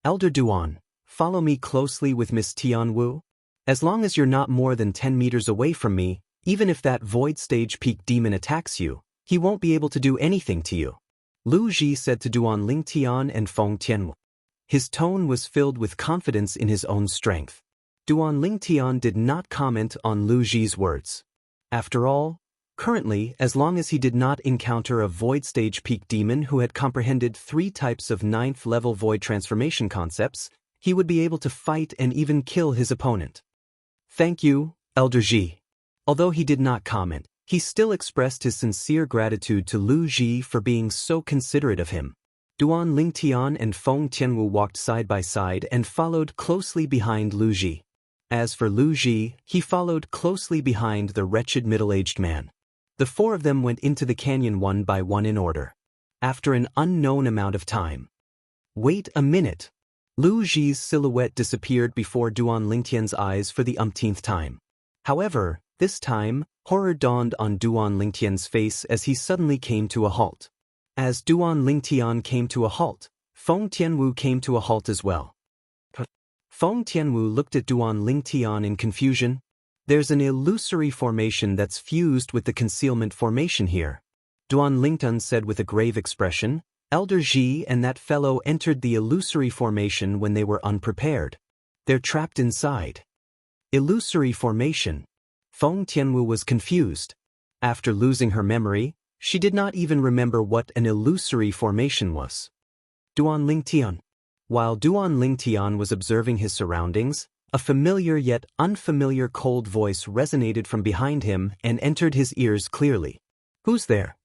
Elder Duan, follow me closely with Miss Tianwu. As long as you're not more than 10 meters away from me, even if that void stage peak demon attacks you, he won't be able to do anything to you. Lu Ji said to Duan Lingtian and Feng Tianwu. His tone was filled with confidence in his own strength. Duan Lingtian did not comment on Lu Ji's words. After all, currently, as long as he did not encounter a void stage peak demon who had comprehended 3 types of 9th level void transformation concepts, he would be able to fight and even kill his opponent. Thank you, Elder Ji. Although he did not comment, he still expressed his sincere gratitude to Lu Ji for being so considerate of him. Duan Lingtian and Feng Tianwu walked side by side and followed closely behind Lu Ji. As for Lu Ji, he followed closely behind the wretched middle-aged man. The 4 of them went into the canyon one by one in order. After an unknown amount of time. Wait a minute. Lu Ji's silhouette disappeared before Duan Lingtian's eyes for the umpteenth time. However, this time, horror dawned on Duan Lingtian's face as he suddenly came to a halt. As Duan Lingtian came to a halt, Feng Tianwu came to a halt as well. Feng Tianwu looked at Duan Lingtian in confusion. There's an illusory formation that's fused with the concealment formation here. Duan Lingtian said with a grave expression. Elder Ji and that fellow entered the illusory formation when they were unprepared. They're trapped inside. Illusory formation. Feng Tianwu was confused. After losing her memory, she did not even remember what an illusory formation was. Duan Lingtian. While Duan Lingtian was observing his surroundings, a familiar yet unfamiliar cold voice resonated from behind him and entered his ears clearly. Who's there?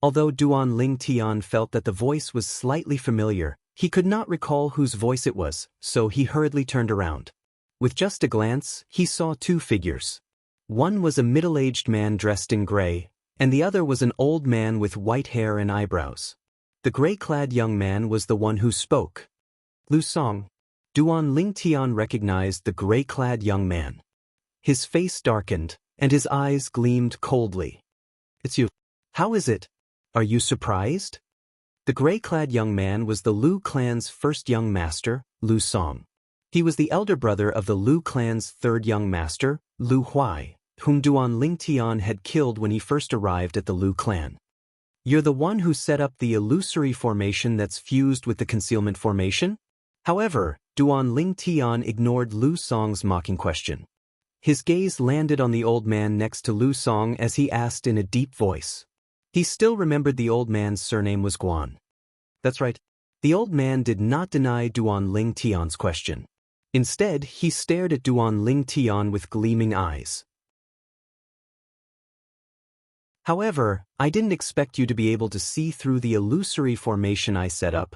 Although Duan Lingtian felt that the voice was slightly familiar, he could not recall whose voice it was, so he hurriedly turned around. With just a glance, he saw 2 figures. One was a middle-aged man dressed in gray, and the other was an old man with white hair and eyebrows. The gray-clad young man was the one who spoke. Lu Song. Duan Lingtian recognized the gray-clad young man. His face darkened, and his eyes gleamed coldly. It's you. How is it? Are you surprised? The gray-clad young man was the Lu clan's first young master, Lu Song. He was the elder brother of the Lu clan's 3rd young master, Lu Huai, whom Duan Lingtian had killed when he first arrived at the Lu clan. You're the one who set up the illusory formation that's fused with the concealment formation? However, Duan Lingtian ignored Lu Song's mocking question. His gaze landed on the old man next to Lu Song as he asked in a deep voice. He still remembered the old man's surname was Guan. That's right. The old man did not deny Duan Lingtian's question. Instead, he stared at Duan Lingtian with gleaming eyes. However, I didn't expect you to be able to see through the illusory formation I set up.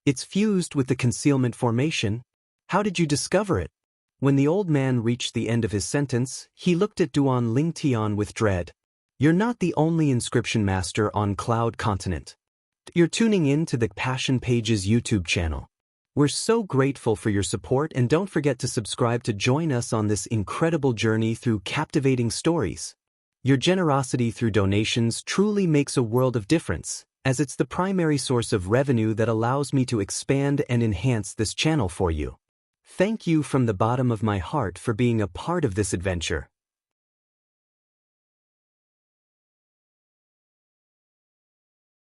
It's fused with the concealment formation. How did you discover it? When the old man reached the end of his sentence, he looked at Duan Lingtian with dread. You're not the only inscription master on Cloud Continent. You're tuning in to the Passion Pages YouTube channel. We're so grateful for your support, and don't forget to subscribe to join us on this incredible journey through captivating stories. Your generosity through donations truly makes a world of difference, as it's the primary source of revenue that allows me to expand and enhance this channel for you. Thank you from the bottom of my heart for being a part of this adventure.